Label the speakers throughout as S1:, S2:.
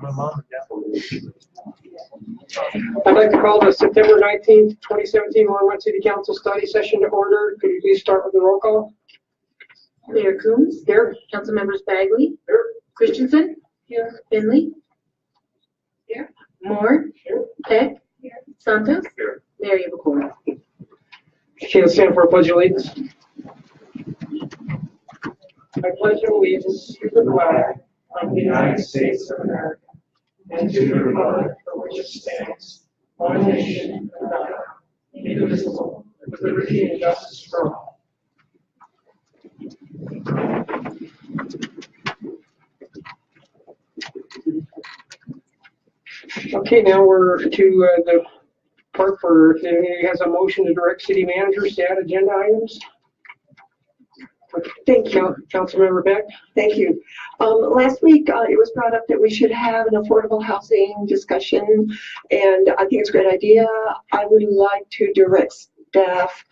S1: I'd like to call the September 19th, 2017 Longmont City Council study session to order. Could you please start with the roll call?
S2: Mayor Coombs. Here. Council members Bagley. Here. Christensen. Here. Finley. Here. Moore. Here. Peck. Here. Santos. Here. Mayor Yabakor.
S1: Okay, let's stand for a pledge of allegiance. I pledge allegiance to the flag of the United States of America and to the republic for which it stands, one nation, under God, indivisible, with liberty and justice for all. Okay, now we're to the part for if anybody has a motion to direct city managers to add agenda items. Thank you, Councilmember Beck.
S3: Thank you. Last week, it was brought up that we should have an affordable housing discussion, and I think it's a great idea. I would like to direct staff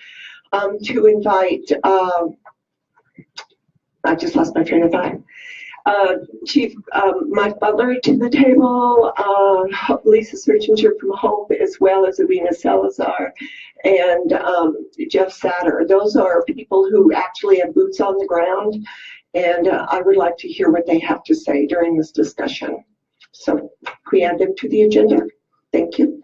S3: to invite, I just lost my train of thought. Chief Mike Butler to the table, Lisa Searchinger from Hope, as well as Alina Salazar and Jeff Satter. Those are people who actually have boots on the ground, and I would like to hear what they have to say during this discussion. So we add them to the agenda. Thank you.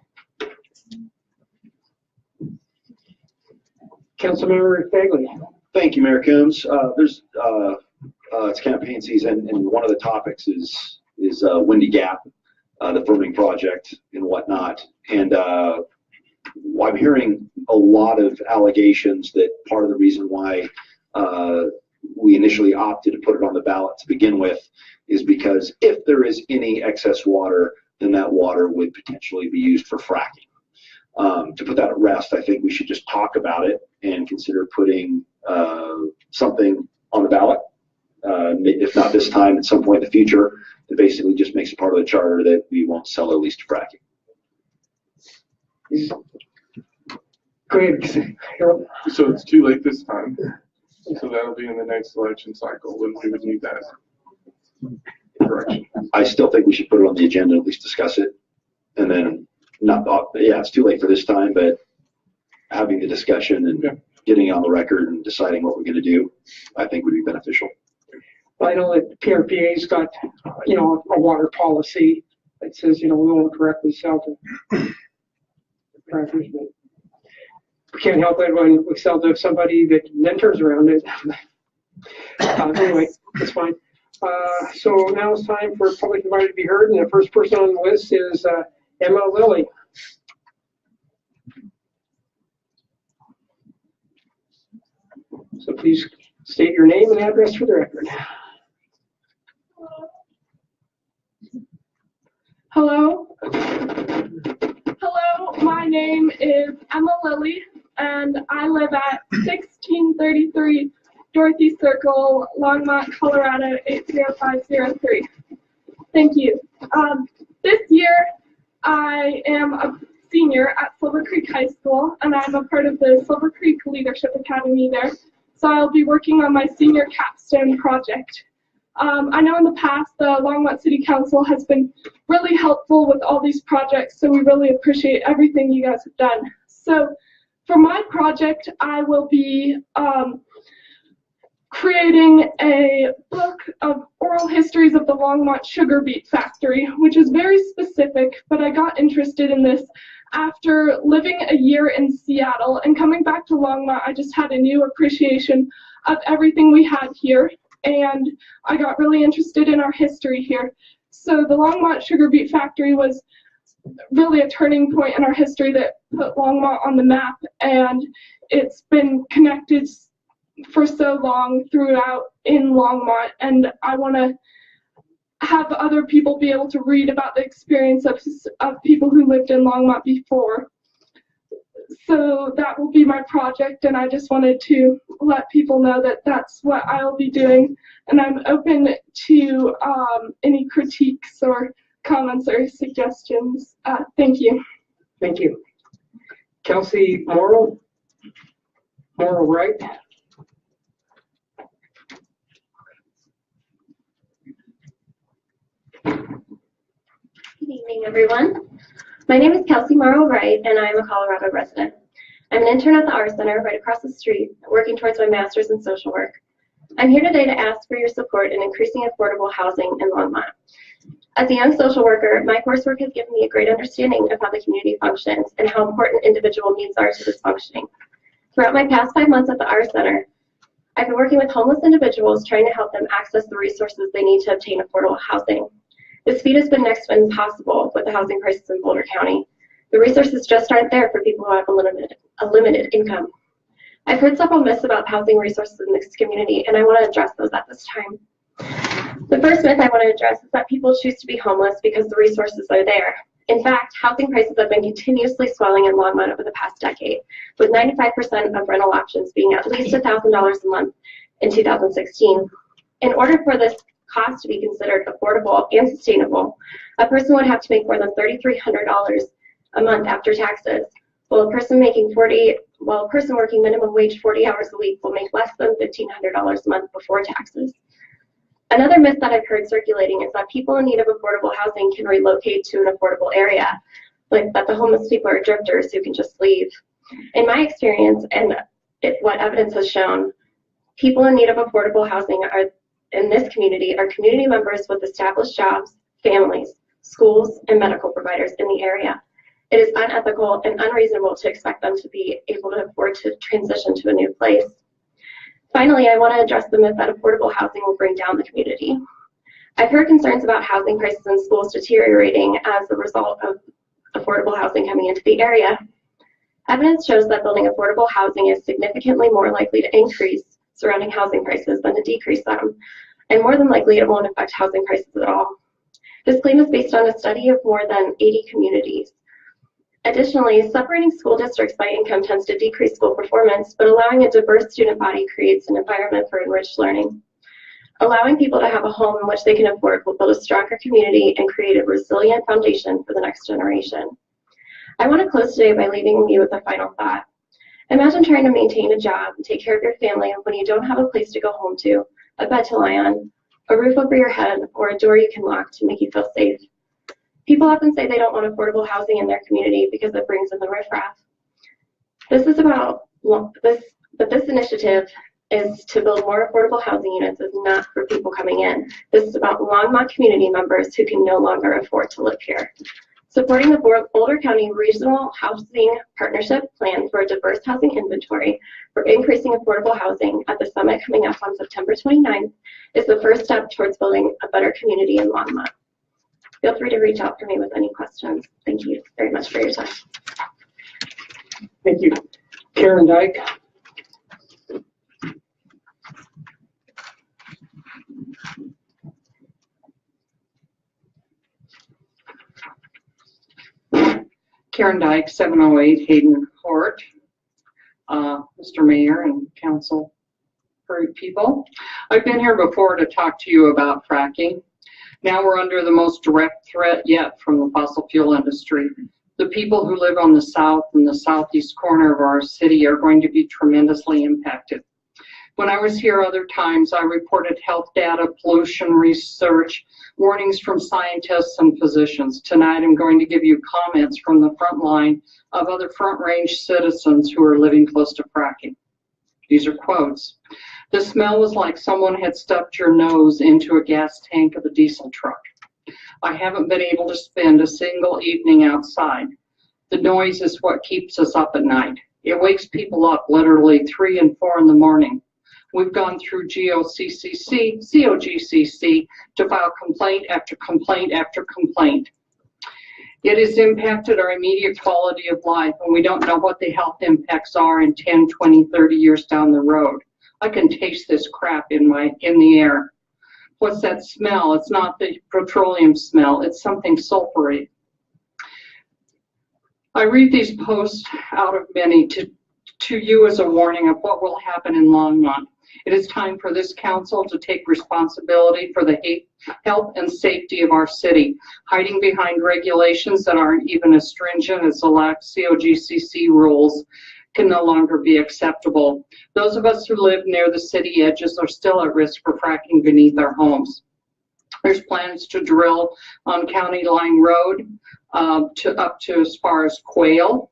S1: Councilmember Bagley.
S4: Thank you, Mayor Coombs. It's campaign season, and one of the topics is Windy Gap, the firming project and whatnot. And I'm hearing a lot of allegations that part of the reason why we initially opted to put it on the ballot to begin with is because if there is any excess water, then that water would potentially be used for fracking. To put that at rest, I think we should just talk about it and consider putting something on the ballot. If not this time, at some point in the future, that basically just makes it part of the charter that we won't sell or lease to fracking.
S1: Great.
S5: So it's too late this time. So that'll be in the next election cycle when we would need that correction.
S4: I still think we should put it on the agenda, at least discuss it, and then yeah, it's too late for this time, but having the discussion and getting it on the record and deciding what we're going to do, I think would be beneficial.
S1: I know that PRPA's got, a water policy that says, we won't directly sell to frackers, but we can't help it when we sell to somebody that then turns around and anyway, that's fine. So now it's time for public invited to be heard, and the first person on the list is Emma Lilly. So please state your name and address for the record.
S6: Hello. Hello, my name is Emma Lilly, and I live at 1633 Dorothy Circle, Longmont, Colorado, 80503. Thank you. This year, I am a senior at Silver Creek High School, and I'm a part of the Silver Creek Leadership Academy there. So I'll be working on my senior capstone project. I know in the past the Longmont City Council has been really helpful with all these projects, so we really appreciate everything you guys have done. So for my project, I will be creating a book of oral histories of the Longmont sugar beet factory, which is very specific, but I got interested in this after living a year in Seattle and coming back to Longmont. I just had a new appreciation of everything we had here, and I got really interested in our history here. So the Longmont sugar beet factory was really a turning point in our history that put Longmont on the map, and it's been connected for so long throughout in Longmont, and I want to have other people be able to read about the experience of people who lived in Longmont before. So that will be my project, and I just wanted to let people know that that's what I'll be doing, and I'm open to any critiques or comments or suggestions. Thank you.
S1: Thank you. Kelsey Morrow, right?
S7: Morning, everyone. My name is Kelsey Morrow Wright, and I am a Colorado resident. I'm an intern at the Art Center right across the street, working towards my master's in social work. I'm here today to ask for your support in increasing affordable housing in Longmont. As a young social worker, my coursework has given me a great understanding of how the community functions and how important individual needs are to this functioning. Throughout my past 5 months at the Art Center, I've been working with homeless individuals trying to help them access the resources they need to obtain affordable housing. This feat has been next to impossible with the housing crisis in Boulder County. The resources just aren't there for people who have a limited income. I've heard several myths about housing resources in this community, and I want to address those at this time. The first myth I want to address is that people choose to be homeless because the resources are there. In fact, housing prices have been continuously swelling in Longmont over the past decade, with 95% of rental options being at least $1,000 a month in 2016. In order for this cost to be considered affordable and sustainable, a person would have to make more than $3,300 a month after taxes, while a person working minimum wage 40 hours a week will make less than $1,500 a month before taxes. Another myth that I've heard circulating is that people in need of affordable housing can relocate to an affordable area, like that the homeless people are drifters who can just leave. In my experience and what evidence has shown, people in need of affordable housing in this community are community members with established jobs, families, schools, and medical providers in the area. It is unethical and unreasonable to expect them to be able to afford to transition to a new place. Finally, I want to address the myth that affordable housing will bring down the community. I've heard concerns about housing prices in schools deteriorating as a result of affordable housing coming into the area. Evidence shows that building affordable housing is significantly more likely to increase surrounding housing prices than to decrease them, and more than likely it won't affect housing prices at all. This claim is based on a study of more than 80 communities. Additionally, separating school districts by income tends to decrease school performance, but allowing a diverse student body creates an environment for enriched learning. Allowing people to have a home in which they can afford will build a stronger community and create a resilient foundation for the next generation. I want to close today by leaving you with a final thought. Imagine trying to maintain a job and take care of your family when you don't have a place to go home to, a bed to lie on, a roof over your head, or a door you can lock to make you feel safe. People often say they don't want affordable housing in their community because it brings in the riffraff. This initiative is to build more affordable housing units. It's not for people coming in. This is about Longmont community members who can no longer afford to live here. Supporting the Boulder County Regional Housing Partnership Plan for a diverse housing inventory for increasing affordable housing at the summit coming up on September 29th is the first step towards building a better community in Longmont. Feel free to reach out for me with any questions. Thank you very much for your time.
S1: Thank you. Karen Dyke.
S8: Karen Dyke, 708 Hayden Court. Mr. Mayor and council people. I've been here before to talk to you about fracking. Now we're under the most direct threat yet from the fossil fuel industry. The people who live on the south and the southeast corner of our city are going to be tremendously impacted. When I was here other times, I reported health data, pollution research, warnings from scientists and physicians. Tonight, I'm going to give you comments from the front line of other front range citizens who are living close to fracking. These are quotes. The smell was like someone had stuffed your nose into a gas tank of a diesel truck. I haven't been able to spend a single evening outside. The noise is what keeps us up at night. It wakes people up literally 3 and 4 in the morning. We've gone through COGCC to file complaint after complaint after complaint. It has impacted our immediate quality of life, and we don't know what the health impacts are in 10, 20, 30 years down the road. I can taste this crap in the air. What's that smell? It's not the petroleum smell, it's something sulfury. I read these posts out of many to you as a warning of what will happen in Longmont. It is time for this council to take responsibility for the health and safety of our city. Hiding behind regulations that aren't even as stringent as the lax COGCC rules can no longer be acceptable. Those of us who live near the city edges are still at risk for fracking beneath our homes. There's plans to drill on County Line Road up to as far as Quail,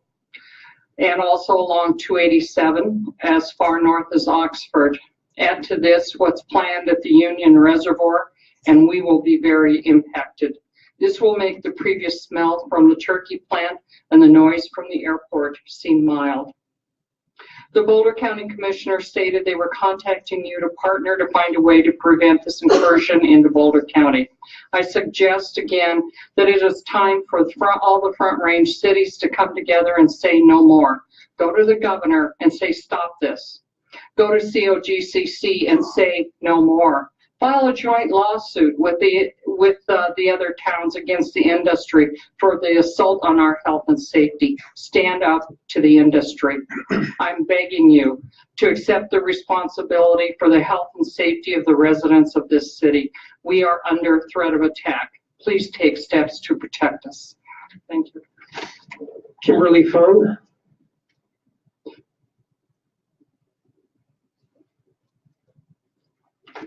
S8: and also along 287 as far north as Oxford. Add to this what's planned at the Union Reservoir, and we will be very impacted. This will make the previous smell from the turkey plant and the noise from the airport seem mild. The Boulder County Commissioner stated they were contacting you to partner to find a way to prevent this incursion into Boulder County. I suggest again that it is time for all the Front Range cities to come together and say no more. Go to the governor and say stop this. Go to COGCC and say no more. File a joint lawsuit with the other towns against the industry for the assault on our health and safety. Stand up to the industry. I'm begging you to accept the responsibility for the health and safety of the residents of this city. We are under threat of attack. Please take steps to protect us. Thank you.
S1: Kimberly Fung.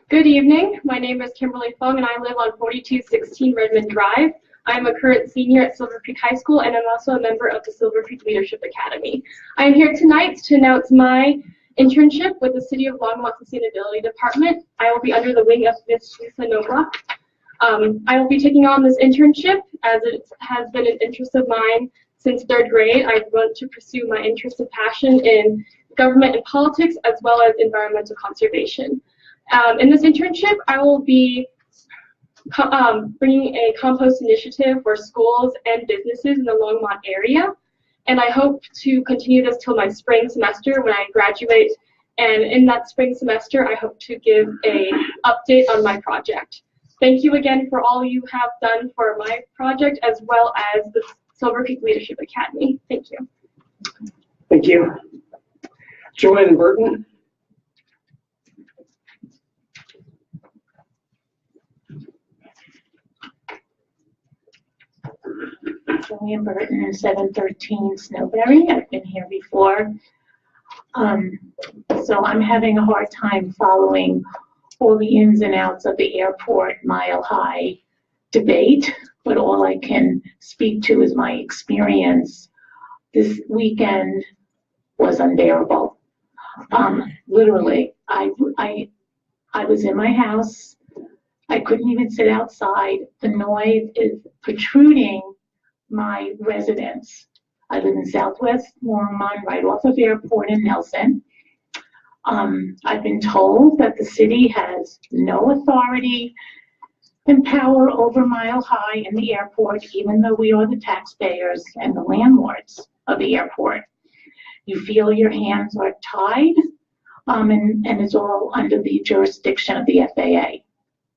S7: Good evening. My name is Kimberly Fung, and I live on 4216 Redmond Drive. I am a current senior at Silver Creek High School, and I'm also a member of the Silver Creek Leadership Academy. I am here tonight to announce my internship with the City of Longmont Sustainability Department. I will be under the wing of Ms. Lisa Nobla. I will be taking on this internship as it has been an interest of mine since 3rd grade. I want to pursue my interest and passion in government and politics, as well as environmental conservation. In this internship, I will be bringing a compost initiative for schools and businesses in the Longmont area, and I hope to continue this till my spring semester when I graduate. And in that spring semester, I hope to give an update on my project. Thank you again for all you have done for my project, as well as the Silver Creek Leadership Academy. Thank you.
S1: Thank you. Joanne Burton.
S9: Joanne Burton, 713 Snowberry. I've been here before. So I'm having a hard time following all the ins and outs of the airport mile high debate, but all I can speak to is my experience. This weekend was unbearable. Literally, I was in my house. I couldn't even sit outside. The noise is protruding my residence. I live in Southwest Longmont, right off of Airport in Nelson. I've been told that the city has no authority and power over Mile High and the airport, even though we are the taxpayers and the landlords of the airport. You feel your hands are tied, and it's all under the jurisdiction of the FAA.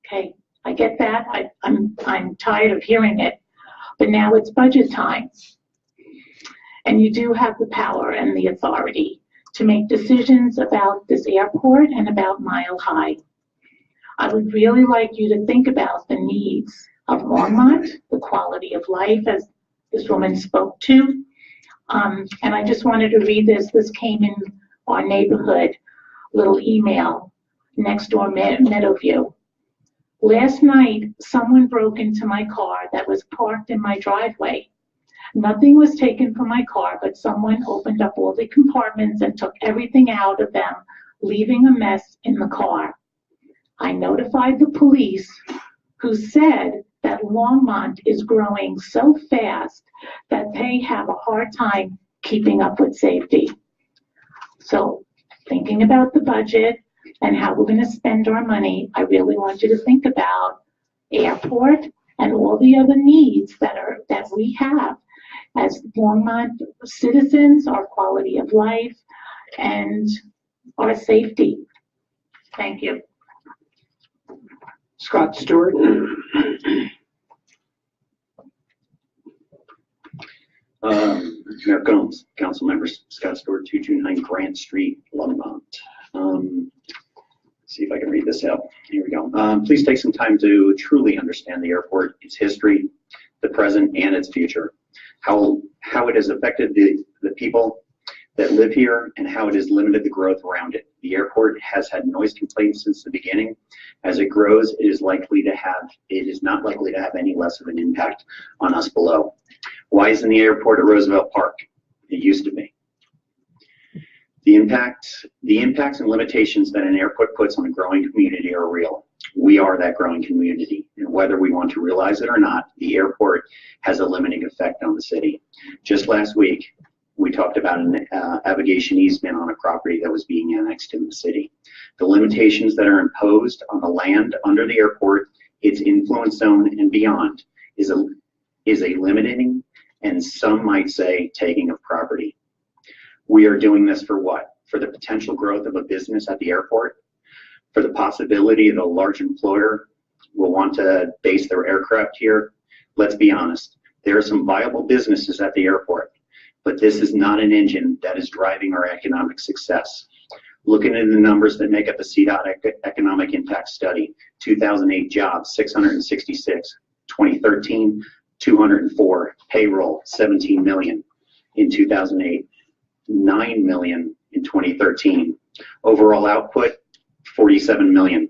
S9: Okay, I get that. I'm tired of hearing it, but now it's budget time. And you do have the power and the authority to make decisions about this airport and about Mile High. I would really like you to think about the needs of Longmont, the quality of life, as this woman spoke to. And I just wanted to read this. This came in our neighborhood little email, Next Door Meadowview. Last night, someone broke into my car that was parked in my driveway. Nothing was taken from my car, but someone opened up all the compartments and took everything out of them, leaving a mess in the car. I notified the police, who said that Longmont is growing so fast that they have a hard time keeping up with safety. So, thinking about the budget and how we're going to spend our money, I really want you to think about airport and all the other needs that we have as Longmont citizens, our quality of life, and our safety. Thank you.
S1: Scott Stewart.
S4: Mayor Combs, council members, Scott Stewart, 229 Grant Street, Longmont. See if I can read this out. Here we go. Please take some time to truly understand the airport, its history, the present, and its future. How it has affected the people,
S10: that live here and how it has limited the growth around it. The airport has had noise complaints since the beginning. As it grows, it is not likely to have any less of an impact on us below. Why isn't the airport at Roosevelt Park? It used to be. The impacts and limitations that an airport puts on a growing community are real. We are that growing community, and whether we want to realize it or not, the airport has a limiting effect on the city. Just last week, we talked about an abrogation easement on a property that was being annexed in the city. The limitations that are imposed on the land under the airport, its influence zone and beyond, is a limiting, and some might say taking of property. We are doing this for what? For the potential growth of a business at the airport? For the possibility that a large employer will want to base their aircraft here? Let's be honest, there are some viable businesses at the airport, but this is not an engine that is driving our economic success. Looking at the numbers that make up the CDOT Economic Impact Study, 2008 jobs, 666, 2013, 204, payroll, 17 million in 2008, 9 million in 2013. Overall output, 47 million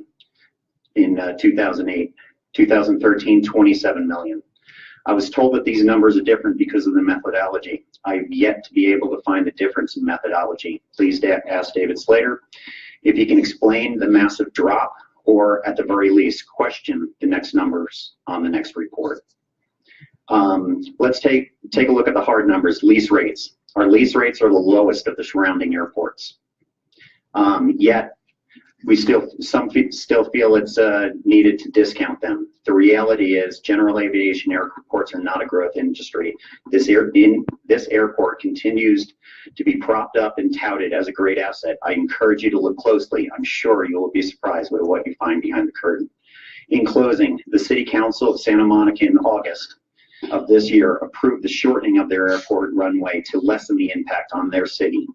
S10: in 2008. 2013, 27 million. I was told that these numbers are different because of the methodology. I've yet to be able to find the difference in methodology. Please ask David Slater if he can explain the massive drop, or at the very least, question the next numbers on the next report. Let's take a look at the hard numbers. Lease rates. Our lease rates are the lowest of the surrounding airports. Yet, some still feel it's needed to discount them. The reality is general aviation airports are not a growth industry. This airport continues to be propped up and touted as a great asset. I encourage you to look closely. I'm sure you will be surprised with what you find behind the curtain. In closing, the City Council of Santa Monica in August of this year approved the shortening of their airport runway to lessen the impact on their city.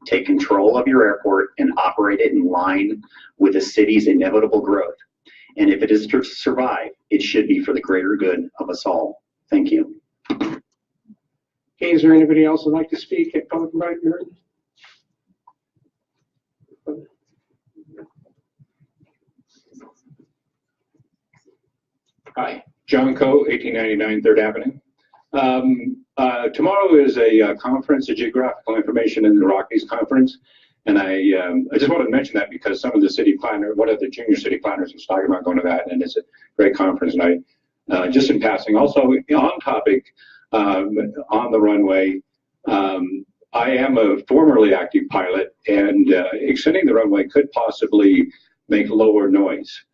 S10: Take control of your airport and operate it in line with the city's inevitable growth. And if it is to survive, it should be for the greater good of us all. Thank you.
S1: Okay, is there anybody else who'd like to speak at public invited hearing?
S11: Hi, John Coe, 1899 3rd Avenue. Tomorrow is a conference, a geographical information in the Rockies conference, and I just wanted to mention that because some of the city planners, one of the junior city planners was talking about going to that, and it's a great conference. And I, just in passing, also on topic, on the runway, I am a formerly active pilot, and extending the runway could possibly make lower noise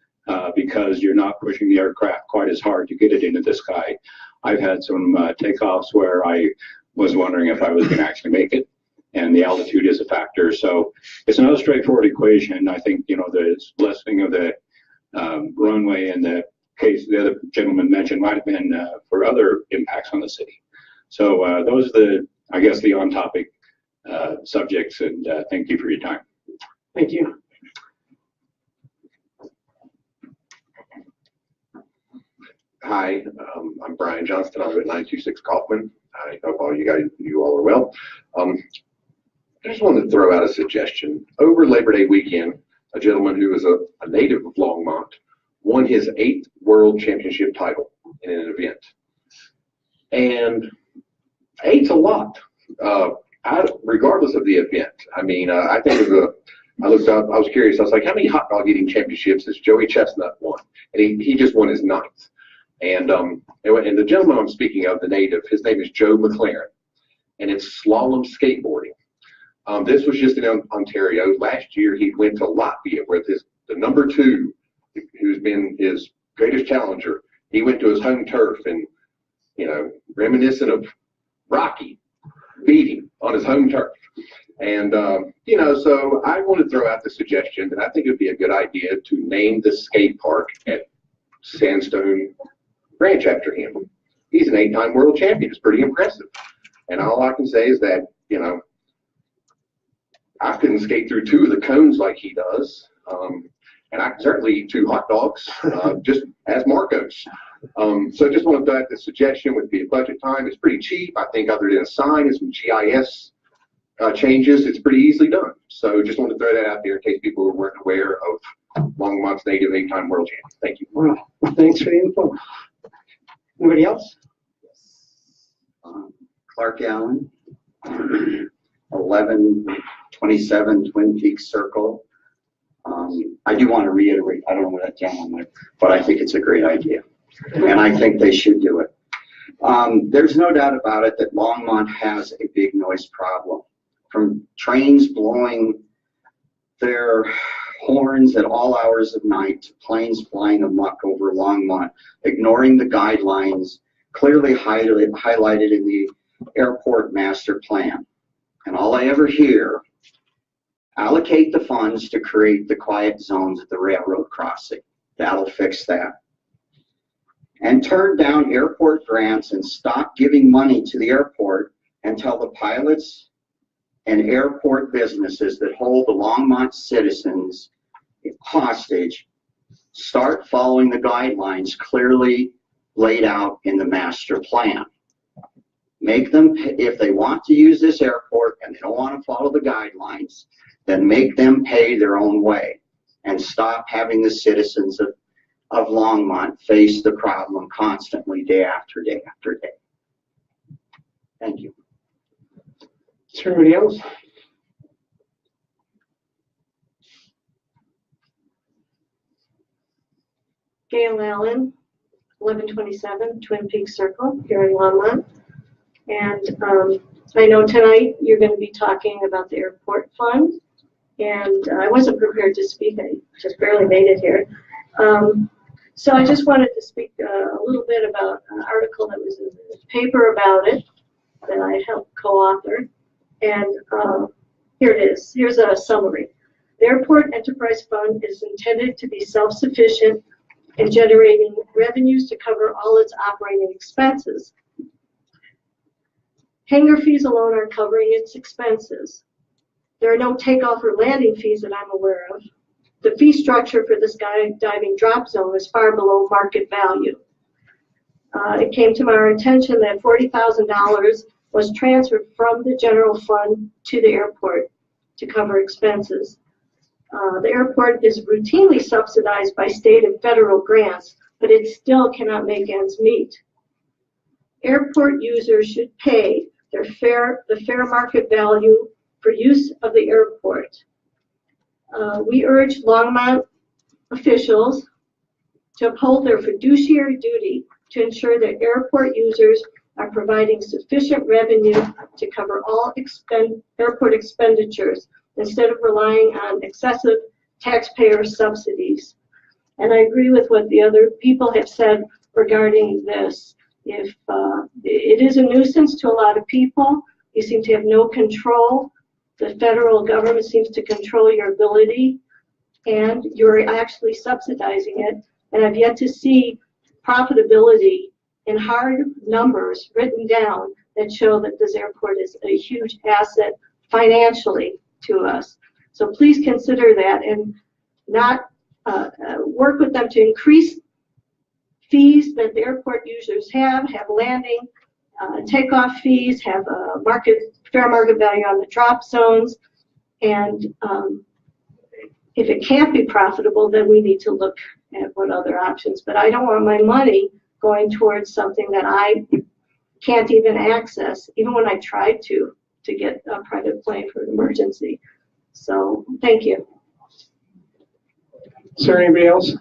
S11: because you're not pushing the aircraft quite as hard to get it into the sky. I've had some takeoffs where I was wondering if I was going to actually make it, and the altitude is a factor. So it's not a straightforward equation. I think, the lessening of the runway in the case the other gentleman mentioned might have been for other impacts on the city. So those are I guess, the on-topic subjects, and thank you for your time.
S1: Thank you.
S12: Hi, I'm Brian Johnston. I live at 926 Kaufman. I hope you all are well. I just wanted to throw out a suggestion. Over Labor Day weekend, a gentleman who is a native of Longmont won his 8th World Championship title in an event. And 8's a lot, regardless of the event. I mean, I think I looked up, I was curious. I was like, how many hot dog eating championships has Joey Chestnut won? And he just won his 9th. And the gentleman I'm speaking of, the native, his name is Joe McLaren, and it's slalom skateboarding. This was just in Ontario. Last year, he went to Latvia with the number 2, who's been his greatest challenger. He went to his home turf and, reminiscent of Rocky, beat him on his home turf. And, so I want to throw out the suggestion that I think it would be a good idea to name the skate park at Sandstone Ranch after him. He's an 8-time world champion. It's pretty impressive. And all I can say is that, I couldn't skate through 2 of the cones like he does. And I can certainly eat 2 hot dogs, just as Marcos. So just want to throw out the suggestion would be a budget time. It's pretty cheap. I think other than a sign and some GIS changes, it's pretty easily done. So just wanted to throw that out there in case people weren't aware of Longmont's native 8-time world champion. Thank you.
S1: Well, thanks for the info. Anybody else?
S13: Clark Allen, 1127 Twin Peaks Circle. I do want to reiterate, I don't know what that gentleman, but I think it's a great idea. And I think they should do it. There's no doubt about it that Longmont has a big noise problem. From trains blowing their horns at all hours of night to planes flying amok over Longmont, ignoring the guidelines clearly highlighted in the airport master plan. And all I ever hear, allocate the funds to create the quiet zones at the railroad crossing. That'll fix that. And turn down airport grants and stop giving money to the airport and tell the pilots and airport businesses that hold the Longmont citizens hostage, start following the guidelines clearly laid out in the master plan. Make them, if they want to use this airport and they don't want to follow the guidelines, then make them pay their own way and stop having the citizens of Longmont face the problem constantly day after day after day. Thank you.
S1: Is there anybody else?
S14: Gail Allen, 1127 Twin Peaks Circle here in Longmont. And I know tonight you're going to be talking about the airport fund. And I wasn't prepared to speak. I just barely made it here. So I just wanted to speak a little bit about an article that was in the paper about it that I helped co-author. And here it is. Here's a summary. The Airport Enterprise Fund is intended to be self-sufficient in generating revenues to cover all its operating expenses. Hangar fees alone are covering its expenses. There are no takeoff or landing fees that I'm aware of. The fee structure for the skydiving drop zone is far below market value. It came to our attention that $40,000 was transferred from the general fund to the airport to cover expenses. The airport is routinely subsidized by state and federal grants, but it still cannot make ends meet. Airport users should pay the fair market value for use of the airport. We urge Longmont officials to uphold their fiduciary duty to ensure that airport users are providing sufficient revenue to cover all airport expenditures instead of relying on excessive taxpayer subsidies. And I agree with what the other people have said regarding this. If it is a nuisance to a lot of people, you seem to have no control. The federal government seems to control your ability, and you're actually subsidizing it. And I've yet to see profitability in hard numbers written down that show that this airport is a huge asset financially to us. So please consider that and not work with them to increase fees that the airport users have landing, takeoff fees, have a fair market value on the drop zones. And if it can't be profitable, then we need to look at what other options. But I don't want my money going towards something that I can't even access, even when I tried to get a private plane for an emergency. So thank you.
S1: Is there anybody else?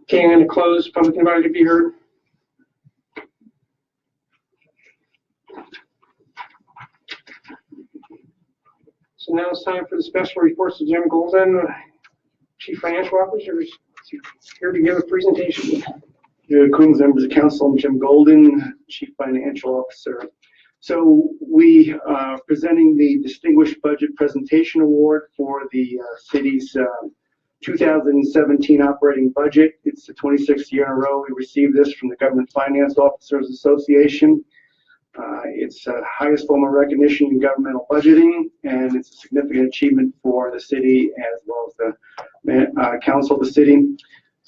S1: Okay, I'm going to close. Public invited to be heard. So now it's time for the special reports of Jim Golden, Chief Financial Officer, is here to give a presentation.
S15: Coombs, members of council, I'm Jim Golden, Chief Financial Officer. So we are presenting the Distinguished Budget Presentation Award for the city's 2017 operating budget. It's the 26th year in a row we received this from the Government Finance Officers Association. It's the highest form of recognition in governmental budgeting, and it's a significant achievement for the city as well as the council of the city.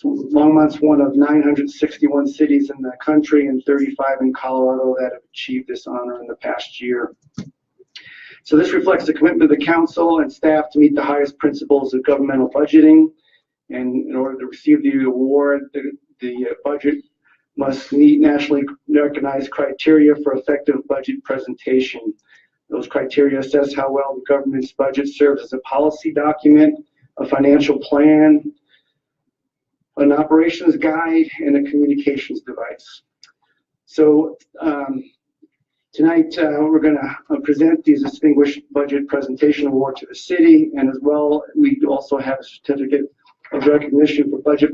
S15: Longmont's one of 961 cities in the country and 35 in Colorado that have achieved this honor in the past year. So this reflects the commitment of the council and staff to meet the highest principles of governmental budgeting. And in order to receive the award, the budget must meet nationally recognized criteria for effective budget presentation. Those criteria assess how well the government's budget serves as a policy document, a financial plan, an operations guide, and a communications device. So tonight we're going to present these Distinguished Budget Presentation Award to the city, and as well we also have a certificate of recognition for budget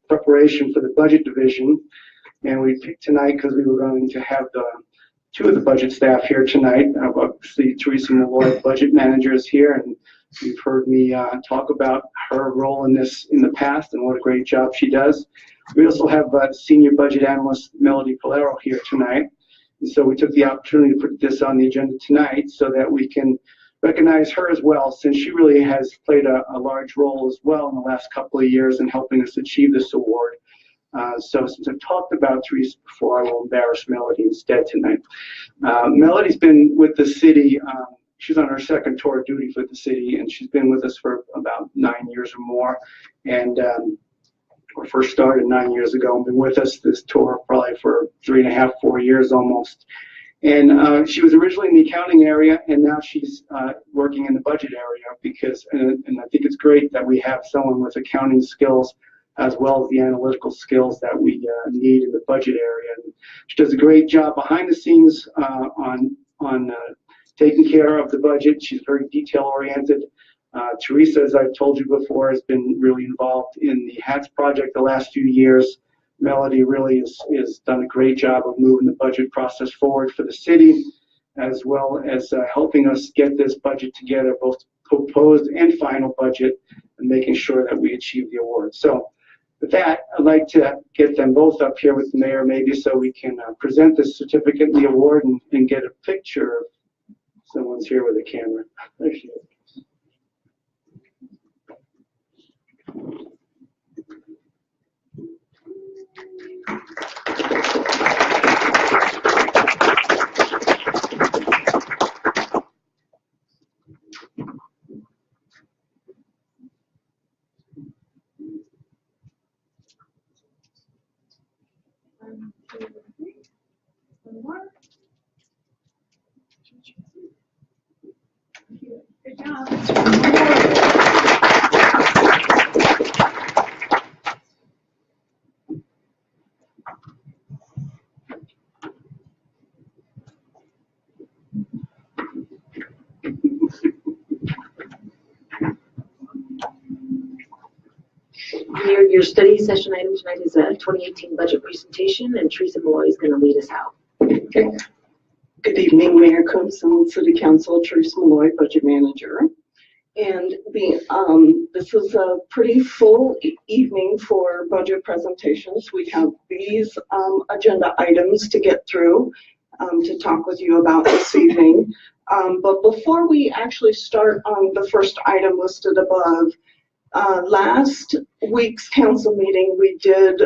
S15: preparation for the budget division. And we picked tonight because we were going to have two of the budget staff here tonight. Obviously, Teresa Malloy, budget manager, is here, and you've heard me talk about her role in this in the past and what a great job she does. We also have senior budget analyst Melody Polero here tonight. And so we took the opportunity to put this on the agenda tonight so that we can recognize her as well, since she really has played a large role as well in the last couple of years in helping us achieve this award. So since I've talked about Teresa before, I will embarrass Melody instead tonight. Melody's been with the city. She's on her second tour of duty for the city, and she's been with us for about 9 years or more. And or first started 9 years ago and been with us this tour probably for 3.5, 4 years almost. And she was originally in the accounting area, and now she's working in the budget area because, and I think it's great that we have someone with accounting skills as well as the analytical skills that we need in the budget area. And she does a great job behind the scenes on taking care of the budget. She's very detail oriented. Teresa, as I've told you before, has been really involved in the HATS project the last few years. Melody really has done a great job of moving the budget process forward for the city, as well as helping us get this budget together, both proposed and final budget, and making sure that we achieve the award. So with that, I'd like to get them both up here with the mayor, maybe so we can present the certificate and the award and get a picture of someone's here with a camera. There she is.
S6: Good job.
S2: Your study session item tonight is a 2018 budget presentation, and Teresa Malloy is going to lead us out.
S3: Okay. Good evening, Mayor Coombs and City Council. Teresa Malloy, Budget Manager. And this is a pretty full evening for budget presentations. We have these agenda items to get through to talk with you about this evening. But before we actually start on the first item listed above, last week's council meeting, we did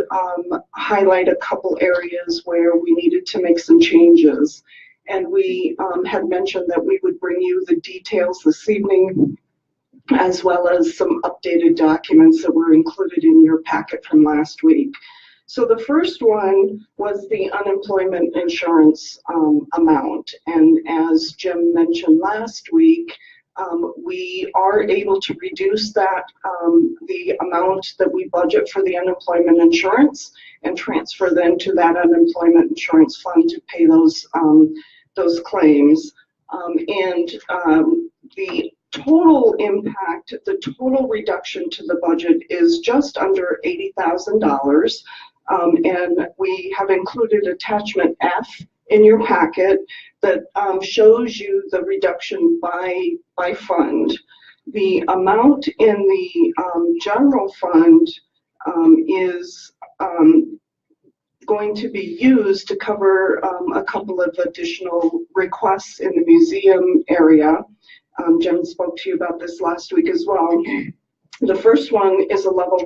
S3: highlight a couple areas where we needed to make some changes. And we had mentioned that we would bring you the details this evening, as well as some updated documents that were included in your packet from last week. So the first one was the unemployment insurance amount. And as Jim mentioned last week, we are able to reduce that, the amount that we budget for the unemployment insurance, and transfer them to that unemployment insurance fund to pay those claims. The total impact, the total reduction to the budget is just under $80,000. And we have included attachment F in your packet that shows you the reduction by fund. The amount in the general fund is going to be used to cover a couple of additional requests in the museum area. Jim spoke to you about this last week as well. The first one is a level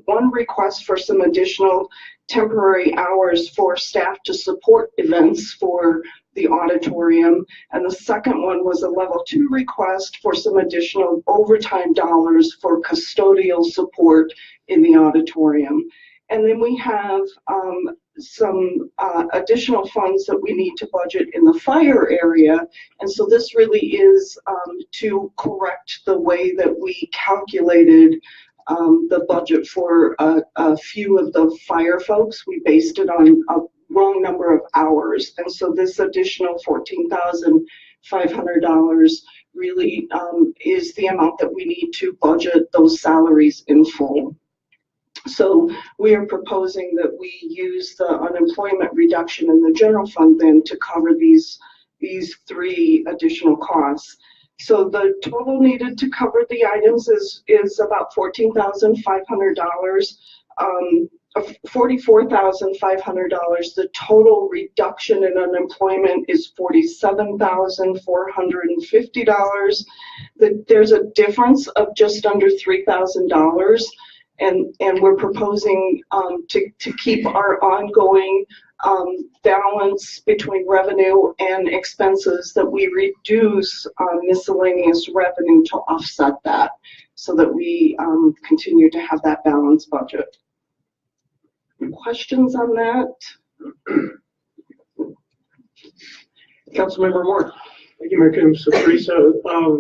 S3: one request for some additional temporary hours for staff to support events for the auditorium. And the second one was a level 2 request for some additional overtime dollars for custodial support in the auditorium. And then we have some additional funds that we need to budget in the fire area. And so this really is to correct the way that we calculated the budget for a few of the fire folks. We based it on a wrong number of hours. And so this additional $14,500 really is the amount that we need to budget those salaries in full. So we are proposing that we use the unemployment reduction in the general fund then to cover these three additional costs. So the total needed to cover the items is about $14,500. $44,500. The total reduction in unemployment is $47,450. There's a difference of just under $3,000, and we're proposing to keep our ongoing balance between revenue and expenses, that we reduce miscellaneous revenue to offset that, so that we continue to have that balanced budget. Questions on that?
S1: Councilmember Moore.
S16: Thank you, Mayor Kim. So Teresa,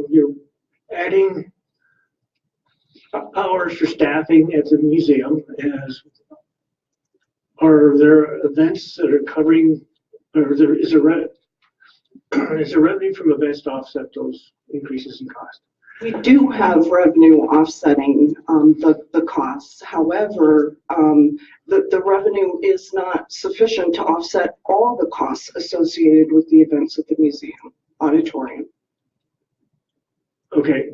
S16: you're adding hours for staffing at the museum. Are there events that are covering, or is there revenue from events to offset those increases in cost?
S3: We do have revenue offsetting the costs. However, the revenue is not sufficient to offset all the costs associated with the events at the museum auditorium.
S16: Okay,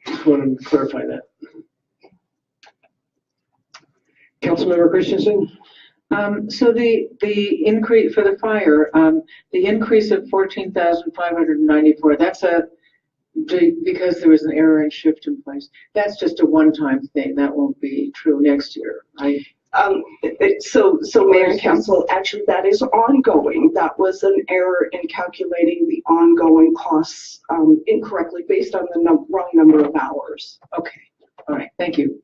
S16: just want to clarify that.
S1: Councilmember Christensen.
S8: So the increase for the fire, the increase of 14,594. That's because there was an error in shift in place. That's just a one-time thing. That won't be true next year.
S3: So Mayor and Council, actually that is ongoing. That was an error in calculating the ongoing costs incorrectly based on the wrong number of hours.
S8: Okay, all right, thank you.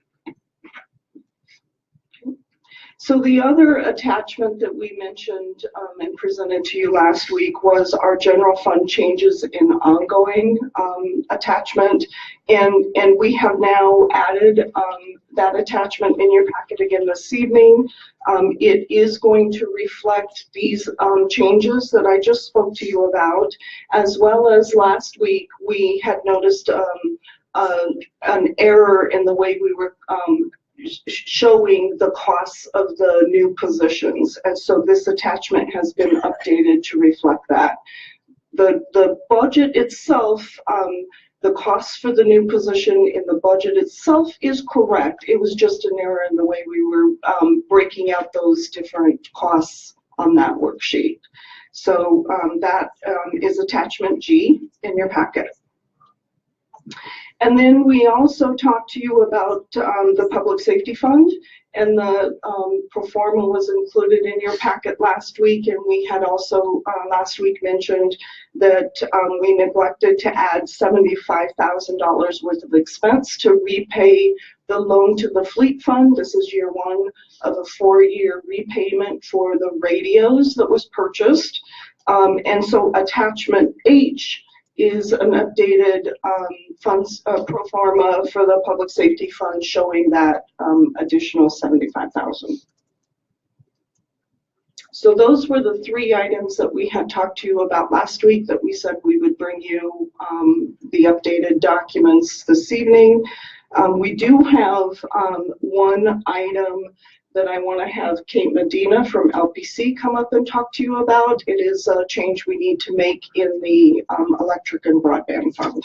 S3: So the other attachment that we mentioned and presented to you last week was our general fund changes in ongoing attachment. And we have now added that attachment in your packet again this evening. It is going to reflect these changes that I just spoke to you about, as well as last week we had noticed an error in the way we were showing the costs of the new positions, and so this attachment has been updated to reflect that. The budget itself, the costs for the new position in the budget itself is correct. It was just an error in the way we were breaking out those different costs on that worksheet. So that is attachment G in your packet. And then we also talked to you about the public safety fund, and the pro forma was included in your packet last week. And we had also last week mentioned that we neglected to add $75,000 worth of expense to repay the loan to the fleet fund. This is year one of a 4-year repayment for the radios that was purchased. And so attachment H is an updated funds pro forma for the public safety fund, showing that additional $75,000. So those were the 3 items that we had talked to you about last week, that we said we would bring you the updated documents this evening. We do have one item that I want to have Kate Medina from LPC come up and talk to you about. It is a change we need to make in the electric and broadband fund.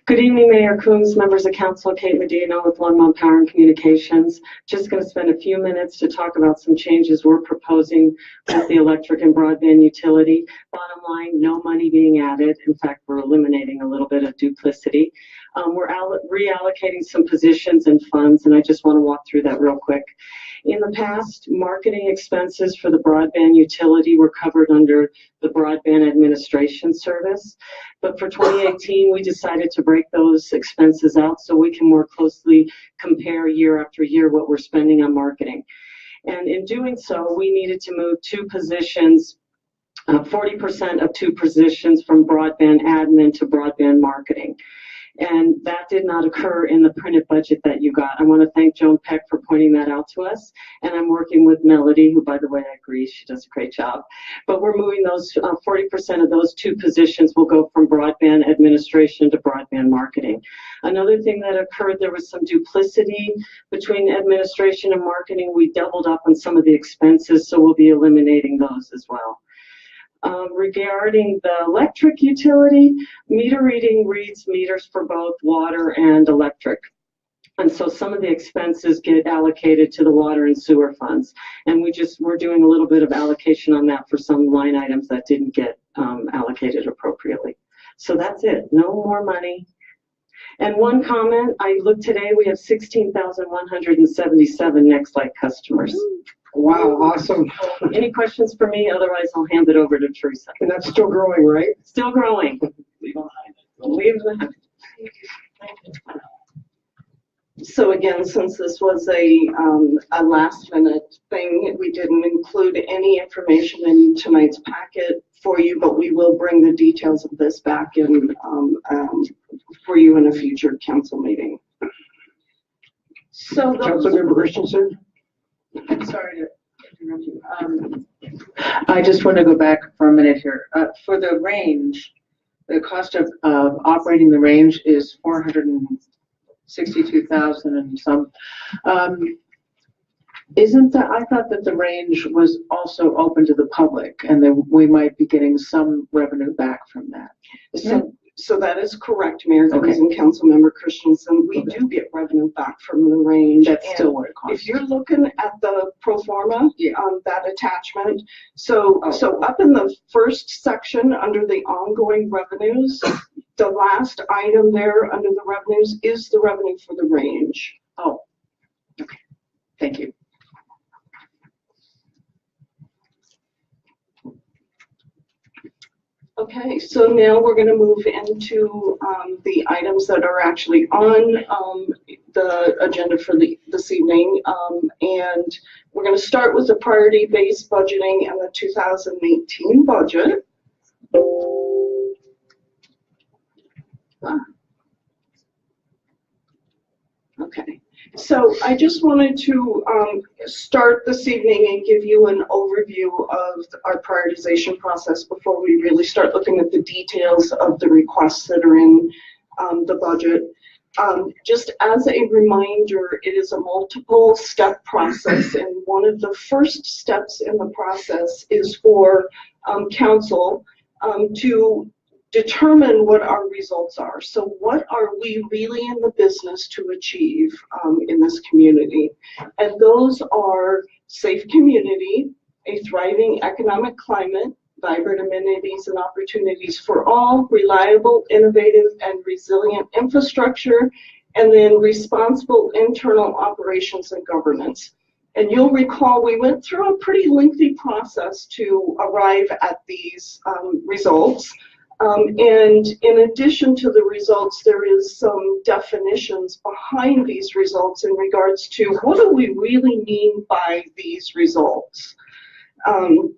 S17: Good evening, Mayor Coombs, members of council, Kate Medina with Longmont Power and Communications. Just going to spend a few minutes to talk about some changes we're proposing with the electric and broadband utility. Bottom line, no money being added. In fact, we're eliminating a little bit of duplicity. We're reallocating some positions and funds, and I just want to walk through that real quick. In the past, marketing expenses for the broadband utility were covered under the broadband administration service. But for 2018, we decided to break those expenses out so we can more closely compare year after year what we're spending on marketing. And in doing so, we needed to move 2 positions, 40% of 2 positions from broadband admin to broadband marketing. And that did not occur in the printed budget that you got. I want to thank Joan Peck for pointing that out to us. And I'm working with Melody, who, by the way, I agree, she does a great job. But we're moving those 40% of those 2 positions will go from broadband administration to broadband marketing. Another thing that occurred, there was some duplicity between administration and marketing. We doubled up on some of the expenses, so we'll be eliminating those as well. Regarding the electric utility, meter reading reads meters for both water and electric. And so some of the expenses get allocated to the water and sewer funds. And we're doing a little bit of allocation on that for some line items that didn't get allocated appropriately. So that's it, no more money. And one comment, I looked today, we have 16,177 Nextlight customers.
S1: Wow, awesome.
S17: Any questions for me? Otherwise, I'll hand it over to Teresa.
S1: And that's still growing, right?
S17: Still growing. Leave that.
S18: So again, since this was a last minute thing, we didn't include any information in tonight's packet for you, but we will bring the details of this back in for you in a future council meeting. So
S1: Councilmember Christensen?
S8: I'm sorry to interrupt you. I just want to go back for a minute here. For the range, the cost of operating the range is $462,000 and some. Isn't that, I thought that the range was also open to the public and that we might be getting some revenue back from that.
S18: So that is correct, Mayor Coombs and Councilmember Christensen. We do get revenue back from the range.
S8: That's still what it costs.
S18: If you're looking at the pro forma, that attachment, so up in the first section under the ongoing revenues, the last item there under the revenues is the revenue for the range.
S8: Oh, okay. Thank you.
S18: Okay, so now we're going to move into the items that are actually on the agenda for this evening. And we're going to start with the priority-based budgeting and the 2018 budget. Okay. So I just wanted to start this evening and give you an overview of our prioritization process before we really start looking at the details of the requests that are in the budget. Just as a reminder, it is a multiple step process, and one of the first steps in the process is for council to determine what our results are. So what are we really in the business to achieve in this community? And those are safe community, a thriving economic climate, vibrant amenities and opportunities for all, reliable, innovative, and resilient infrastructure, and then responsible internal operations and governance. And you'll recall we went through a pretty lengthy process to arrive at these results. And in addition to the results, there is some definitions behind these results in regards to what do we really mean by these results. And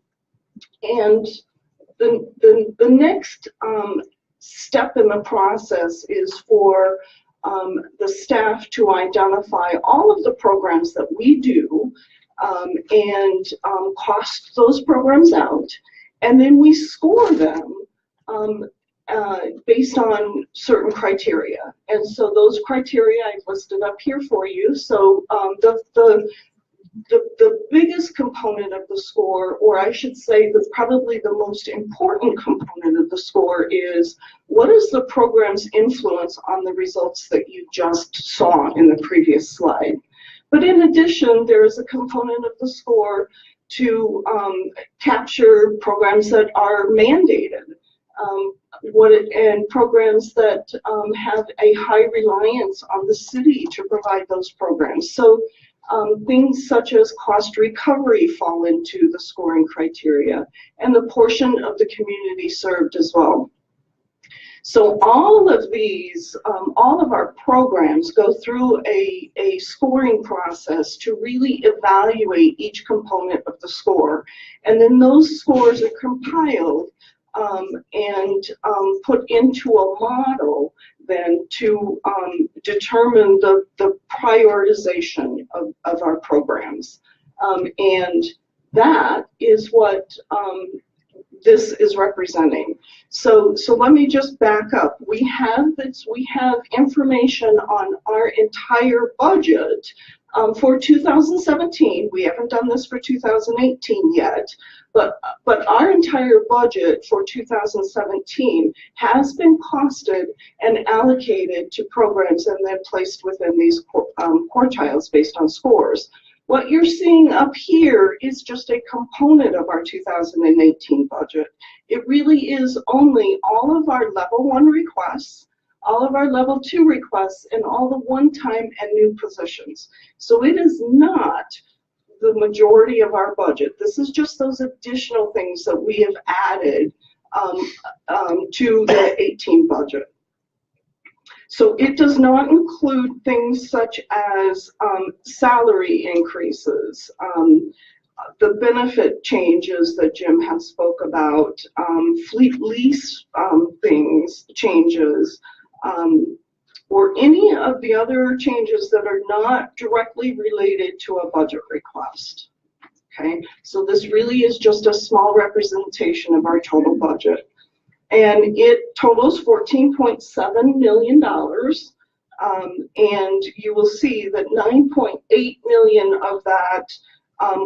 S18: the next step in the process is for the staff to identify all of the programs that we do and cost those programs out. And then we score them based on certain criteria. And so those criteria I've listed up here for you. So the biggest component of the score, or I should say probably the most important component of the score, is what is the program's influence on the results that you just saw in the previous slide. But in addition, there is a component of the score to capture programs that are mandated, and programs that have a high reliance on the city to provide those programs. So things such as cost recovery fall into the scoring criteria, and the portion of the community served as well. So all of these, all of our programs go through a scoring process to really evaluate each component of the score. And then those scores are compiled and put into a model then to determine the prioritization of our programs. And that is what this is representing. So let me just back up. We have information on our entire budget for 2017. We haven't done this for 2018 yet, but our entire budget for 2017 has been costed and allocated to programs and then placed within these quartiles based on scores. What you're seeing up here is just a component of our 2018 budget. It really is only all of our level 1 requests, all of our level 2 requests, and all the one-time and new positions. So it is not the majority of our budget. This is just those additional things that we have added to the 18 budget. So it does not include things such as salary increases, the benefit changes that Jim has spoke about, fleet lease changes, or any of the other changes that are not directly related to a budget request. Okay, so this really is just a small representation of our total budget. And it totals $14.7 million. And you will see that $9.8 million of that,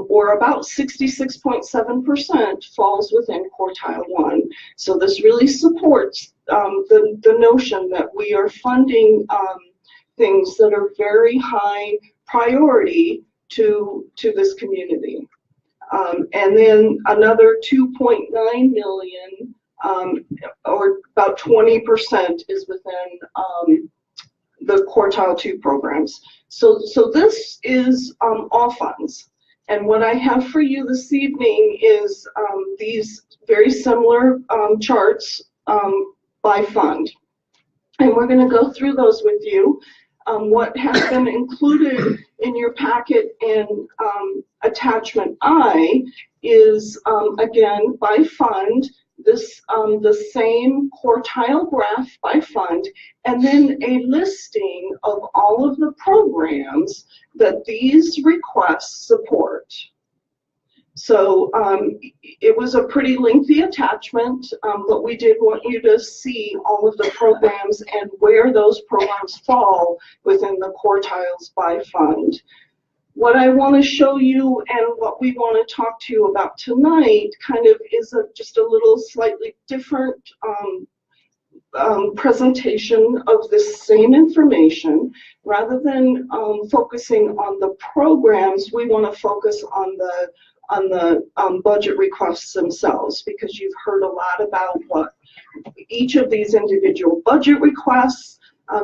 S18: or about 66.7%, falls within quartile 1. So this really supports the notion that we are funding things that are very high priority to this community. And then another $2.9 million, or about 20%, is within the quartile 2 programs. So this is all funds. And what I have for you this evening is these very similar charts by fund. And we're going to go through those with you. What has been included in your packet in attachment I is, again, by fund, the same quartile graph by fund, and then a listing of all of the programs that these requests support. So it was a pretty lengthy attachment, but we did want you to see all of the programs and where those programs fall within the quartiles by fund. What I want to show you and what we want to talk to you about tonight kind of is just a little slightly different presentation of this same information. Rather than focusing on the programs, we want to focus on the budget requests themselves, because you've heard a lot about what each of these individual budget requests.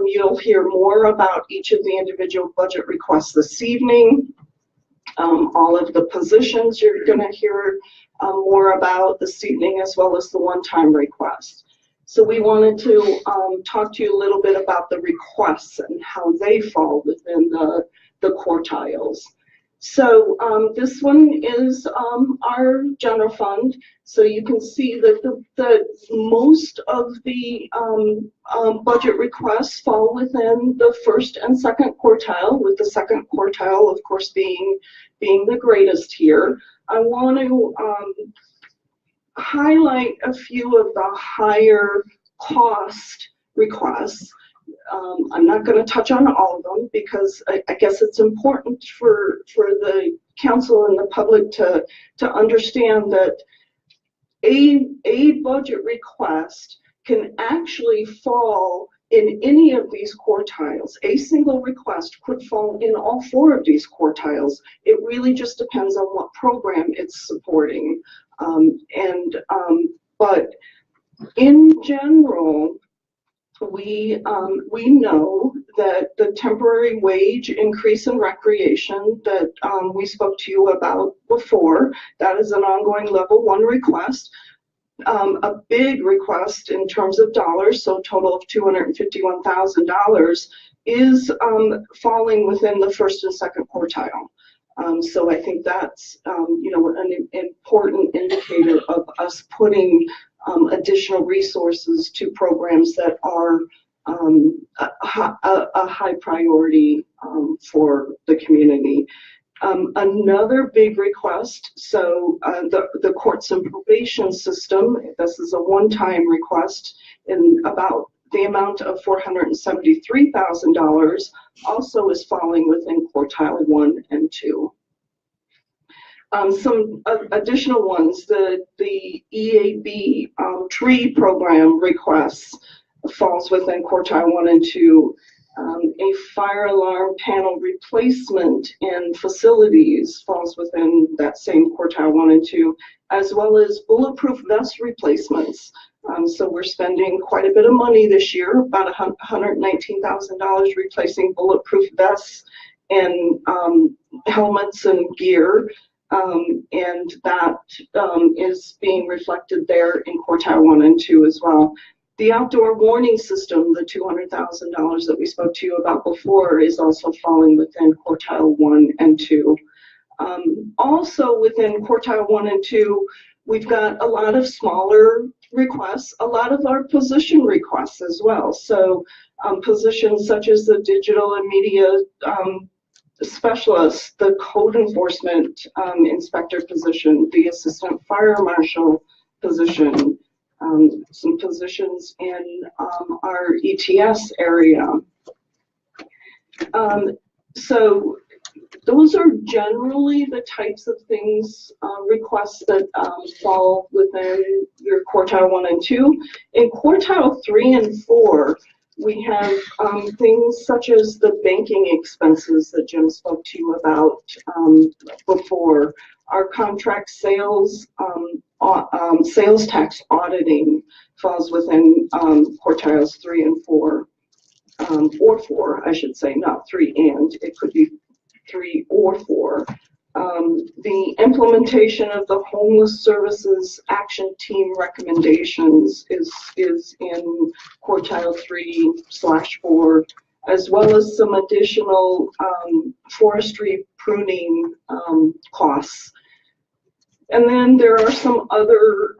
S18: You'll hear more about each of the individual budget requests this evening. All of the positions you're going to hear more about this evening, as well as the one-time request. So we wanted to talk to you a little bit about the requests and how they fall within the quartiles. So this one is our general fund. So you can see that most of the budget requests fall within the first and second quartile, with the second quartile, of course, being the greatest here. I want to highlight a few of the higher cost requests. I'm not going to touch on all of them, because I guess it's important for the council and the public to understand that a budget request can actually fall in any of these quartiles. A single request could fall in all 4 of these quartiles. It really just depends on what program it's supporting. But in general, we know that the temporary wage increase in recreation that we spoke to you about before, that is an ongoing level 1 request. A big request in terms of dollars, so total of $251,000, is falling within the first and second quartile. So I think that's an important indicator of us putting additional resources to programs that are a high priority for the community. Another big request, so the courts and probation system, this is a one-time request in about the amount of $473,000, also is falling within quartile 1 and 2. Some additional ones, the EAB tree program requests falls within quartile 1 and 2. A fire alarm panel replacement in facilities falls within that same quartile 1 and 2, as well as bulletproof vest replacements. So we're spending quite a bit of money this year, about $119,000 replacing bulletproof vests and helmets and gear. And that is being reflected there in quartile 1 and 2 as well. The outdoor warning system, the $200,000 that we spoke to you about before, is also falling within quartile 1 and 2. Also within quartile 1 and 2, we've got a lot of smaller requests, a lot of our position requests as well. So positions such as the digital and media specialist, the code enforcement inspector position, the assistant fire marshal position, some positions in our ETS area. So those are generally the types of things, requests that fall within your quartile 1 and 2. In quartile 3 and 4, we have things such as the banking expenses that Jim spoke to you about before. Our contract sales, sales tax auditing falls within quartiles 3 and 4, or 4, I should say, not 3 and, it could be 3 or 4. The implementation of the homeless services action team recommendations is in quartile 3/4, as well as some additional forestry pruning costs. And then there are some other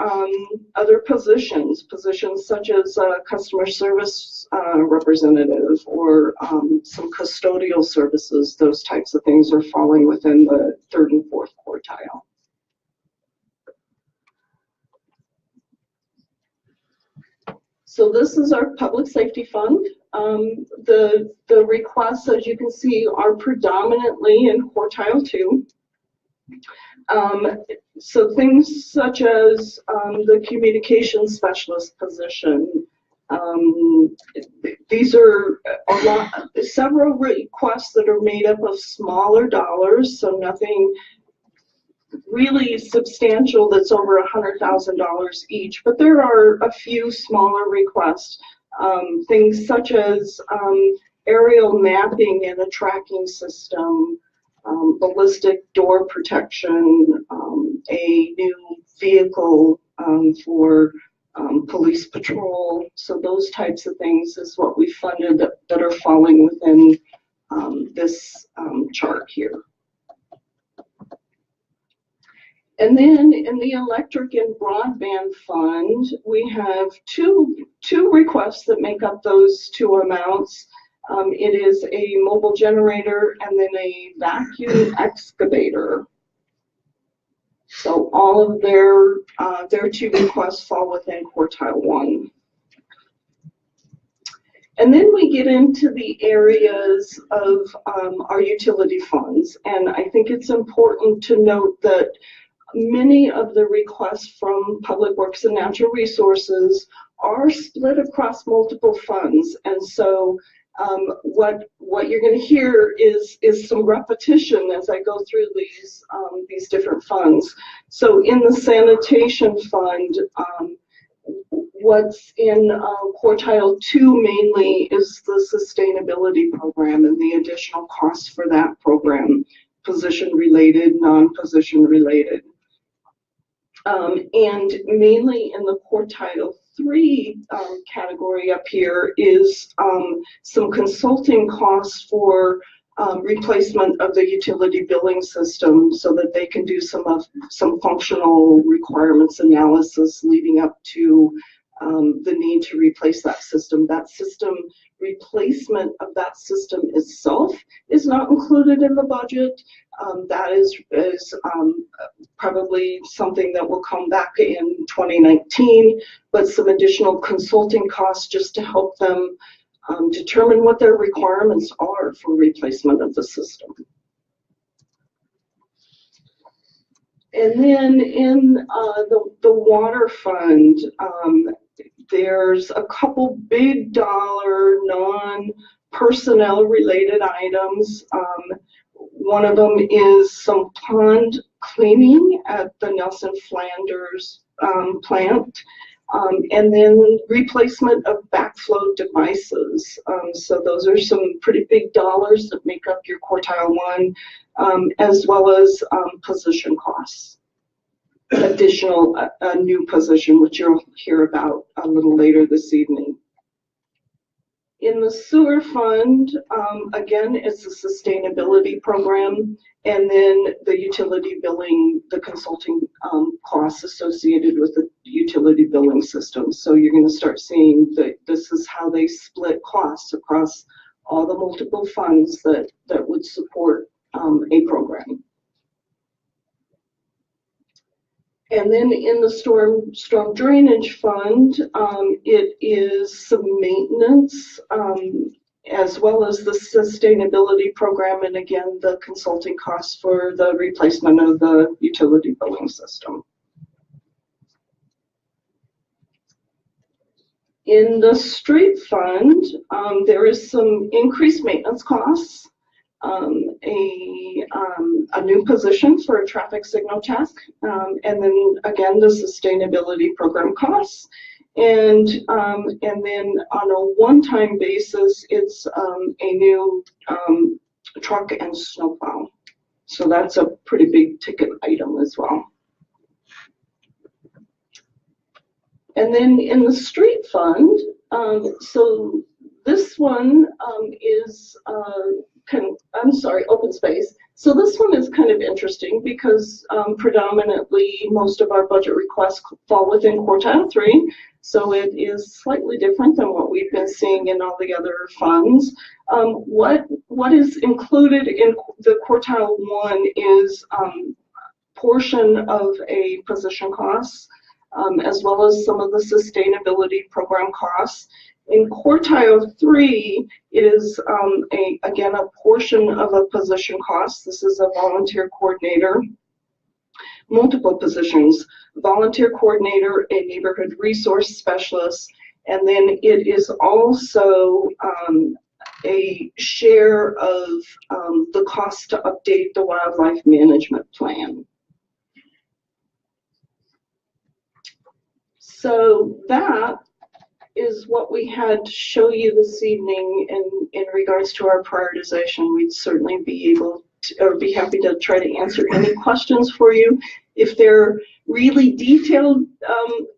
S18: positions such as customer service representative or some custodial services. Those types of things are falling within the 3rd and 4th quartile. So this is our public safety fund. The requests, as you can see, are predominantly in quartile 2. So things such as the communications specialist position, these are several requests that are made up of smaller dollars, so nothing really substantial that's over $100,000 each, but there are a few smaller requests, things such as aerial mapping and a tracking system, ballistic door protection, a new vehicle for police patrol. So those types of things is what we funded that are falling within this chart here. And then in the electric and broadband fund, we have two requests that make up those 2 amounts. It is a mobile generator and then a vacuum excavator. So all of their 2 requests fall within quartile 1. And then we get into the areas of our utility funds. And I think it's important to note that many of the requests from Public Works and Natural Resources are split across multiple funds. And so what you're going to hear is some repetition as I go through these different funds. So in the sanitation fund, what's in quartile 2 mainly is the sustainability program and the additional costs for that program, position related, non-position related. And mainly in the quartile 3 category up here is some consulting costs for replacement of the utility billing system so that they can do some functional requirements analysis leading up to the need to replace that system. That system replacement of that system itself is not included in the budget. That is probably something that will come back in 2019, but some additional consulting costs just to help them determine what their requirements are for replacement of the system. And then in the water fund, there's a couple big dollar non-personnel related items. One of them is some pond cleaning at the Nelson Flanders plant. And then replacement of backflow devices. So those are some pretty big dollars that make up your quartile 1, as well as position costs. Additional, a new position, which you'll hear about a little later this evening. In the sewer fund, again, it's a sustainability program, and then the utility billing, the consulting costs associated with the utility billing system. So you're going to start seeing that this is how they split costs across all the multiple funds that would support a program. And then in the storm drainage fund, it is some maintenance as well as the sustainability program, and again, the consulting costs for the replacement of the utility billing system. In the street fund, there is some increased maintenance costs. A new position for a traffic signal tech, and then again the sustainability program costs, and then on a one-time basis, it's a new truck and snowplow. So that's a pretty big ticket item as well. And then in the street fund, so this one is open space. So this one is kind of interesting because predominantly most of our budget requests fall within quartile 3. So it is slightly different than what we've been seeing in all the other funds. What is included in the quartile 1 is portion of a position costs, as well as some of the sustainability program costs. In quartile 3, it is again a portion of a position cost. This is a volunteer coordinator, multiple positions, volunteer coordinator, a neighborhood resource specialist, and then it is also a share of the cost to update the wildlife management plan. So that is what we had to show you this evening in regards to our prioritization. We'd certainly be able to, or be happy to try to answer any questions for you. If they're really detailed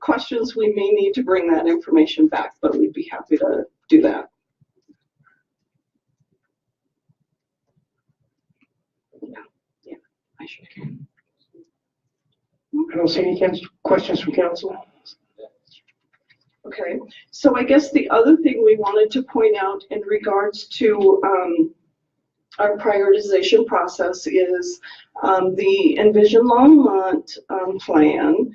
S18: questions, we may need to bring that information back, but we'd be happy to do that. Yeah, I sure can.
S1: I don't see any questions from council.
S18: Okay, so I guess the other thing we wanted to point out in regards to our prioritization process is the Envision Longmont plan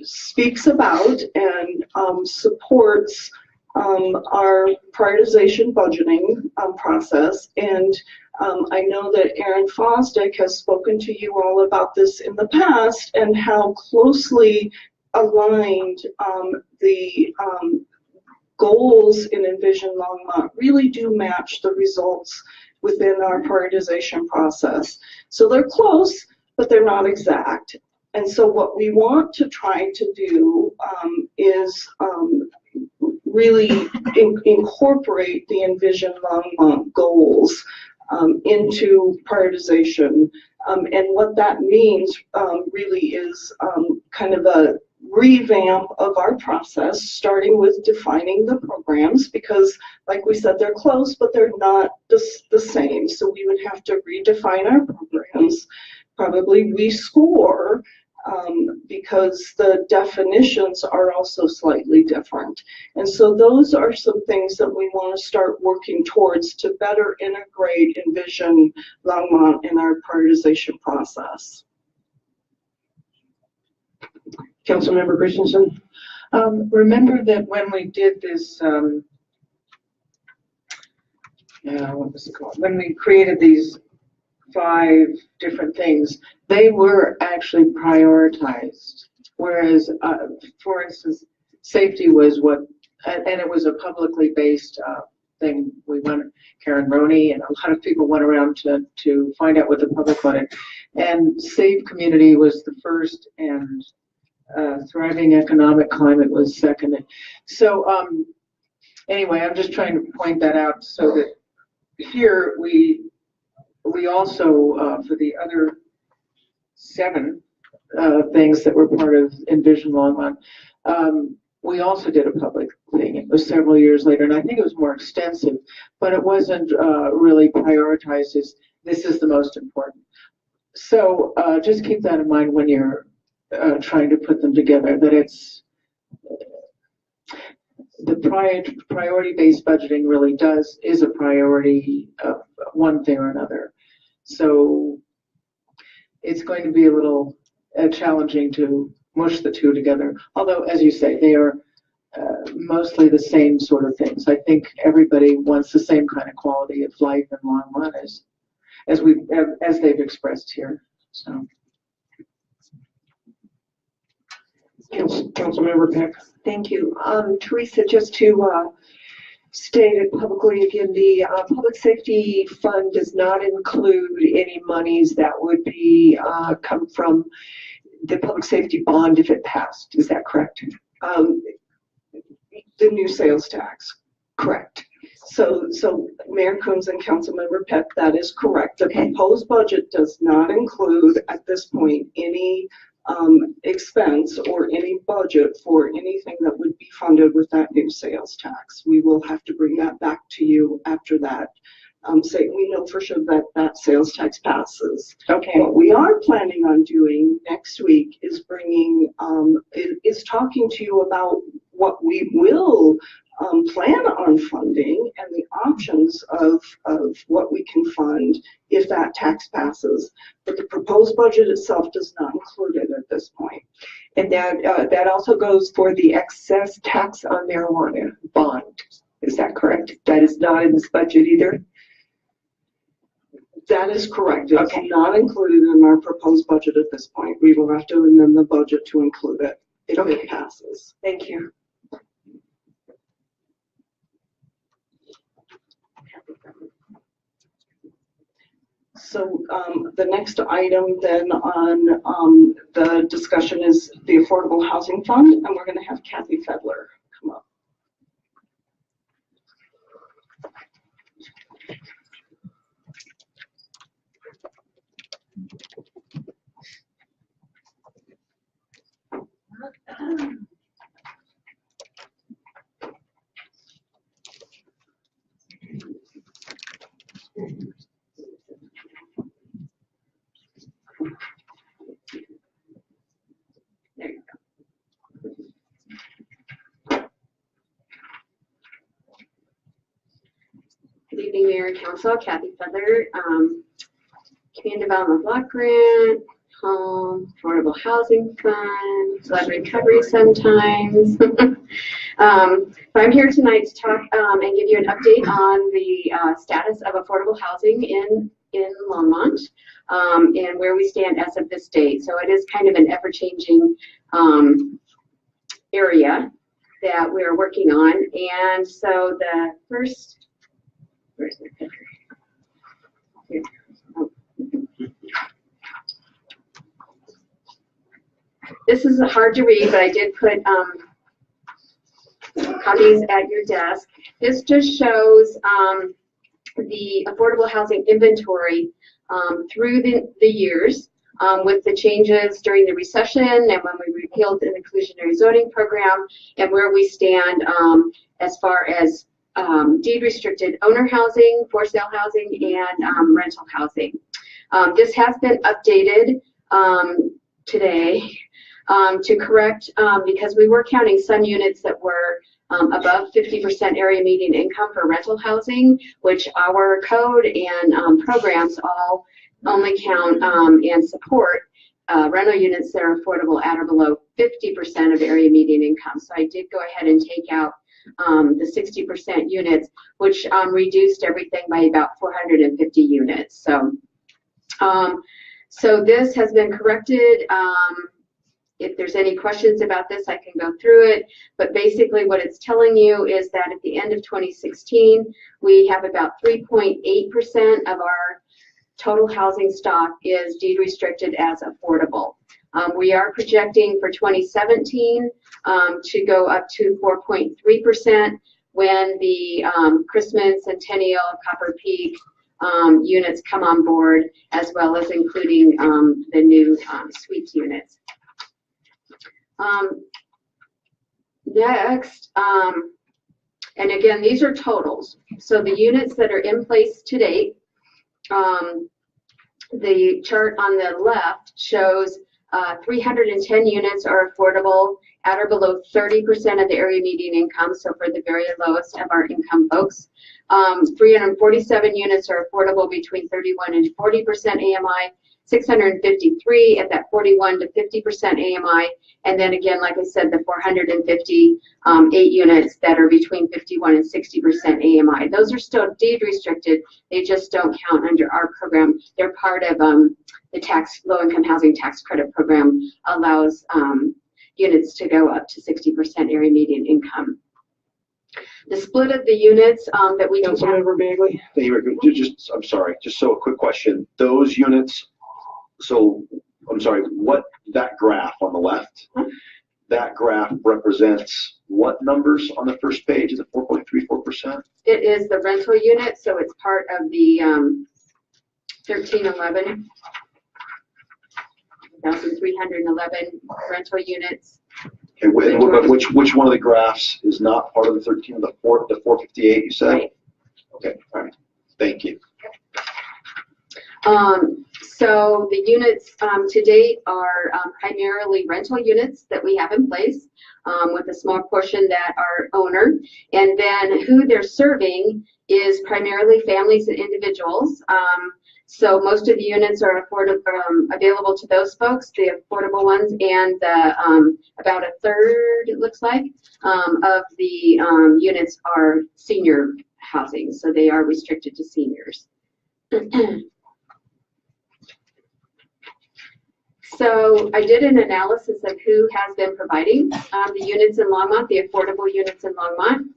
S18: speaks about and supports our prioritization budgeting process. And I know that Aaron Fosdick has spoken to you all about this in the past and how closely aligned the goals in Envision Longmont really do match the results within our prioritization process. So they're close, but they're not exact. And so what we want to try to do is really incorporate the Envision Longmont goals into prioritization. And what that means really is kind of a revamp of our process, starting with defining the programs, because like we said, they're close, but they're not the same. So we would have to redefine our programs, probably rescore, because the definitions are also slightly different. And so those are some things that we want to start working towards to better integrate Envision Longmont in our prioritization process.
S1: Councilmember Christensen?
S8: Remember that when we did this, what was it called? When we created these 5 different things, they were actually prioritized. Whereas, for instance, safety was what, and it was a publicly based thing. We went, Karen Roney and a lot of people went around to find out what the public wanted. And safe community was the first, and thriving economic climate was second. So anyway, I'm just trying to point that out so that here we also, for the other 7 things that were part of Envision Longmont, we also did a public thing. It was several years later, and I think it was more extensive, but it wasn't really prioritized as this is the most important. So just keep that in mind when you're trying to put them together, that it's the priority-based budgeting really is a priority of one thing or another. So it's going to be a little challenging to mush the 2 together. Although, as you say, they are mostly the same sort of things. I think everybody wants the same kind of quality of life in Longmont as they've expressed here. So.
S1: Councilmember Peck?
S3: Thank you. Teresa, just to state it publicly again, the Public Safety Fund does not include any monies that would be come from the public safety bond if it passed. Is that correct?
S18: The new sales tax, correct. So Mayor Coombs and Councilmember Peck, that is correct. The proposed budget does not include at this point any expense or any budget for anything that would be funded with that new sales tax. We will have to bring that back to you after that. Say we know for sure that that sales tax passes.
S3: Okay.
S18: What we are planning on doing next week is is talking to you about what we will plan on funding and the options of what we can fund if that tax passes. But the proposed budget itself does not include it at this point.
S3: And that also goes for the excess tax on marijuana bond. Is that correct? That is not in this budget either?
S18: That is correct. It's not included in our proposed budget at this point. We will have to amend the budget to include it if it passes.
S3: Thank you.
S18: So the next item then on the discussion is the Affordable Housing Fund, and we're going to have Kathy Fedler come up.
S19: Good evening, Mayor and Council. Kathy Feather, Community Development Block Grant, Home Affordable Housing Fund, Flood Recovery sometimes. But I'm here tonight to talk and give you an update on the status of affordable housing in Longmont and where we stand as of this date. So it is kind of an ever-changing area that we're working on. And so the first, where's my clicker? Here. Oh. This is hard to read, but I did put copies at your desk. This just shows the affordable housing inventory through the years with the changes during the recession and when we repealed the inclusionary zoning program and where we stand as far as deed restricted owner housing, for sale housing, and rental housing. This has been updated today to correct because we were counting some units that were above 50% area median income for rental housing, which our code and programs all only count and support rental units that are affordable at or below 50% of area median income. So I did go ahead and take out the 60% units, which reduced everything by about 450 units. So this has been corrected. If there's any questions about this, I can go through it. But basically what it's telling you is that at the end of 2016, we have about 3.8% of our total housing stock is deed restricted as affordable. We are projecting for 2017 to go up to 4.3% when the Christmas, Centennial, Copper Peak units come on board, as well as including the new suites units. Next, and again, these are totals. So the units that are in place to date, the chart on the left shows 310 units are affordable at or below 30% of the area median income, so for the very lowest of our income folks. 347 units are affordable between 31 and 40% AMI, 653 at that 41 to 50% AMI, and then again, like I said, the 458 units that are between 51 and 60% AMI. Those are still deed restricted. They just don't count under our program. They're part of the low-income housing tax credit program allows units to go up to 60% area median income. The split of the units that we can
S1: Councilmember Bagley.
S4: I'm sorry, just so a quick question. Those units, so I'm sorry, what that graph on the left, that graph represents what numbers on the first page? Is it 4.34%?
S19: It is the rental unit, so it's part of the 1,311 rental units.
S4: And which one of the graphs is not part of the 458 you said?
S19: Right.
S4: Okay, all right. Thank you.
S19: So the units to date are primarily rental units that we have in place with a small portion that are owner. And then who they're serving is primarily families and individuals. So most of the units are available to those folks, the affordable ones, and the, about a third, it looks like, of the units are senior housing. So they are restricted to seniors. So I did an analysis of who has been providing the units in Longmont, the affordable units in Longmont,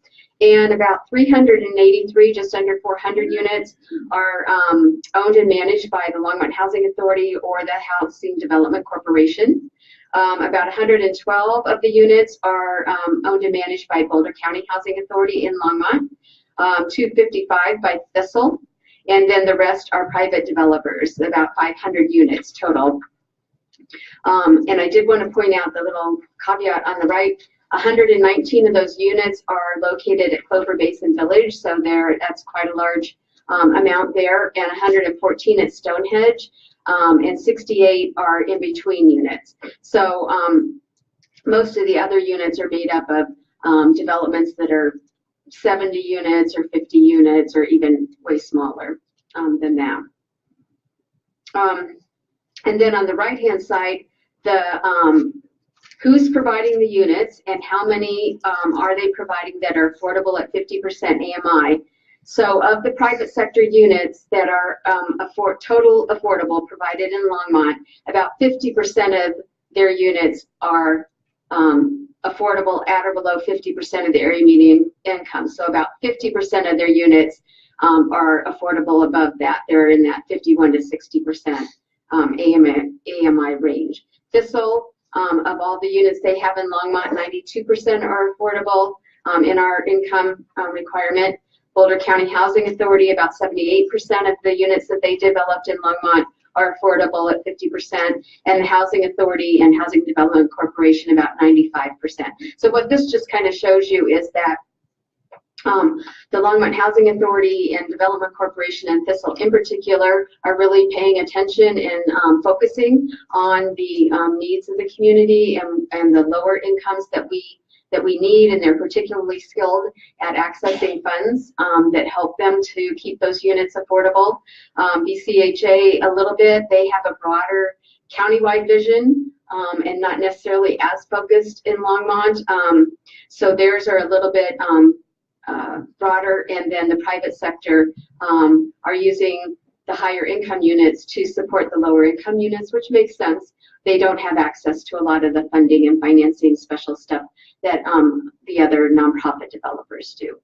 S19: and about 383, just under 400 units are owned and managed by the Longmont Housing Authority or the Housing Development Corporation. About 112 of the units are owned and managed by Boulder County Housing Authority in Longmont, 255 by Thistle, and then the rest are private developers, about 500 units total. And I did want to point out the little caveat on the right. 119 of those units are located at Clover Basin Village, so that's quite a large amount there, and 114 at Stonehenge, and 68 are in between units. So most of the other units are made up of developments that are 70 units or 50 units or even way smaller than that. And then on the right-hand side, the who's providing the units and how many are they providing that are affordable at 50% AMI. So of the private sector units that are total affordable provided in Longmont, about 50% of their units are affordable at or below 50% of the area median income. So about 50% of their units are affordable above that. They're in that 51 to 60% AMI range. Thistle, of all the units they have in Longmont, 92% are affordable in our income requirement. Boulder County Housing Authority, about 78% of the units that they developed in Longmont are affordable at 50%, and the Housing Authority and Housing Development Corporation about 95%. So what this just kind of shows you is that the Longmont Housing Authority and Development Corporation and Thistle in particular are really paying attention and focusing on the needs of the community and the lower incomes that we need, and they're particularly skilled at accessing funds that help them to keep those units affordable. BCHA a little bit, they have a broader countywide vision and not necessarily as focused in Longmont. So theirs are a little bit broader, and then the private sector are using the higher income units to support the lower income units, which makes sense. They don't have access to a lot of the funding and financing special stuff that the other nonprofit developers do.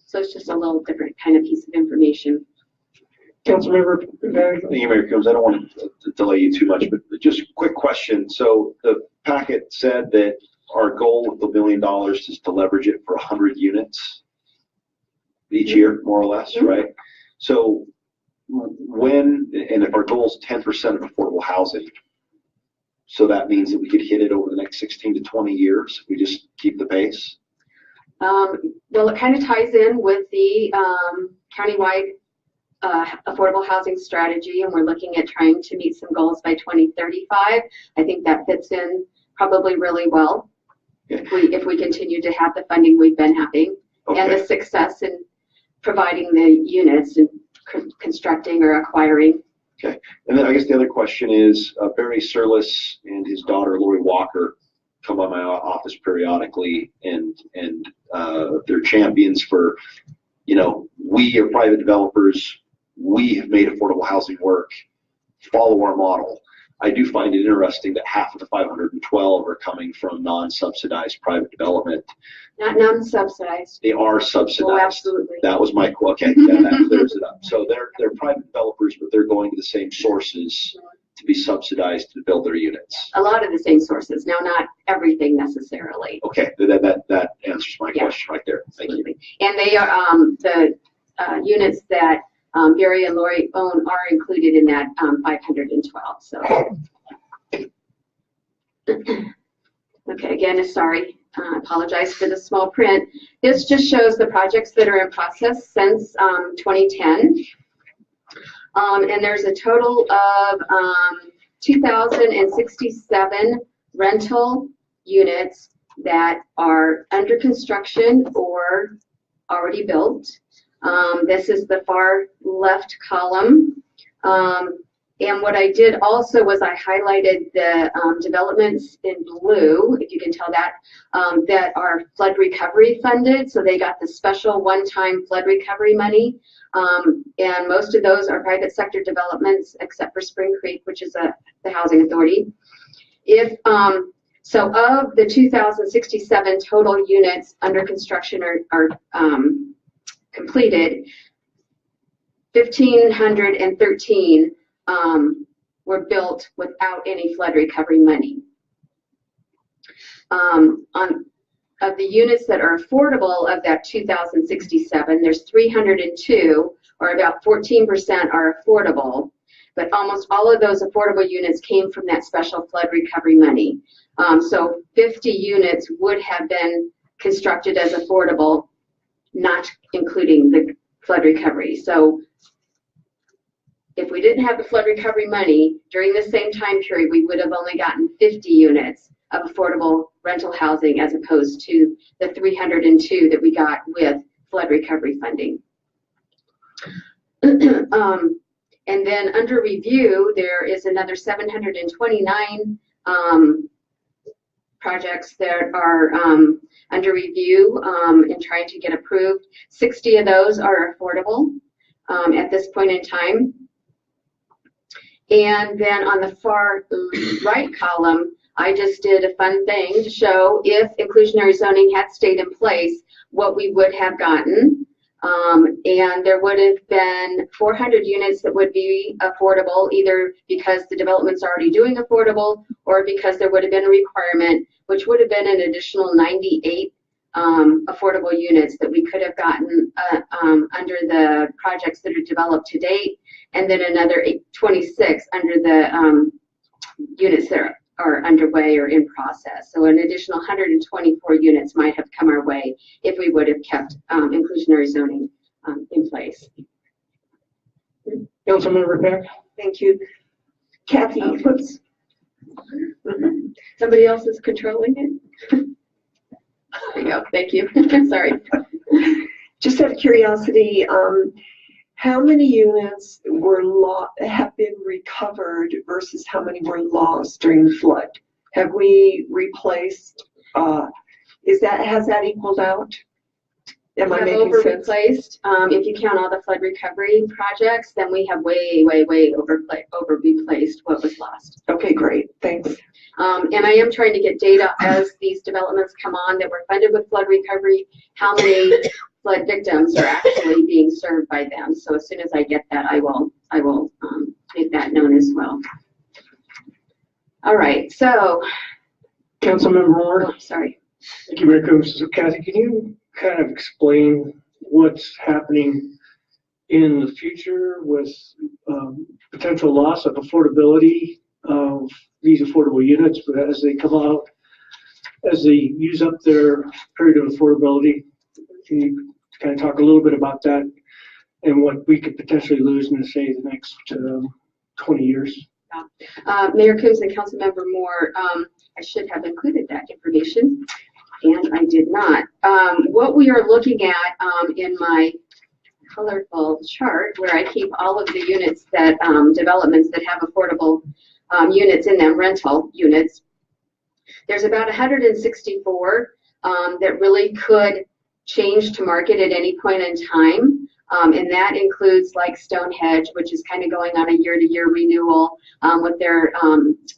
S19: So it's just a little different kind of piece of information.
S1: Councilmember Barry.
S4: Thank you, Mayor Coombs. I don't want to delay you too much, but just a quick question. So the packet said that our goal with $1 million is to leverage it for 100 units each year, more or less, right? So when, and if our goal is 10% of affordable housing, so that means that we could hit it over the next 16 to 20 years if we just keep the pace?
S19: Well, it kind of ties in with the countywide affordable housing strategy, and we're looking at trying to meet some goals by 2035. I think that fits in probably really well if we continue to have the funding we've been having and the success in providing the units and constructing or acquiring.
S4: Okay, and then I guess the other question is Barry Surlis and his daughter Lori Walker come by my office periodically, and they're champions for, you know, we are private developers, we have made affordable housing work, follow our model. I do find it interesting that half of the 512 are coming from non-subsidized private development.
S19: Not non-subsidized.
S4: They are subsidized.
S19: Oh, absolutely.
S4: That was my, okay, that clears it up. So they're private developers, but they're going to the same sources to be subsidized to build their units.
S19: A lot of the same sources. Now, not everything necessarily.
S4: Okay, that answers my question right there. Thank you.
S19: And they are, the units that Barry and Lori own are included in that 512. So, okay, again, sorry. I apologize for the small print. This just shows the projects that are in process since 2010. And there's a total of 2,067 rental units that are under construction or already built. This is the far left column. And what I did also was I highlighted the developments in blue, if you can tell that, that are flood recovery funded. So they got the special one-time flood recovery money. And most of those are private sector developments, except for Spring Creek, which is the housing authority. So of the 2,067 total units under construction are completed, 1,513 were built without any flood recovery money. Of the units that are affordable of that 2,067, there's 302, or about 14% are affordable, but almost all of those affordable units came from that special flood recovery money. So 50 units would have been constructed as affordable, not including the flood recovery. So if we didn't have the flood recovery money during the same time period, we would have only gotten 50 units of affordable rental housing as opposed to the 302 that we got with flood recovery funding. And then under review, there is another 729 projects that are under review and trying to get approved. 60 of those are affordable at this point in time. And then on the far right column, I just did a fun thing to show if inclusionary zoning had stayed in place, what we would have gotten. And there would have been 400 units that would be affordable, either because the development's already doing affordable or because there would have been a requirement, which would have been an additional 98 affordable units that we could have gotten under the projects that are developed to date, and then another 26 under the units that are underway or in process. So an additional 124 units might have come our way if we would have kept inclusionary zoning in place.
S1: Councilmember Peck?
S3: Thank you. Kathy, whoops.
S19: Somebody else is controlling it? There you go. Thank you. Sorry.
S3: Just out of curiosity, how many units have been recovered versus how many were lost during the flood? Have we replaced? Has that equaled out? Am I making sense?
S19: Replaced. If you count all the flood recovery projects, then we have way over replaced what was lost.
S3: Okay, great. Thanks.
S19: And I am trying to get data as these developments come on that were funded with flood recovery, how many flood victims are actually being served by them. So as soon as I get that, I will make that known as well. All right, so.
S1: Councilmember Moore?
S19: Oh, sorry.
S16: Thank you, Mayor Coombs. So Kathy, can you kind of explain what's happening in the future with potential loss of affordability of these affordable units as they come out, as they use up their period of affordability? Can you kind of talk a little bit about that and what we could potentially lose in, say, the next 20 years?
S19: Mayor Coombs and Councilmember Moore, I should have included that information, and I did not. What we are looking at in my colorful chart, where I keep all of the units that, developments that have affordable units in them, rental units, there's about 164 that really could change to market at any point in time. And that includes like Stonehenge, which is kind of going on a year-to-year renewal with their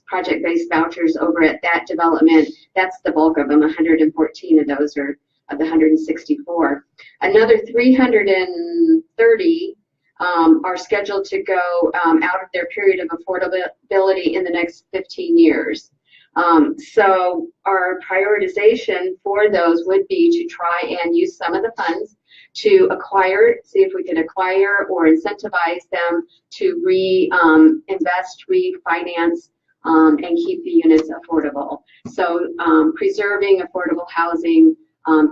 S19: project-based vouchers over at that development. That's the bulk of them. 114 of those are of the 164. Another 330 are scheduled to go out of their period of affordability in the next 15 years. So our prioritization for those would be to try and use some of the funds to acquire, see if we can acquire or incentivize them to invest, refinance, and keep the units affordable. So preserving affordable housing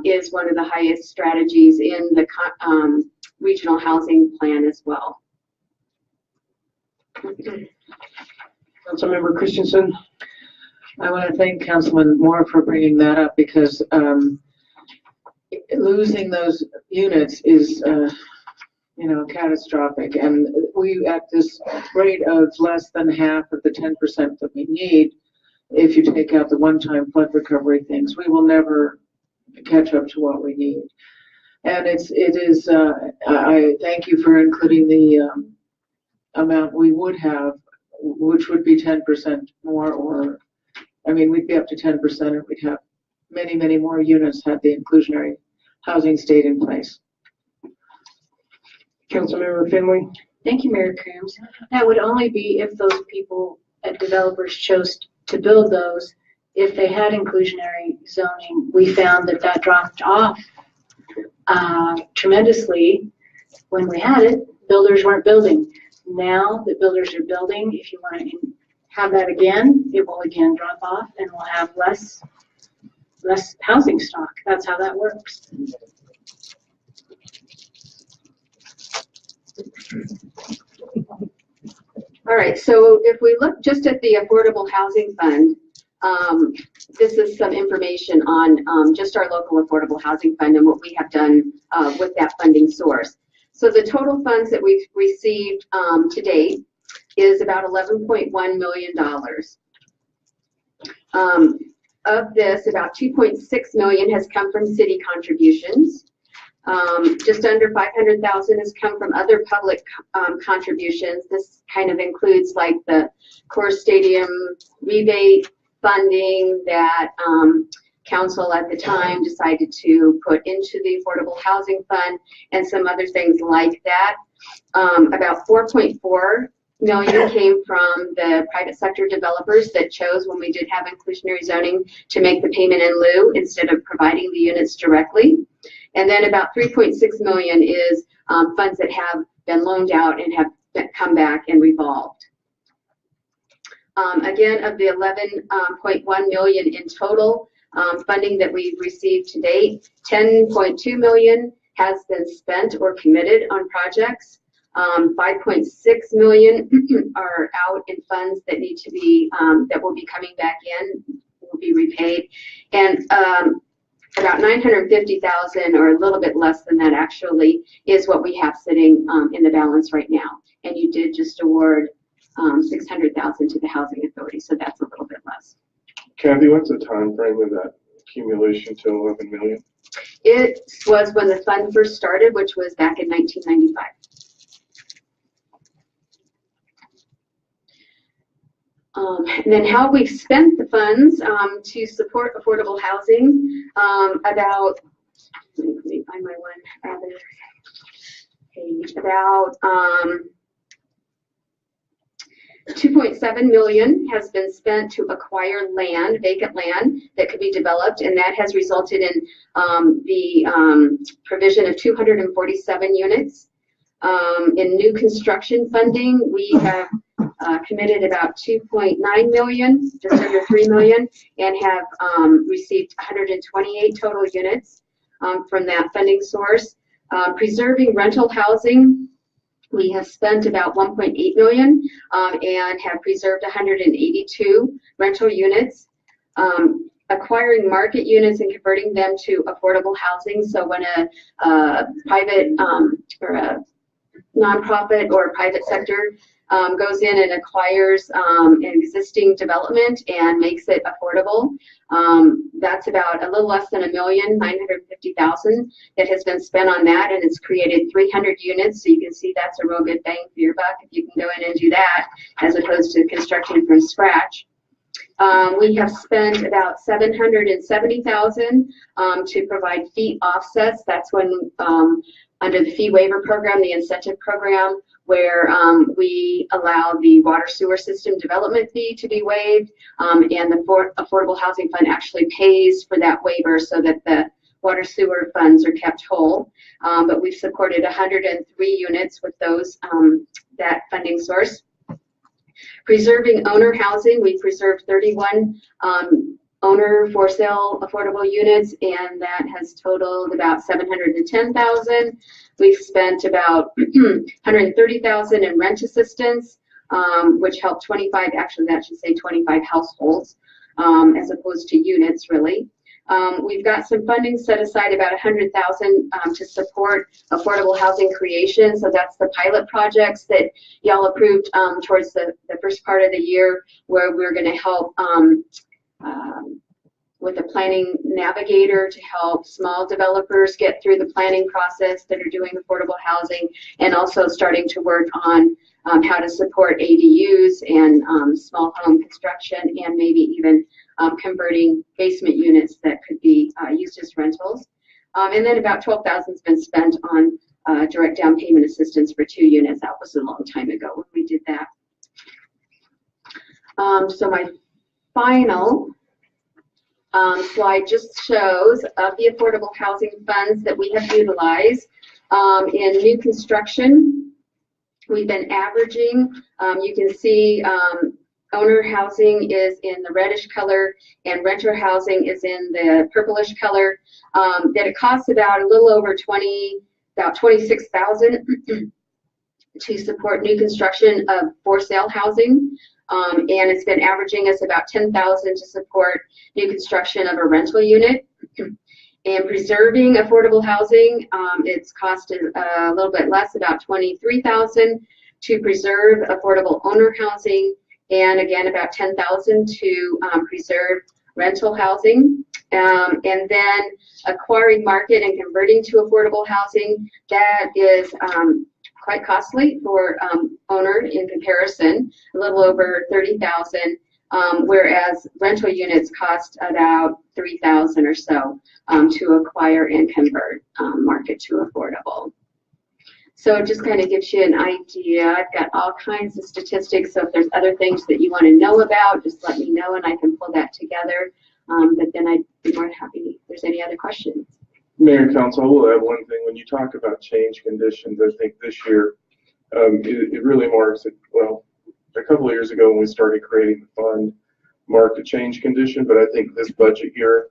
S19: is one of the highest strategies in the regional housing plan as well.
S1: Councilmember Christensen?
S8: I want to thank Councilman Moore for bringing that up because losing those units is, catastrophic. And we, at this rate of less than half of the 10% that we need, if you take out the one-time flood recovery things, we will never catch up to what we need. And it is. I thank you for including the amount we would have, which would be 10% more, or we'd be up to 10%, and we'd have many, many more units had the inclusionary housing stayed in place.
S1: Councilmember Finley?
S20: Thank you, Mayor Coombs. That would only be if those people, developers, chose to build those. If they had inclusionary zoning, we found that dropped off tremendously when we had it. Builders weren't building. Now that builders are building, if you want to have that again, it will again drop off, and we'll have less housing stock. That's how that works.
S19: All right, so if we look just at the Affordable Housing Fund, this is some information on just our local Affordable Housing Fund and what we have done with that funding source. So the total funds that we've received to date is about $11.1 million. Of this, about 2.6 million has come from city contributions. Just under 500,000 has come from other public contributions. This kind of includes like the Core Stadium rebate funding that council at the time decided to put into the Affordable Housing Fund and some other things like that. About 4.4 million came from the private sector developers that chose, when we did have inclusionary zoning, to make the payment in lieu instead of providing the units directly. And then about 3.6 million is funds that have been loaned out and have come back and revolved. Again, of the 11.1 million in total funding that we've received to date, 10.2 million has been spent or committed on projects. 5.6 million are out in funds that need to be, that will be coming back in, will be repaid. And about 950,000, or a little bit less than that actually, is what we have sitting in the balance right now. And you did just award 600,000 to the Housing Authority, so that's a little bit less.
S5: Kathy, what's the time frame of that accumulation to 11 million?
S19: It was when the fund first started, which was back in 1995. And then how we've spent the funds to support affordable housing, about, let me find my one other page, about 2.7 million has been spent to acquire land, vacant land that could be developed, and that has resulted in the provision of 247 units. In new construction funding, we have committed about 2.9 million, just under 3 million, and have received 128 total units from that funding source. Preserving rental housing, we have spent about 1.8 million and have preserved 182 rental units. Acquiring market units and converting them to affordable housing. So when a private or a nonprofit or private sector goes in and acquires an existing development and makes it affordable, that's about a little less than 1,950,000 that has been spent on that, and it's created 300 units. So you can see that's a real good bang for your buck if you can go in and do that, as opposed to construction from scratch. We have spent about 770,000 to provide fee offsets. That's when under the fee waiver program, the incentive program, where we allow the water sewer system development fee to be waived, and the Affordable Housing Fund actually pays for that waiver so that the water sewer funds are kept whole. But we've supported 103 units with those that funding source. Preserving owner housing, we preserved 31 owner for sale affordable units, and that has totaled about 710,000. We've spent about 130,000 in rent assistance, which helped 25, actually that should say 25 households, as opposed to units really. We've got some funding set aside, about 100,000 to support affordable housing creation. So that's the pilot projects that y'all approved towards the first part of the year, where we're going to help with a planning navigator to help small developers get through the planning process that are doing affordable housing, and also starting to work on how to support ADUs and small home construction, and maybe even converting basement units that could be used as rentals. And then about 12,000 has been spent on direct down payment assistance for 2 units. That was a long time ago when we did that. So my final slide just shows of the affordable housing funds that we have utilized in new construction. We've been averaging, you can see owner housing is in the reddish color and renter housing is in the purplish color, that it costs about a little over about 26,000 to support new construction of for sale housing. And it's been averaging us about 10,000 to support new construction of a rental unit. And preserving affordable housing, it's costed a little bit less, about 23,000 to preserve affordable owner housing, and again about 10,000 to preserve rental housing, and then acquiring market and converting to affordable housing. That is quite costly for owner in comparison, a little over $30,000, whereas rental units cost about $3,000 or so to acquire and convert market to affordable. So it just kind of gives you an idea. I've got all kinds of statistics, so if there's other things that you want to know about, just let me know and I can pull that together. But then I'd be more than happy if there's any other questions.
S5: Mayor and Council, I will add one thing. When you talk about change conditions, I think this year, it really marks it. Well, a couple of years ago when we started creating the fund, marked a change condition, but I think this budget year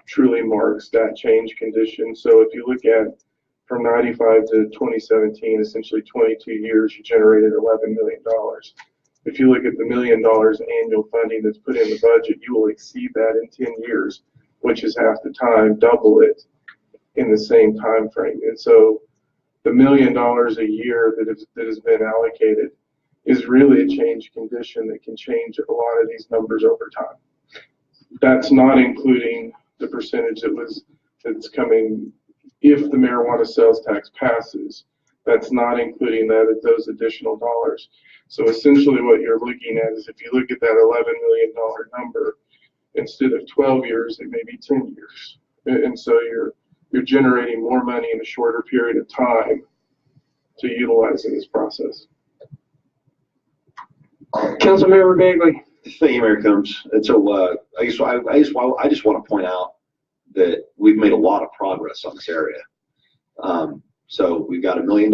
S5: truly marks that change condition. So if you look at from 95 to 2017, essentially 22 years, you generated $11 million. If you look at the $1 million annual funding that's put in the budget, you will exceed that in 10 years, which is half the time, double it in the same time frame. And so the $1 million a year that has been allocated is really a change condition that can change a lot of these numbers over time. That's not including the percentage that's coming if the marijuana sales tax passes. That's not including those additional dollars. So essentially what you're looking at is if you look at that $11 million number, instead of 12 years, it may be 10 years. And so you're generating more money in a shorter period of time to utilize in this process.
S1: Councilmember Bagley.
S4: Thank you, Mayor Combs. And so I just want to point out that we've made a lot of progress on this area. So we've got $1 million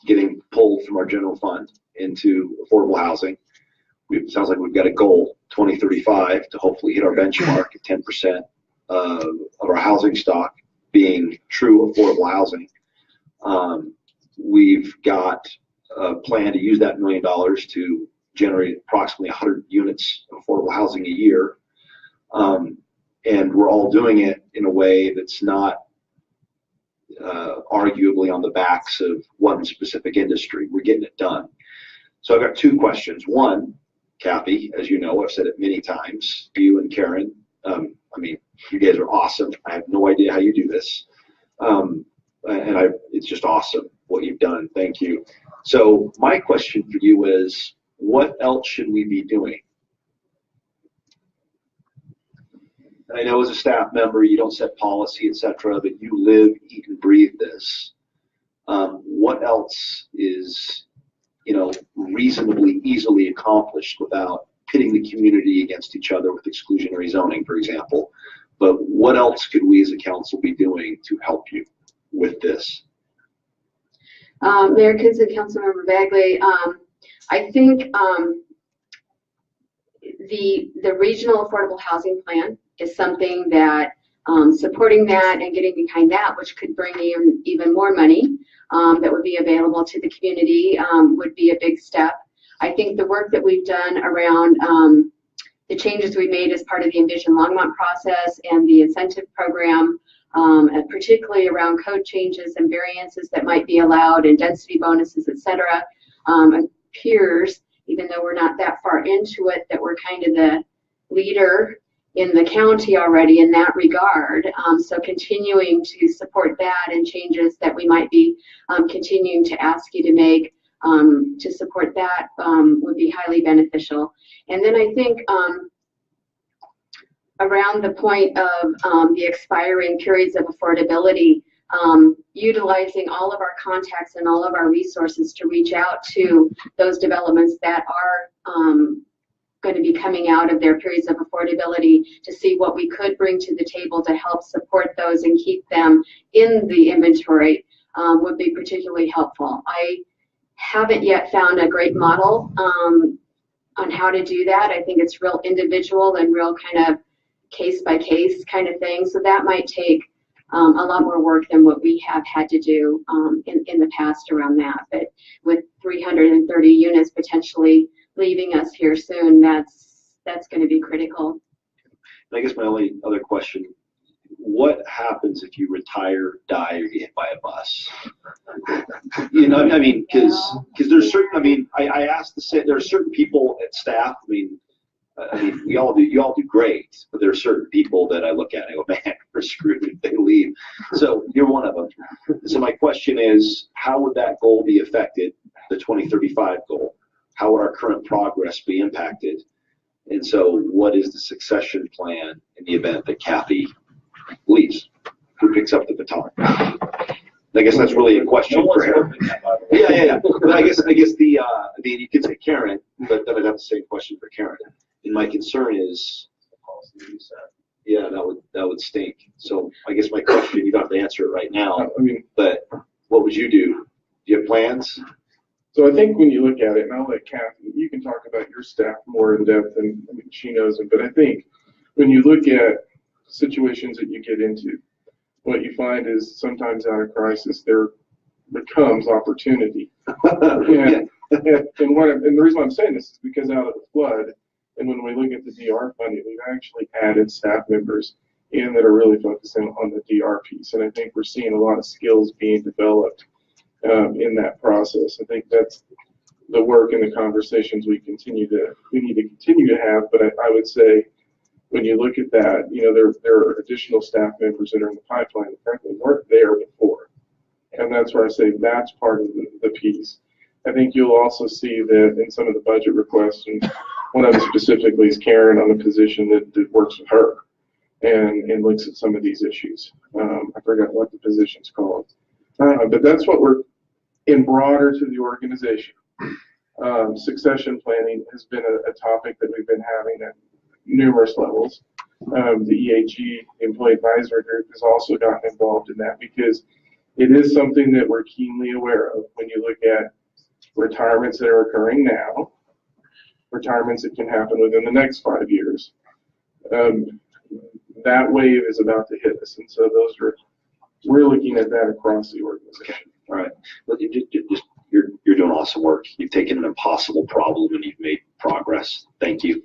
S4: getting pulled from our general fund into affordable housing. It sounds like we've got a goal 2035 to hopefully hit our benchmark at 10% of our housing stock being true affordable housing. We've got a plan to use that $1 million to generate approximately 100 units of affordable housing a year. And we're all doing it in a way that's not arguably on the backs of one specific industry. We're getting it done. So I've got two questions. One, Kathy, as you know, I've said it many times, you and Karen, I mean, you guys are awesome. I have no idea how you do this. It's just awesome what you've done. Thank you. So my question for you is, what else should we be doing? And I know as a staff member, you don't set policy, et cetera, but you live, eat, and breathe this. What else is, reasonably easily accomplished without pitting the community against each other with exclusionary zoning, for example? But what else could we as a council be doing to help you with this?
S19: Mayor Kinson, Councilmember Bagley, I think the regional affordable housing plan is something that supporting that and getting behind that, which could bring even more money that would be available to the community, would be a big step. I think the work that we've done around the changes we made as part of the Envision Longmont process and the incentive program, and particularly around code changes and variances that might be allowed and density bonuses, et cetera, appears, even though we're not that far into it, that we're kind of the leader in the county already in that regard. So continuing to support that and changes that we might be continuing to ask you to make to support that would be highly beneficial. And then I think around the point of the expiring periods of affordability, utilizing all of our contacts and all of our resources to reach out to those developments that are going to be coming out of their periods of affordability to see what we could bring to the table to help support those and keep them in the inventory would be particularly helpful. I haven't yet found a great model on how to do that. I think it's real individual and real kind of case by case kind of thing. So that might take a lot more work than what we have had to do in the past around that. But with 330 units potentially leaving us here soon, that's going to be critical.
S4: And I guess my only other question, what happens if you retire, die, or get hit by a bus? I mean, because there's certain, I asked to say there are certain people at staff, I mean, you all do great, but there are certain people that I look at and I go, man, we're screwed if they leave. So you're one of them. So my question is, how would that goal be affected, the 2035 goal? How would our current progress be impacted? And so what is the succession plan in the event that Kathy leaves? Who picks up the baton? I guess that's really a question for Aaron. Yeah. But I guess you could say Karen, but then I'd have the same question for Karen. And my concern is, yeah, that would stink. So I guess my question, you don't have to answer it right now.
S5: I mean,
S4: but what would you do? Do you have plans?
S5: So I think when you look at it, and I'll let Kathy, you can talk about your staff more in depth, and I mean, she knows it. But I think when you look at situations that you get into, what you find is sometimes out of crisis there becomes opportunity. And the reason why I'm saying this is because out of the flood, and when we look at the DR funding, we've actually added staff members in that are really focusing on the DR piece. And I think we're seeing a lot of skills being developed in that process. I think that's the work and the conversations we need to continue to have. But I would say when you look at that, there are additional staff members that are in the pipeline that frankly weren't there before. And that's where I say that's part of the piece. I think you'll also see that in some of the budget requests, and one of them specifically is Karen on the position that works with her and looks at some of these issues. I forgot what the position's called. But that's what we're in broader to the organization. Succession planning has been a topic that we've been having at numerous levels. The EAG, Employee Advisory Group, has also gotten involved in that because it is something that we're keenly aware of when you look at retirements that are occurring now, retirements that can happen within the next 5 years. That wave is about to hit us, and so we're looking at that across the organization.
S4: All right. Well, you're doing awesome work. You've taken an impossible problem and you've made progress. Thank you.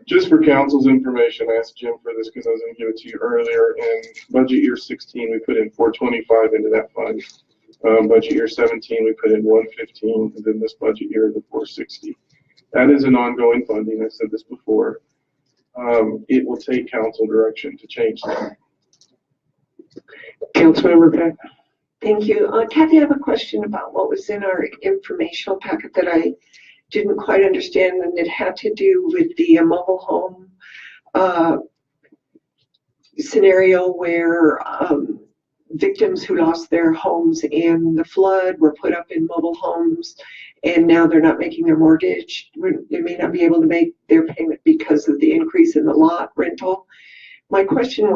S5: Just for council's information, I asked Jim for this because I was going to give it to you earlier. In budget year 16, we put in 425 into that fund. Budget year 17, we put in 115, and then this budget year, the 460. That is an ongoing funding. I've said this before. It will take council direction to change that.
S1: Councilmember Peck.
S3: Thank you. Kathy, I have a question about what was in our informational packet that I didn't quite understand, and it had to do with the mobile home scenario where victims who lost their homes in the flood were put up in mobile homes, and now they're not making their mortgage. They may not be able to make their payment because of the increase in the lot rental. My question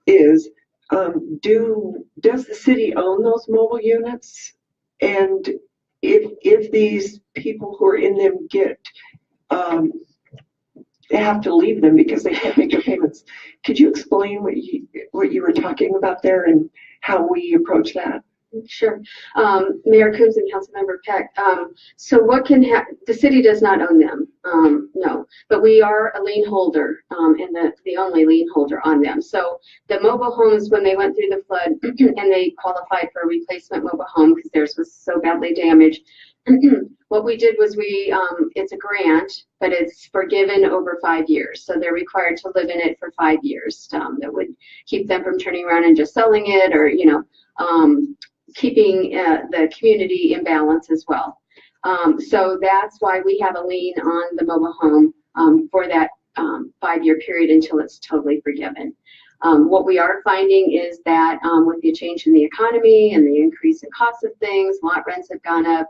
S3: is, does the city own those mobile units? And if these people who are in them they have to leave them because they can't make their payments, could you explain what you were talking about there and how we approach that?
S19: Sure. Mayor Coombs and Councilmember Peck. So what can happen? The city does not own them, no, but we are a lien holder and the only lien holder on them. So the mobile homes, when they went through the flood and they qualified for a replacement mobile home because theirs was so badly damaged, what we did was it's a grant, but it's forgiven over 5 years. So they're required to live in it for 5 years. That would keep them from turning around and just selling it or, keeping the community in balance as well. So that's why we have a lien on the mobile home for that 5-year period until it's totally forgiven. What we are finding is that with the change in the economy and the increase in cost of things, lot rents have gone up.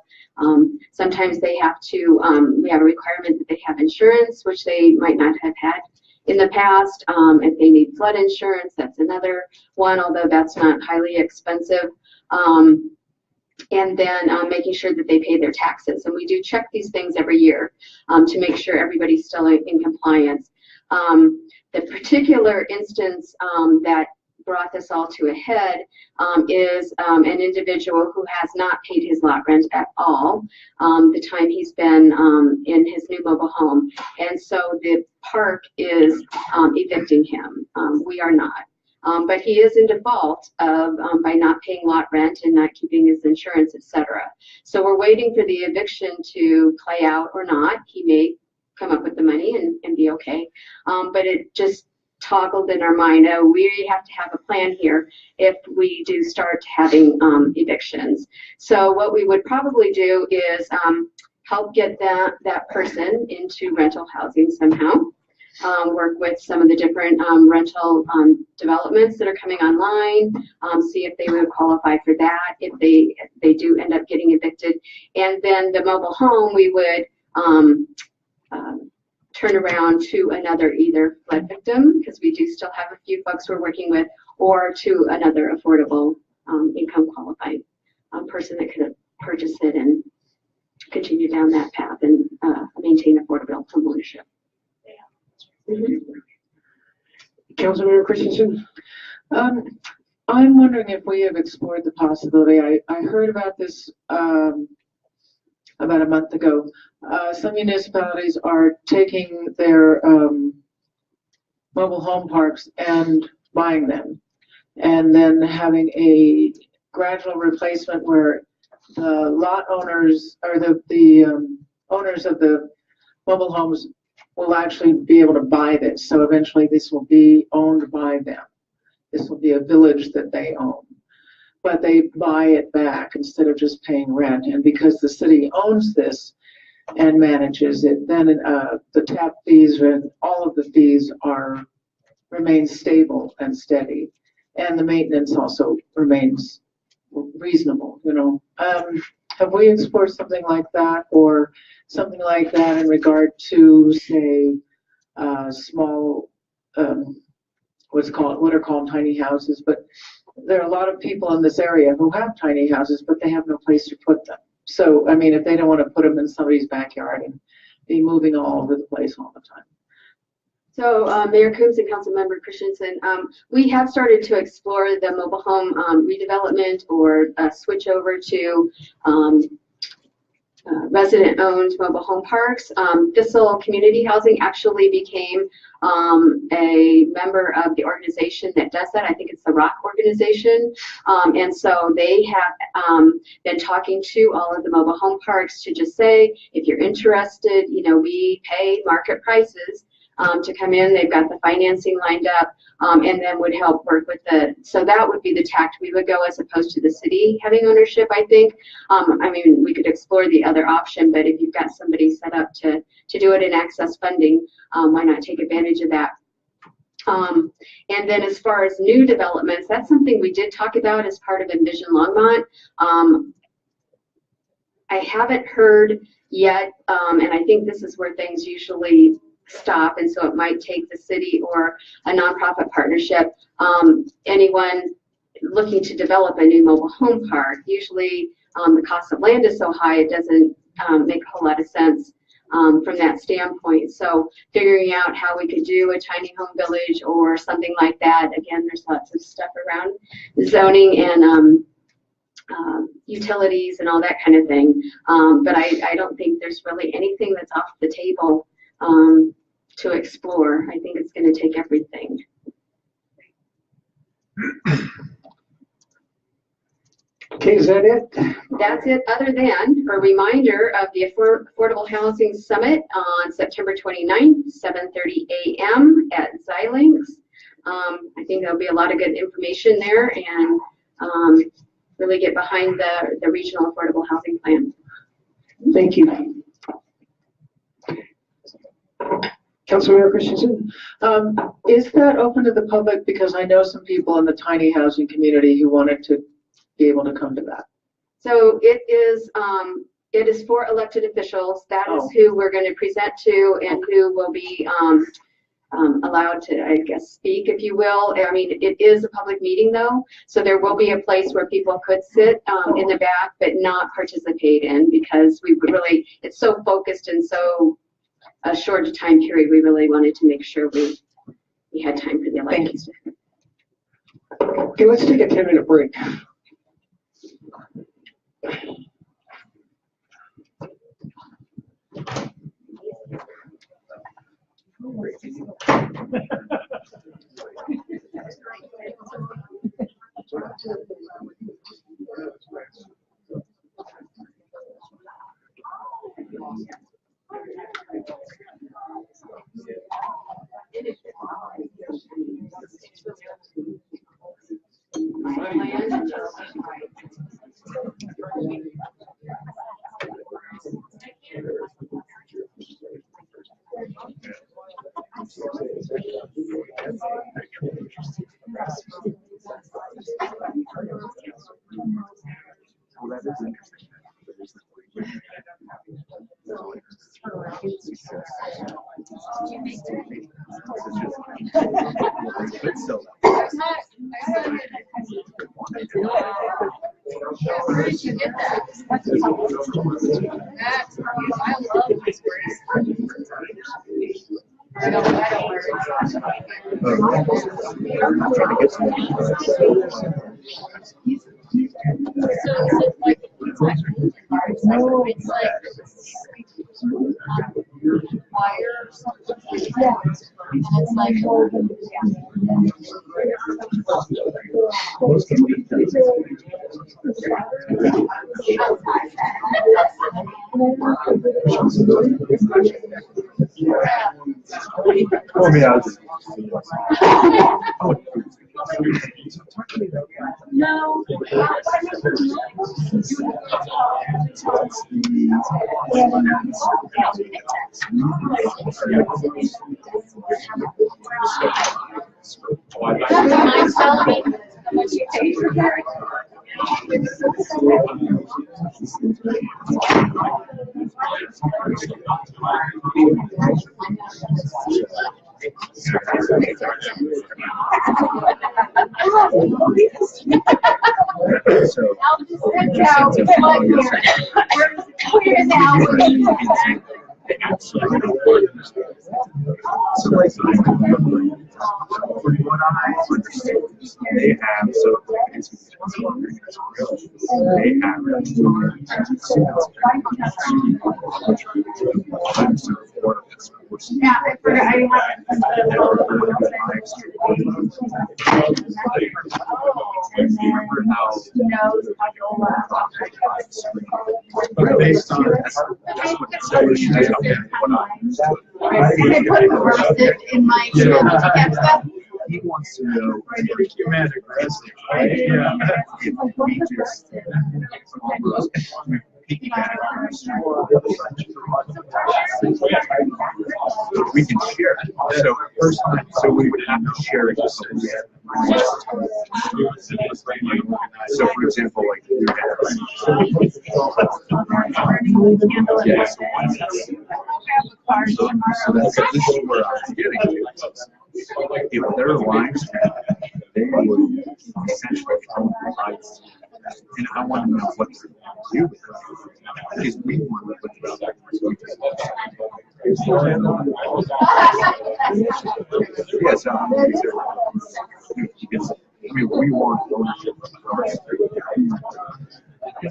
S19: Sometimes they have to, we have a requirement that they have insurance, which they might not have had in the past. If they need flood insurance, that's another one, although that's not highly expensive. And then making sure that they pay their taxes. And we do check these things every year to make sure everybody's still in compliance. The particular instance that brought this all to a head is an individual who has not paid his lot rent at all the time he's been in his new mobile home. And so the park is evicting him. We are not. But he is in default by not paying lot rent and not keeping his insurance, etc. So we're waiting for the eviction to play out or not. He may come up with the money and be okay. But it just toggled in our mind, oh, we have to have a plan here if we do start having evictions. So what we would probably do is help get that person into rental housing somehow. Work with some of the different rental developments that are coming online, see if they would qualify for that, if they do end up getting evicted. And then the mobile home, we would turn around to another either flood victim, because we do still have a few folks we're working with, or to another affordable income qualified person that could purchase it and continue down that path and maintain affordable home ownership.
S1: Councilmember Christensen?
S8: I'm wondering if we have explored the possibility. I heard about this about a month ago. Some municipalities are taking their mobile home parks and buying them, and then having a gradual replacement where the lot owners or the owners of the mobile homes will actually be able to buy this. So eventually this will be owned by them. This will be a village that they own, but they buy it back instead of just paying rent. And because the city owns this and manages it, then the tap fees and all of the fees remain stable and steady, and the maintenance also remains reasonable. Have we explored something like that, or something like that in regard to, say, small, what are called tiny houses? But there are a lot of people in this area who have tiny houses, but they have no place to put them. So, I mean, if they don't want to put them in somebody's backyard and be moving all over the place all the time.
S19: So Mayor Coombs and Councilmember Christensen, we have started to explore the mobile home redevelopment or switch over to resident-owned mobile home parks. Thistle Community Housing actually became a member of the organization that does that. I think it's the ROC organization. And so they have been talking to all of the mobile home parks to just say, if you're interested, we pay market prices to come in. They've got the financing lined up, and then would help work with so that would be the tact we would go, as opposed to the city having ownership, I think. I mean, we could explore the other option, but if you've got somebody set up to do it in access funding, why not take advantage of that? And then as far as new developments, that's something we did talk about as part of Envision Longmont. I haven't heard yet, and I think this is where things usually stop, and so it might take the city or a nonprofit partnership, anyone looking to develop a new mobile home park. Usually the cost of land is so high it doesn't make a whole lot of sense from that standpoint. So figuring out how we could do a tiny home village or something like that. Again, there's lots of stuff around zoning and utilities and all that kind of thing, but I don't think there's really anything that's off the table to explore. I think it's going to take everything.
S1: Okay, is that it?
S19: That's it, other than a reminder of the Affordable Housing Summit on September 29th, 7:30 a.m. at Xilinx. I think there'll be a lot of good information there, and really get behind the regional affordable housing plan.
S1: Thank you. Councilmember Christensen?
S8: Is that open to the public? Because I know some people in the tiny housing community who wanted to be able to come to that.
S19: So it is for elected officials. That is who we're going to present to, and who will be allowed to, I guess, speak, if you will. I mean, it is a public meeting though, so there will be a place where people could sit in the back but not participate in, because we really, it's so focused and so a short time period, we really wanted to make sure we had time for the elections.
S1: Okay, let's take a 10-minute break.
S2: Where did you get that? That's I love this I don't wear it's like wire or something. Yeah. And it's like
S12: Oh, yeah.
S2: no. Mind telling me how much you paid for that?
S12: They have
S2: Yeah, I forgot. I
S12: based on that's what
S2: roasted in my ketchup.
S12: he wants to know if your man aggressive, right? Yeah. If we just piggyback we can share it. So first time, so we would have to share it. So for example, like you have so that's this is where I was getting to. If their lives, they would essentially own their lives. And I want to know what to do with it. Because we want to put it out. Yes, I mean, we want ownership of our street.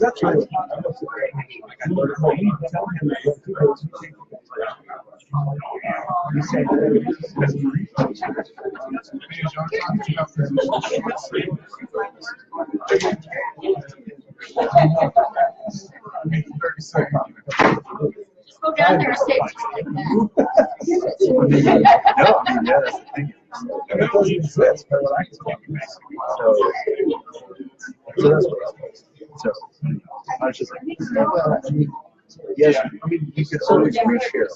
S12: That's right.
S2: Go down there and say it like that.
S12: No, I mean, yeah, that's the thing. And it doesn't exist, but what I can so that's what I was. So I was just like, yes, I mean, you could always reshare.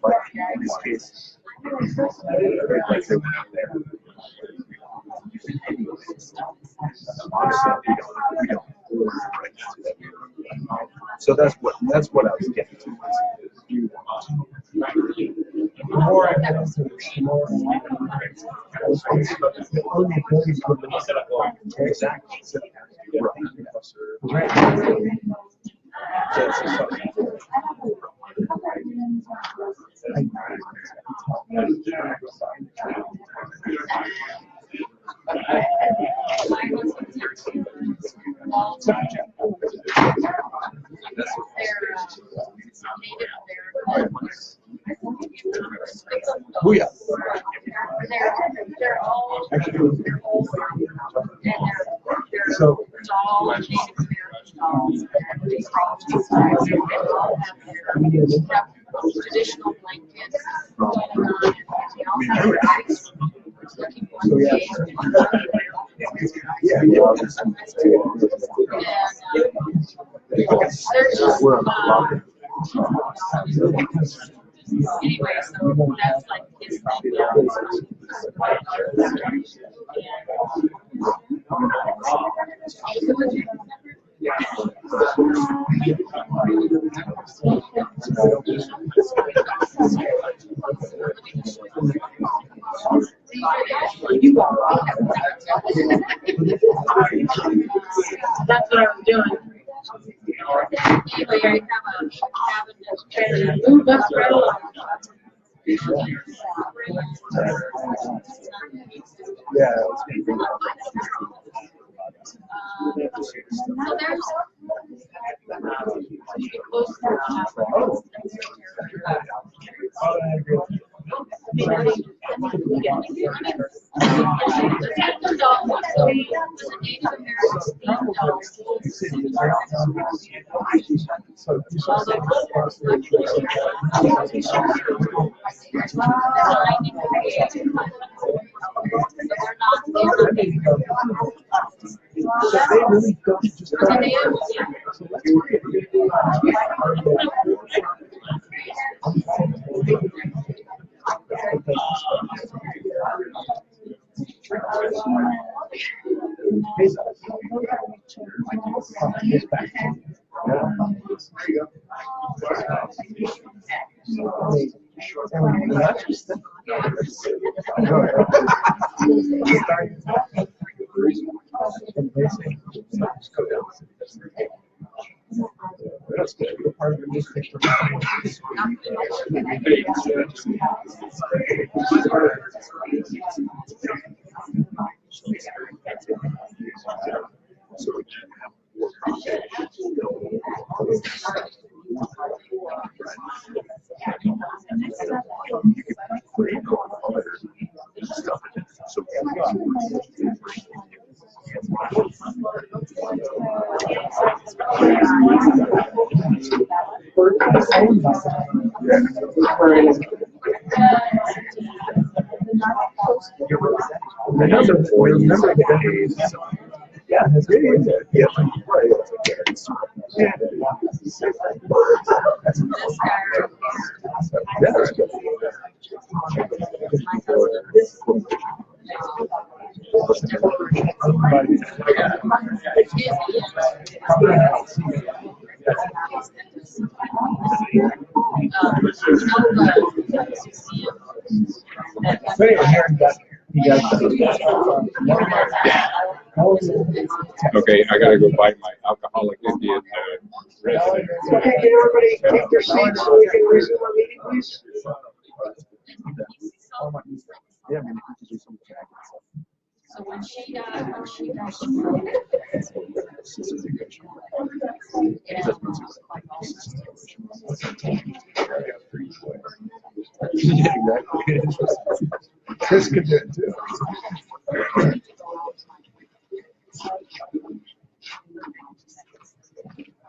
S12: But in this case, like they went out there. We don't. So that's what I was getting to. More exactly. Oh yeah.
S2: They're all
S12: So
S2: traditional blankets. Anyway, so that's like his thing.
S20: That's what I'm doing. Move us right along.
S12: Remember the days. Yeah,
S11: Okay, I gotta go buy my alcoholic Indian resident.
S18: Okay, can everybody take their seats so we can resume our meeting, please?
S2: So when she
S12: Chris could do it too.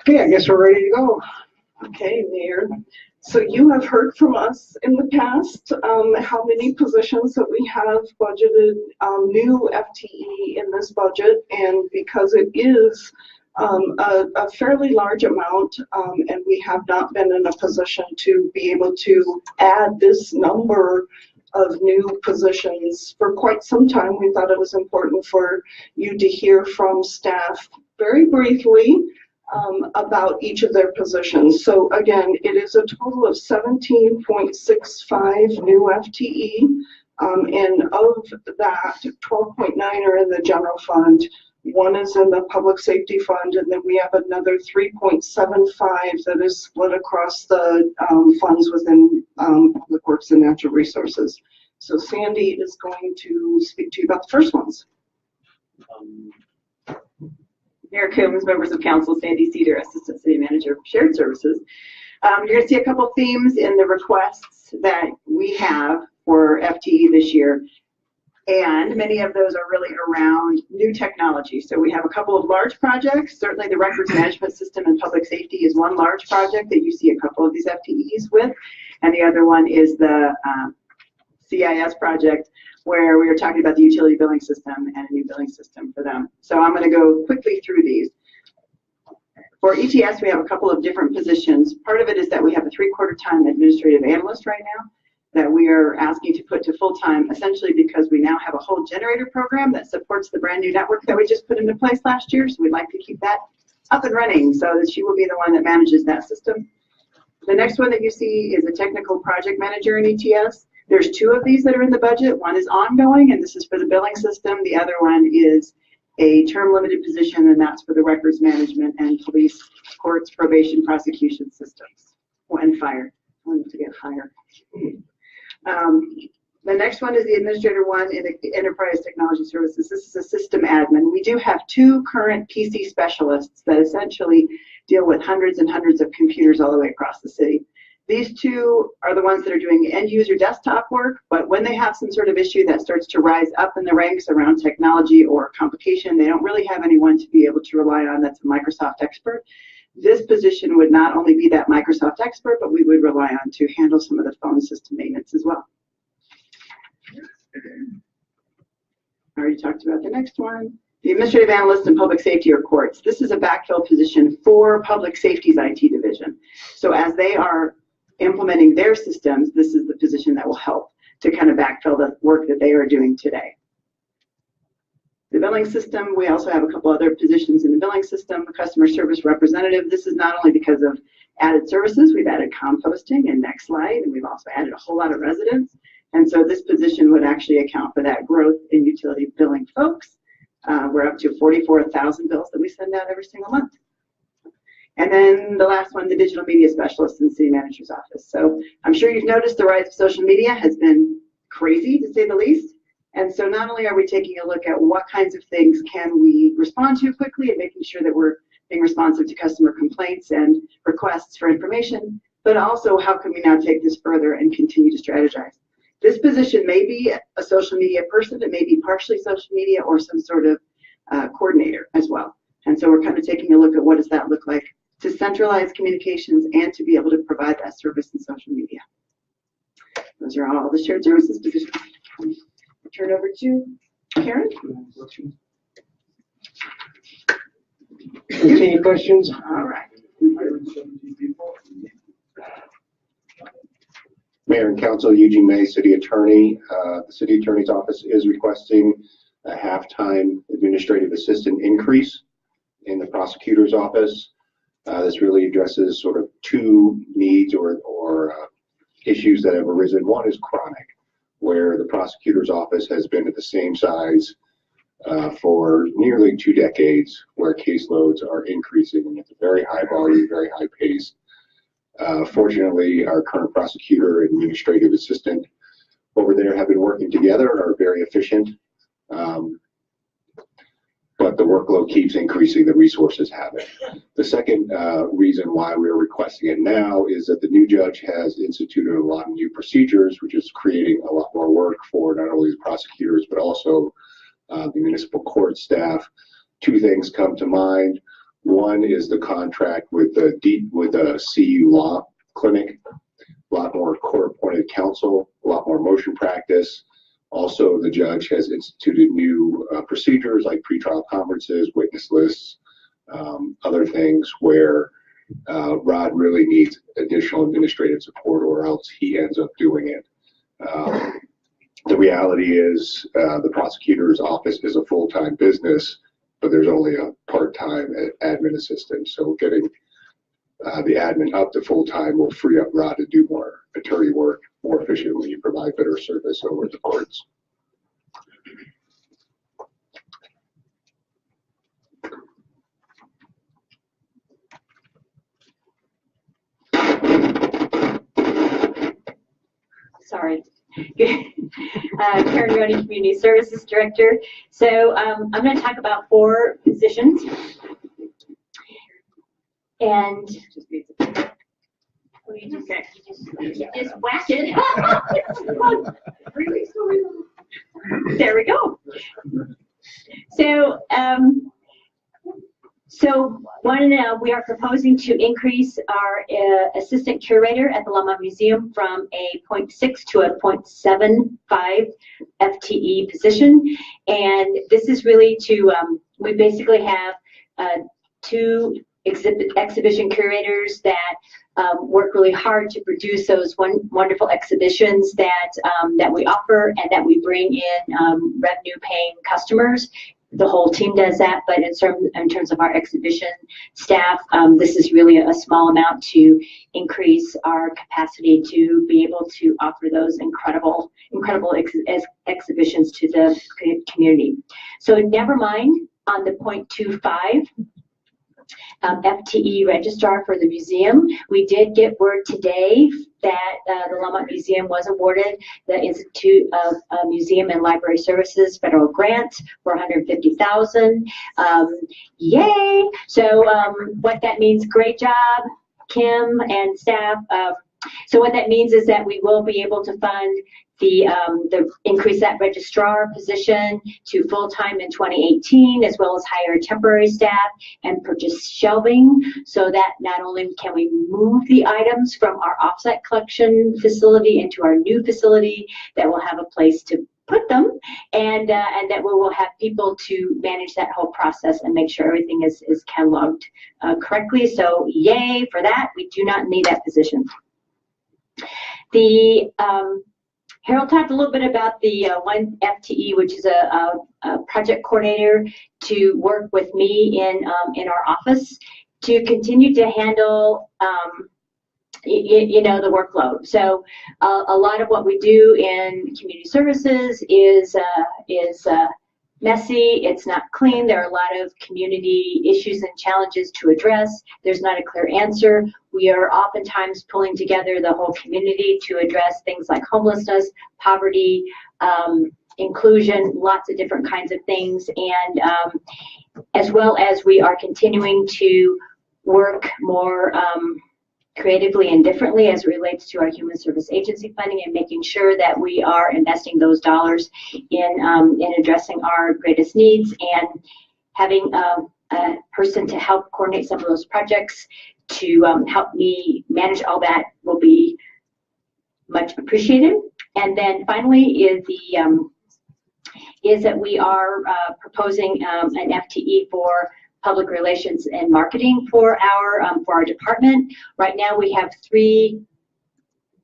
S18: Okay, I guess we're ready to go. Okay, Mayor. So you have heard from us in the past how many positions that we have budgeted new FTE in this budget, and because it is a fairly large amount, and we have not been in a position to be able to add this number of new positions for quite some time, we thought it was important for you to hear from staff very briefly about each of their positions. So again, it is a total of 17.65 new FTE, and of that, 12.9 are in the general fund, 1 is in the public safety fund, and then we have another 3.75 that is split across the funds within public works and natural resources. So Sandy is going to speak to you about the first ones.
S21: Mayor Coombs, members of council, Sandy Cedar, Assistant City Manager of Shared Services. You're going to see a couple themes in the requests that we have for FTE this year, and many of those are really around new technology. So we have a couple of large projects. Certainly the records management system in public safety is one large project that you see a couple of these FTEs with, and the other one is the CIS project, where we were talking about the utility billing system and a new billing system for them. So I'm going to go quickly through these. For ETS, we have a couple of different positions. Part of it is that we have a 3/4 time administrative analyst right now, that we are asking to put to full-time, essentially because we now have a whole generator program that supports the brand new network that we just put into place last year. So we'd like to keep that up and running so that she will be the one that manages that system. The next one that you see is a technical project manager in ETS. There's 2 of these that are in the budget. One is ongoing, and this is for the billing system. The other one is a term limited position, and that's for the records management and police, courts, probation, prosecution systems, and fire. I want to get fire. The next one is the administrator one in enterprise technology services. This is a system admin. We do have 2 current PC specialists that essentially deal with hundreds and hundreds of computers all the way across the city. These 2 are the ones that are doing end user desktop work, but when they have some sort of issue that starts to rise up in the ranks around technology or complication, they don't really have anyone to be able to rely on that's a Microsoft expert. This position would not only be that Microsoft expert, but we would rely on to handle some of the phone system maintenance as well. I already talked about the next one. The administrative analyst in public safety or courts. This is a backfill position for public safety's IT division. So as they are implementing their systems, this is the position that will help to kind of backfill the work that they are doing today. The billing system, we also have a couple other positions in the billing system. Customer service representative. This is not only because of added services, we've added composting and Nextlight, and we've also added a whole lot of residents. And so this position would actually account for that growth in utility billing folks. We're up to 44,000 bills that we send out every single month. And then the last one, the digital media specialist in the city manager's office. So I'm sure you've noticed the rise of social media has been crazy, to say the least. And so not only are we taking a look at what kinds of things can we respond to quickly and making sure that we're being responsive to customer complaints and requests for information, but also how can we now take this further and continue to strategize. This position may be a social media person, it may be partially social media or some sort of coordinator as well. And so we're kind of taking a look at what does that look like to centralize communications and to be able to provide that service in social media. Those are all the shared services positions. Turn over to Karen.
S16: Any questions?
S21: All right.
S11: Mayor and Council, Eugene May, City Attorney. The City Attorney's Office is requesting a half-time administrative assistant increase in the prosecutor's office. This really addresses sort of 2 needs or issues that have arisen. One is chronic, where the prosecutor's office has been at the same size for nearly 2 decades, where caseloads are increasing at a very high volume, very high pace. Fortunately, our current prosecutor and administrative assistant over there have been working together and are very efficient. But the workload keeps increasing, the resources haven't. The second reason why we're requesting it now is that the new judge has instituted a lot of new procedures, which is creating a lot more work for not only the prosecutors, but also the municipal court staff. 2 things come to mind. One is the contract with the CU Law Clinic, a lot more court-appointed counsel, a lot more motion practice. Also, the judge has instituted new procedures like pretrial conferences, witness lists, other things where Rod really needs additional administrative support or else he ends up doing it. The reality is the prosecutor's office is a full-time business, but there's only a part-time admin assistant. So getting the admin up to full-time will free up Rod to do more attorney work more efficiently, provide better service over the courts.
S7: Sorry. Karen Roney, Community Services Director. So I'm going to talk about 4 positions. And you just whack it. There we go. So we are proposing to increase our assistant curator at the Longmont Museum from a 0.6 to a 0.75 FTE position. And this is really to, we basically have 2 exhibition curators that work really hard to produce those wonderful exhibitions that we offer and that we bring in revenue-paying customers. The whole team does that, but in terms of our exhibition staff, this is really a small amount to increase our capacity to be able to offer those incredible exhibitions to the community. So never mind on the 0.25 FTE registrar for the museum. We did get word today that the Longmont Museum was awarded the Institute of Museum and Library Services federal grant for $150,000. Yay! So what that means, great job, Kim and staff. So what that means is that we will be able to fund the increase that registrar position to full-time in 2018, as well as hire temporary staff and purchase shelving, so that not only can we move the items from our offsite collection facility into our new facility, that will have a place to put them, and that we will have people to manage that whole process and make sure everything is cataloged correctly. So yay for that. We do not need that position. The Harold talked a little bit about the one FTE, which is a project coordinator to work with me in our office to continue to handle the workload. So a lot of what we do in community services is messy, it's not clean, there are a lot of community issues and challenges to address. There's not a clear answer. We are oftentimes pulling together the whole community to address things like homelessness, poverty, inclusion, lots of different kinds of things, and as well as we are continuing to work more creatively and differently as it relates to our human service agency funding, and making sure that we are investing those dollars in addressing our greatest needs, and having a person to help coordinate some of those projects to help me manage all that will be much appreciated. And then finally is that we are proposing an FTE for public relations and marketing for our department. Right now we have 3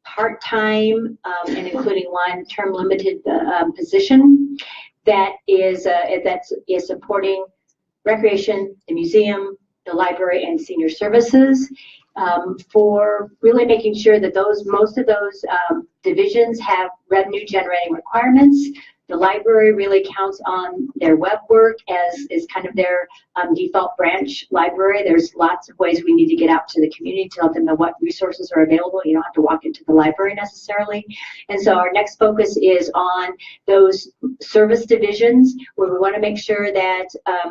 S7: part-time and including 1 term limited position that is supporting recreation, the museum, the library, and senior services, for really making sure that most of those divisions have revenue generating requirements. The library really counts on their web work as is kind of their default branch library. There's lots of ways we need to get out to the community to let them know what resources are available. You don't have to walk into the library necessarily. And so our next focus is on those service divisions, where we want to make sure that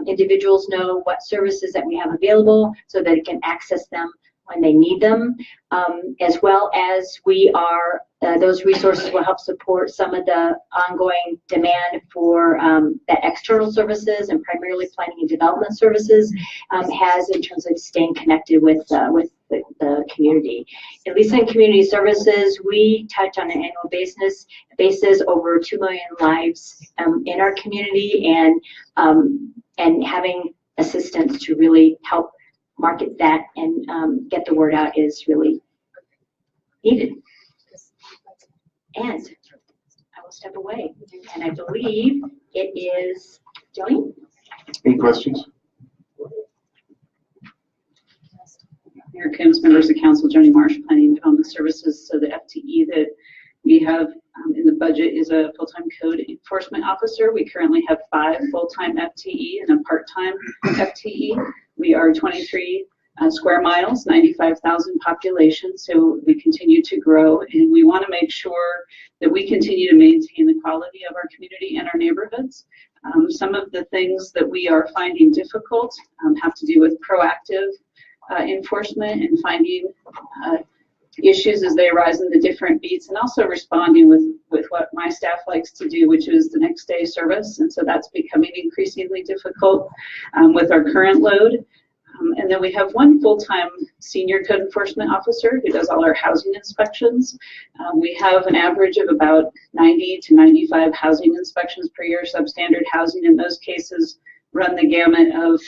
S7: individuals know what services that we have available so that they can access them when they need them, as well as we are those resources will help support some of the ongoing demand for that external services and primarily planning and development services has in terms of staying connected with the community. At least in community services, we touch on an annual basis over 2 million lives in our community, and having assistance to really help market that and get the word out is really needed. And I will step away, and I believe it is Joni.
S5: Any questions?
S9: Mayor Coombs, members of council, Joni Marsh, Planning and Development Services. So the FTE that we have in the budget is a full-time code enforcement officer. We currently have 5 full-time FTE and a part-time FTE. We are 23 square miles, 95,000 population, so we continue to grow, and we want to make sure that we continue to maintain the quality of our community and our neighborhoods. Some of the things that we are finding difficult have to do with proactive enforcement and finding issues as they arise in the different beats, and also responding with what my staff likes to do, which is the next day service. And so that's becoming increasingly difficult with our current load. And then we have 1 full-time senior code enforcement officer who does all our housing inspections. We have an average of about 90 to 95 housing inspections per year. Substandard housing in those cases run the gamut of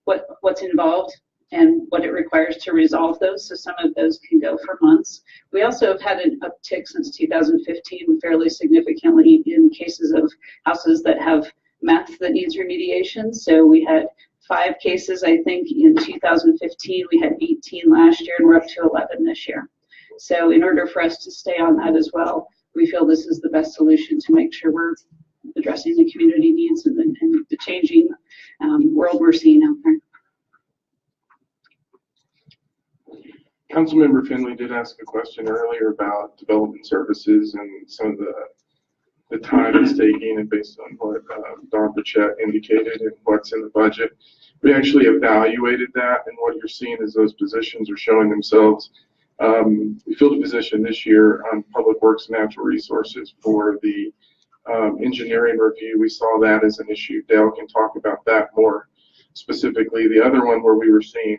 S9: what's involved and what it requires to resolve those. So some of those can go for months. We also have had an uptick since 2015 fairly significantly in cases of houses that have meth that needs remediation. So we had 5 cases, I think, in 2015. We had 18 last year, and we're up to 11 this year. So in order for us to stay on that as well, we feel this is the best solution to make sure we're addressing the community needs and the changing world we're seeing out there.
S5: Councilmember Finley did ask a question earlier about development services and some of the time it's taking, and based on what Don Burchett indicated and what's in the budget. We actually evaluated that, and what you're seeing is those positions are showing themselves. We filled a position this year on Public Works and Natural Resources for the engineering review. We saw that as an issue. Dale can talk about that more specifically. The other one where we were seeing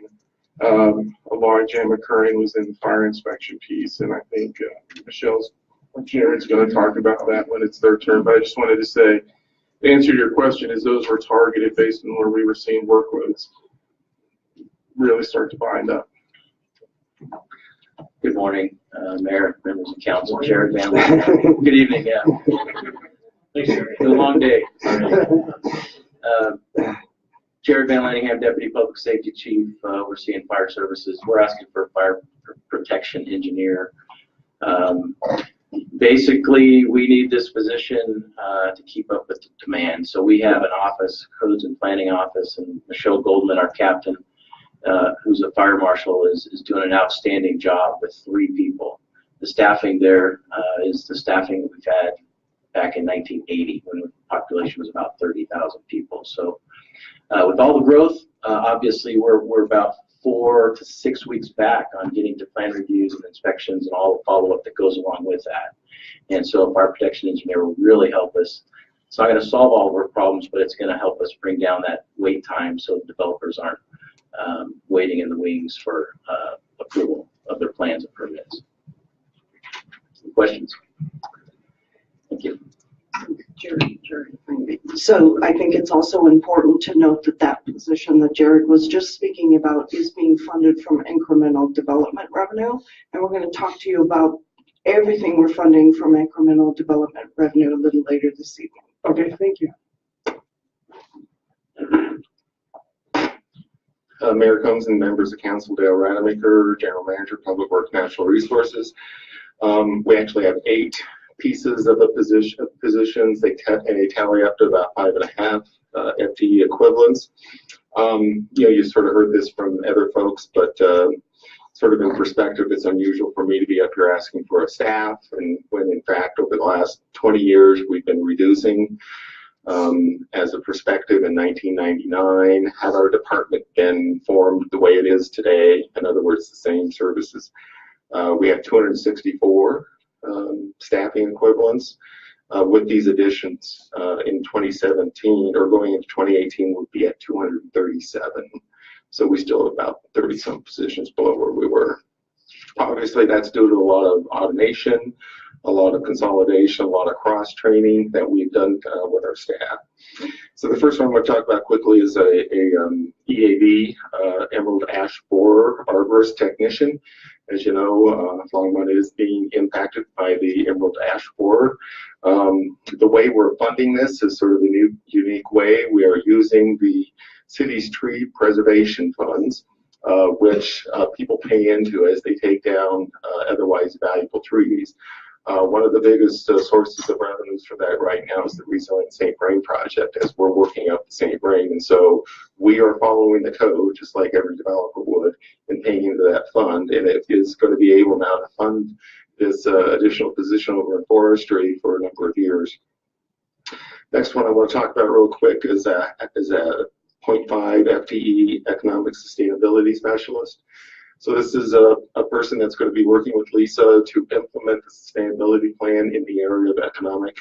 S5: a log jam occurring was in the fire inspection piece, and I think Jared's going to talk about that when it's their turn. But I just wanted to say, to answer your question, is those were targeted based on where we were seeing workloads really start to bind up.
S10: Good morning, Mayor, members of council, Jared Van Good evening, yeah. Thanks, Jared. It's been a long day. Jared Van Lanningham, Deputy Public Safety Chief, overseeing fire services. We're asking for a fire protection engineer. Basically, we need this position to keep up with the demand. So we have an office, codes and planning office, and Michelle Goldman, our captain, who's a fire marshal, is doing an outstanding job with 3 people. The staffing there is the staffing that we've had back in 1980 when the population was about 30,000 people. So with all the growth, obviously we're about 4 to 6 weeks back on getting to plan reviews and inspections and all the follow-up that goes along with that. And so a fire protection engineer will really help us. It's not going to solve all of our problems, but it's going to help us bring down that wait time so developers aren't waiting in the wings for approval of their plans and permits. Questions? Thank you.
S18: Jared. So I think it's also important to note that that position that Jared was just speaking about is being funded from incremental development revenue. And we're going to talk to you about everything we're funding from incremental development revenue a little later this evening.
S1: Okay, thank you.
S5: Mayor Combs and members of council, Dale Rademacher, General Manager, Public Works, Natural Resources. We actually have 8 pieces of positions. They tally up to about 5.5 FTE equivalents. You sort of heard this from other folks, but sort of in perspective, it's unusual for me to be up here asking for a staff, and when in fact over the last 20 years we've been reducing. As a perspective, in 1999, had our department been formed the way it is today, in other words, the same services, we have 264 staffing equivalents. With these additions in 2017 or going into 2018, we'll be at 237. So we still have about 30-some positions below where we were. Obviously, that's due to a lot of automation, a lot of consolidation, a lot of cross-training that we've done with our staff. So the first one I'm going to talk about quickly is a EAB, Emerald Ash Borer Arborist Technician. As you know, Longmont is being impacted by the Emerald Ash Borer. The way we're funding this is sort of a unique way. We are using the city's tree preservation funds, which people pay into as they take down otherwise valuable trees. One of the biggest sources of revenues for that right now is the Resilient St. Vrain project, as we're working up the St. Vrain. And so we are following the code, just like every developer would, and paying into that fund. And it is going to be able now to fund this additional position over in forestry for a number of years. Next one I want to talk about real quick is a 0.5 FTE economic sustainability specialist. So this is a person that's going to be working with Lisa to implement the sustainability plan in the area of economic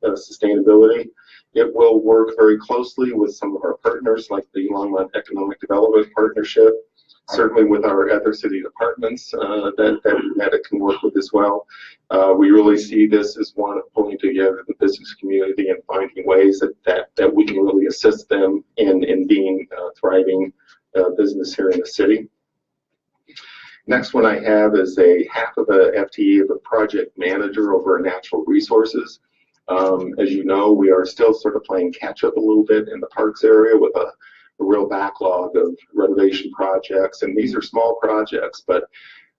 S5: sustainability. It will work very closely with some of our partners like the Longmont Economic Development Partnership, certainly with our other city departments that it can work with as well. We really see this as one of pulling together the business community and finding ways that we can really assist them in being thriving business here in the city. Next one I have is a half of a FTE of a project manager over natural resources. As you know, we are still sort of playing catch up a little bit in the parks area with a real backlog of renovation projects. And these are small projects, but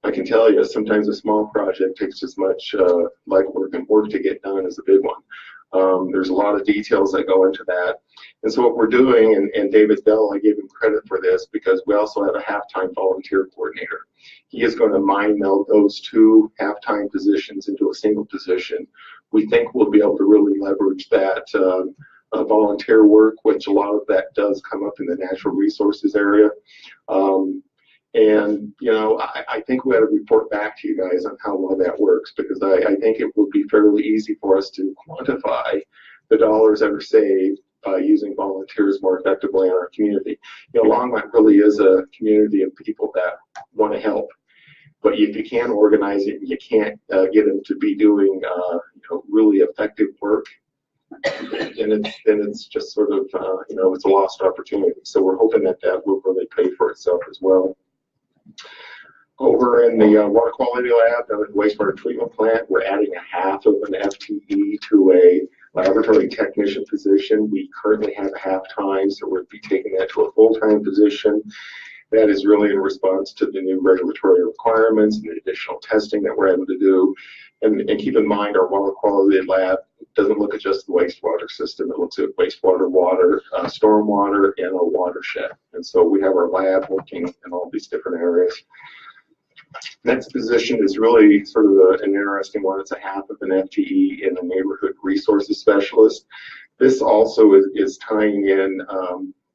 S5: I can tell you sometimes a small project takes as much legwork and work to get done as a big one. There's a lot of details that go into that. And so what we're doing, and David Bell, I give him credit for this because we also have a halftime volunteer coordinator. He is going to mind meld those two halftime positions into a single position. We think we'll be able to really leverage that volunteer work, which a lot of that does come up in the natural resources area. And, you know, I think we ought to report back to you guys on how well that works, because I think it will be fairly easy for us to quantify the dollars that are saved by using volunteers more effectively in our community. You know, Longmont really is a community of people that want to help. But if you can't organize it, you can't get them to be doing you know, really effective work, then it's just sort of you know, it's a lost opportunity. So we're hoping that that will really pay for itself as well. Over in the water quality lab down at the wastewater treatment plant, we're adding a half of an FTE to a laboratory technician position. We currently have a half-time, so we'll be taking that to a full-time position. That is really in response to the new regulatory requirements and the additional testing that we're able to do. And keep in mind, our water quality lab doesn't look at just the wastewater system. It looks at wastewater, water, stormwater, and our watershed. And so we have our lab working in all these different areas. Next position is really sort of an interesting one. It's a half of an FTE in a neighborhood resources specialist. This also is tying in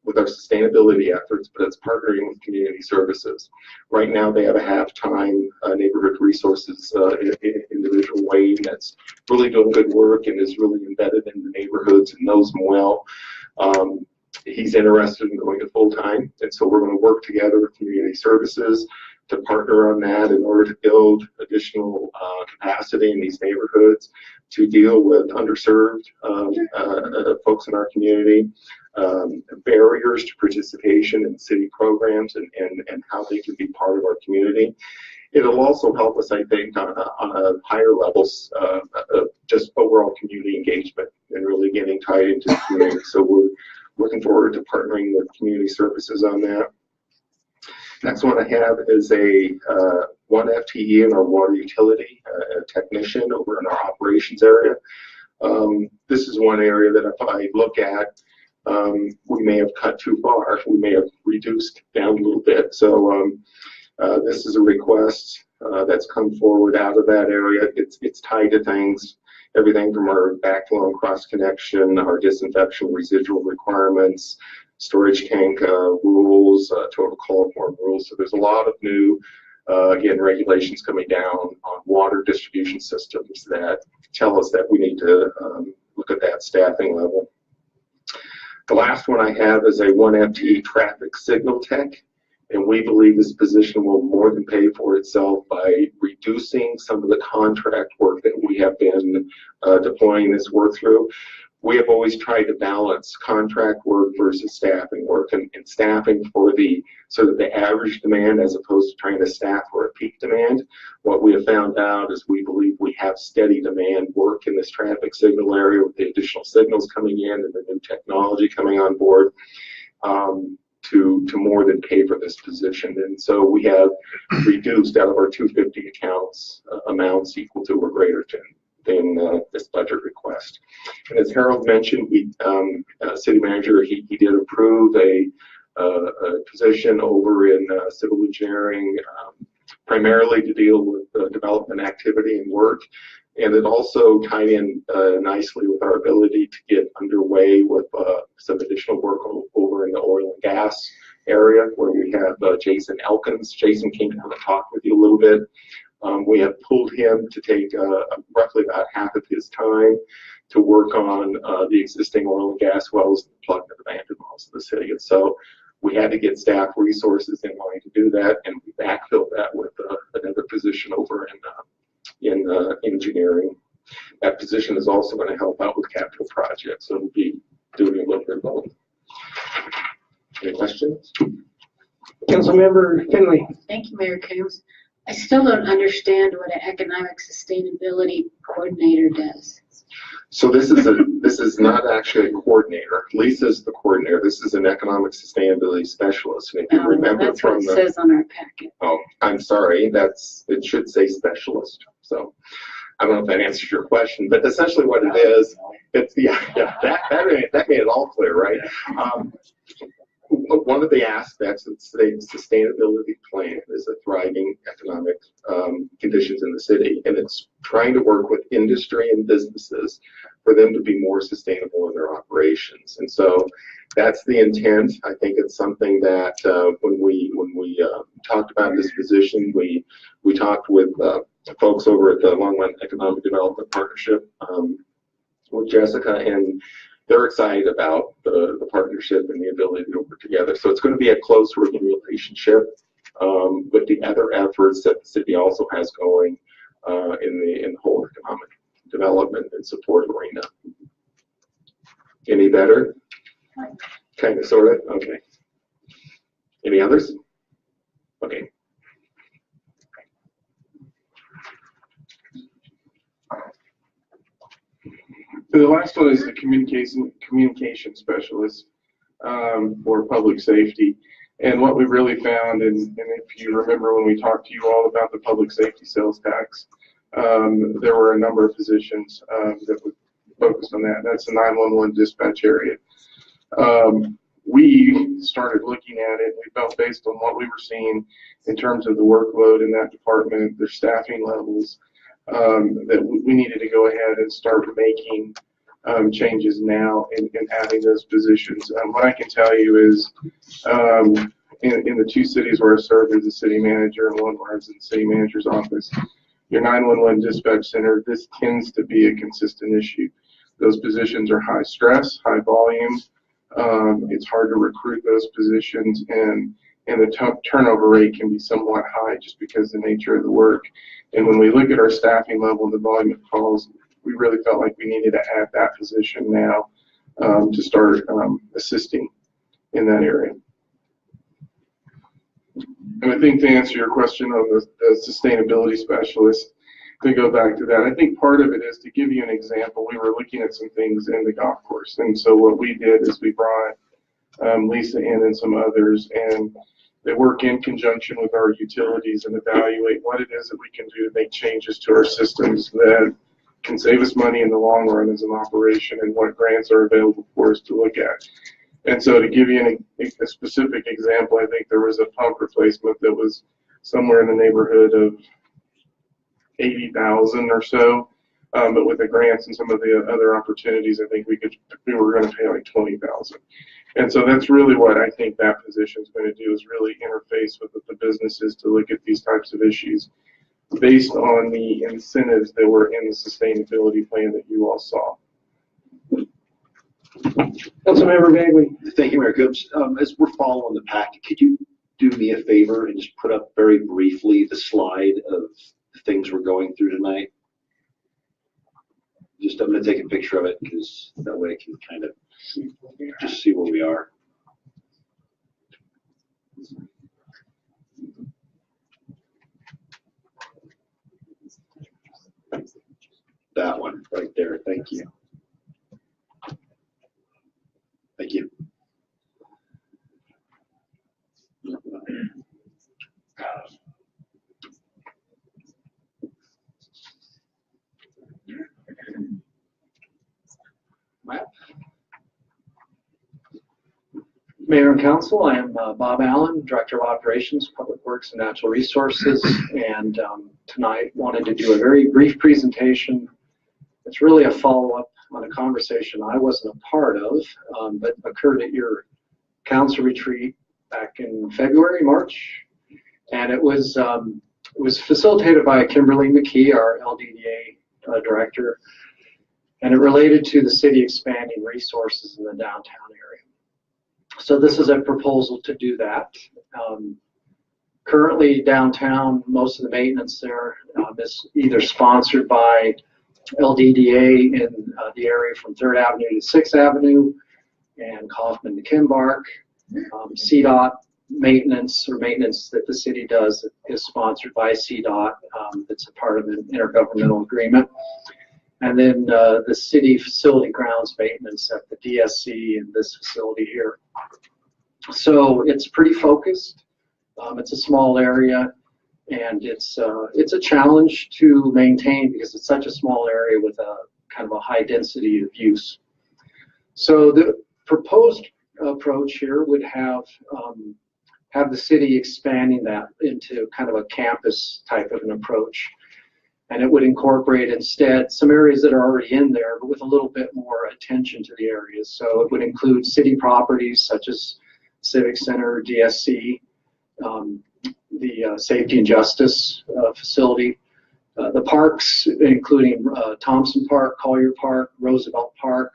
S5: with our sustainability efforts, but it's partnering with community services. Right now, they have a half-time neighborhood resources individual, Wayne, that's really doing good work and is really embedded in the neighborhoods and knows them well. He's interested in going to full-time, and so we're going to work together with community services to partner on that in order to build additional capacity in these neighborhoods to deal with underserved folks in our community, barriers to participation in city programs and how they can be part of our community. It'll also help us, I think, on a higher levels, just overall community engagement and really getting tied into the community. So we're looking forward to partnering with community services on that. Next one I have is a one FTE in our water utility, a technician over in our operations area. This is one area that if I look at, we may have cut too far. We may have reduced down a little bit. So this is a request that's come forward out of that area. It's tied to things, everything from our backflow and cross connection, our disinfection residual requirements, storage tank rules, total coliform rules. So there's a lot of new, again, regulations coming down on water distribution systems that tell us that we need to look at that staffing level. The last one I have is a 1 FTE traffic signal tech, and we believe this position will more than pay for itself by reducing some of the contract work that we have been deploying this work through. We have always tried to balance contract work versus staffing work, and staffing for the sort of the average demand as opposed to trying to staff for a peak demand. What we have found out is we believe we have steady demand work in this traffic signal area with the additional signals coming in and the new technology coming on board to more than pay for this position. And so we have reduced out of our 250 accounts amounts equal to or greater than this budget request. And as Harold mentioned, we city manager, he did approve a position over in civil engineering, primarily to deal with development activity and work. And it also tied in nicely with our ability to get underway with some additional work over in the oil and gas area where we have Jason Elkins. Jason came down and talked with you a little bit. We have pulled him to take roughly about half of his time to work on the existing oil and gas wells, plugged and abandoned wells of the city. And so we had to get staff resources in line to do that, and we backfilled that with another position over in engineering. That position is also going to help out with capital projects, so we'll be doing a little bit of both. Any questions?
S1: Councilmember Finley.
S20: Thank you, Mayor Coombs. I still don't understand what an economic sustainability coordinator does.
S5: So this is not actually a coordinator. Lisa's the coordinator. This is an economic sustainability specialist. And if you remember
S20: that's
S5: from
S20: what it says on our packet.
S5: Oh, I'm sorry. It should say specialist. So I don't know if that answers your question, but essentially what it is, it's that made it all clear, right? One of the aspects of the sustainability plan is a thriving economic conditions in the city, and it's trying to work with industry and businesses for them to be more sustainable in their operations. And so that's the intent. I think it's something that when we talked about this position, we talked with folks over at the Longmont Economic Development Partnership with Jessica, and they're excited about the partnership and the ability to work together. So it's going to be a close working relationship with the other efforts that the city also has going in the whole economic development and support arena. Any better? Kind of, sort of? Okay. Any others? Okay. The last one is the communication specialist for public safety. And what we really found, and if you remember when we talked to you all about the public safety sales tax, there were a number of positions that were focused on that. That's the 911 dispatch area. We started looking at it. We felt based on what we were seeing in terms of the workload in that department, their staffing levels, that we needed to go ahead and start making changes now in adding those positions. What I can tell you is in the two cities where I served as a city manager and one where I was in the city manager's office, your 911 dispatch center, this tends to be a consistent issue. Those positions are high stress, high volume. It's hard to recruit those positions, and the turnover rate can be somewhat high just because of the nature of the work. And when we look at our staffing level and the volume of calls, we really felt like we needed to add that position now to start assisting in that area. And I think to answer your question on the sustainability specialist, to go back to that, I think part of it is to give you an example. We were looking at some things in the golf course, and so what we did is we brought Lisa in and some others, and they work in conjunction with our utilities and evaluate what it is that we can do to make changes to our systems that can save us money in the long run as an operation, and what grants are available for us to look at. And so to give you a specific example, I think there was a pump replacement that was somewhere in the neighborhood of 80,000 or so, but with the grants and some of the other opportunities, I think we were going to pay like 20,000. And so that's really what I think that position is going to do, is really interface with the businesses to look at these types of issues based on the incentives that were in the sustainability plan that you all saw.
S1: Councilmember Bagley.
S4: Thank you, Mayor Coombs. As we're following the packet, could you do me a favor and just put up very briefly the slide of the things we're going through tonight? I'm going to take a picture of it because that way I can kind of just see where we are. That one right there. Thank you. Thank you.
S13: Mayor and Council, I am Bob Allen, Director of Operations, Public Works and Natural Resources, and tonight wanted to do a very brief presentation. It's really a follow-up on a conversation I wasn't a part of, but occurred at your council retreat back in February, March, and it was facilitated by Kimberly McKee, our LDDA director, and it related to the city expanding resources in the downtown area. So this is a proposal to do that. Currently downtown, most of the maintenance there is either sponsored by LDDA in the area from 3rd Avenue to 6th Avenue and Kaufman to Kimbark. CDOT maintenance or maintenance that the city does is sponsored by CDOT. It's a part of an intergovernmental agreement. And then the city facility grounds maintenance at the DSC in this facility here. So it's pretty focused. It's a small area, and it's a challenge to maintain because it's such a small area with a kind of a high density of use. So the proposed approach here would have the city expanding that into kind of a campus type of an approach. And it would incorporate instead some areas that are already in there, but with a little bit more attention to the areas. So it would include city properties such as Civic Center, DSC, the Safety and Justice facility, the parks, including Thompson Park, Collier Park, Roosevelt Park,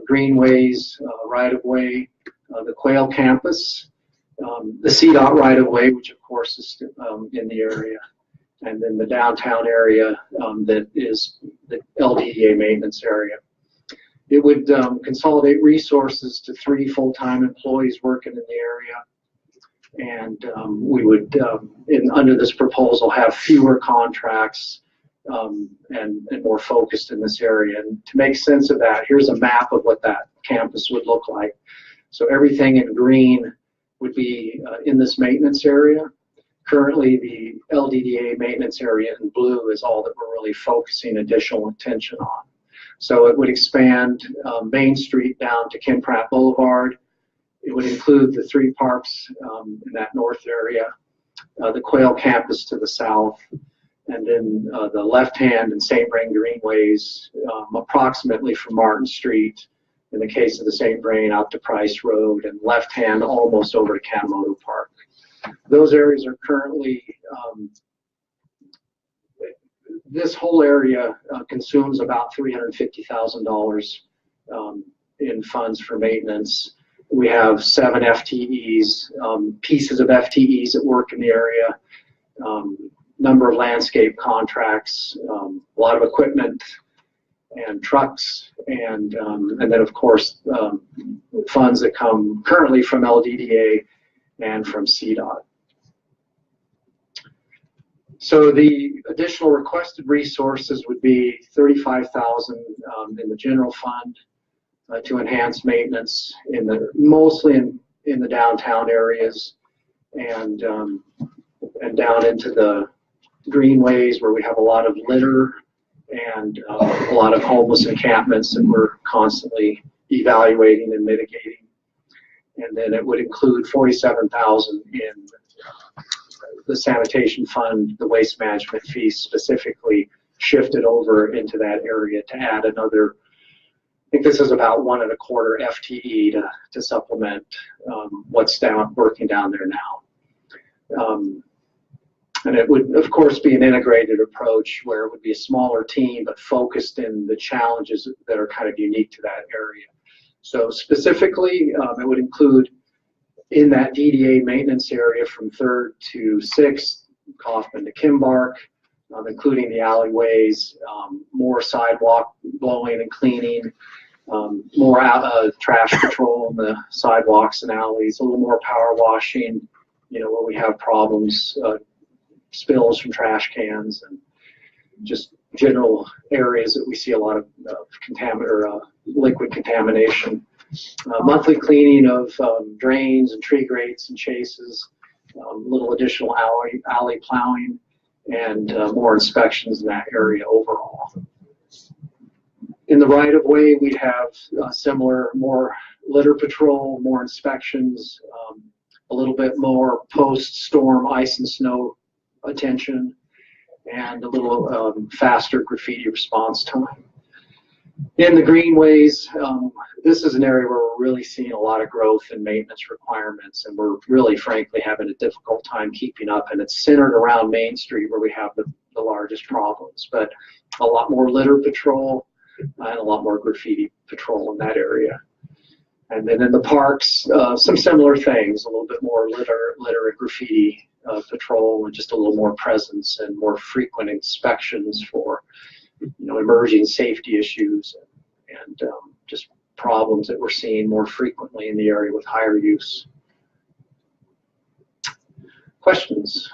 S13: greenways, right-of-way, the Quail campus, the CDOT right-of-way, which of course is in the area, and then the downtown area that is the LDEA maintenance area. It would consolidate resources to 3 full-time employees working in the area. And we would, under this proposal, have fewer contracts and more focused in this area. And to make sense of that, here's a map of what that campus would look like. So everything in green would be in this maintenance area. Currently, the LDDA maintenance area in blue is all that we're really focusing additional attention on. So it would expand Main Street down to Ken Pratt Boulevard. It would include the 3 parks in that north area, the Quail campus to the south, and then the left-hand and St. Vrain Greenways, approximately from Martin Street, in the case of the St. Vrain, out to Price Road, and left-hand almost over to Kanemoto Park. Those areas are currently, this whole area consumes about $350,000 in funds for maintenance. We have 7 FTEs, pieces of FTEs that work in the area, number of landscape contracts, a lot of equipment and trucks, and then of course funds that come currently from LDDA and from CDOT. So the additional requested resources would be $35,000 in the general fund to enhance maintenance in the mostly in the downtown areas and down into the greenways where we have a lot of litter and a lot of homeless encampments that we're constantly evaluating and mitigating. And then it would include $47,000 in the sanitation fund, the waste management fees specifically shifted over into that area to add another, I think this is about 1.25 FTE to supplement what's working down there now. And it would, of course, be an integrated approach where it would be a smaller team, but focused in the challenges that are kind of unique to that area. So specifically, it would include in that DDA maintenance area from 3rd to 6th, Kaufman to Kimbark, including the alleyways, more sidewalk blowing and cleaning, more trash control on the sidewalks and alleys, a little more power washing, where we have problems, spills from trash cans, and just general areas that we see a lot of liquid contamination. Monthly cleaning of drains and tree grates and chases, little additional alley plowing, and more inspections in that area overall. In the right-of-way, we have similar, more litter patrol, more inspections, a little bit more post-storm ice and snow attention, and a little faster graffiti response time. In the greenways, this is an area where we're really seeing a lot of growth in maintenance requirements, and we're really, frankly, having a difficult time keeping up, and it's centered around Main Street where we have the largest problems, but a lot more litter patrol and a lot more graffiti patrol in that area. And then in the parks, some similar things, a little bit more litter and graffiti patrol, and just a little more presence and more frequent inspections for, emerging safety issues and just problems that we're seeing more frequently in the area with higher use. Questions?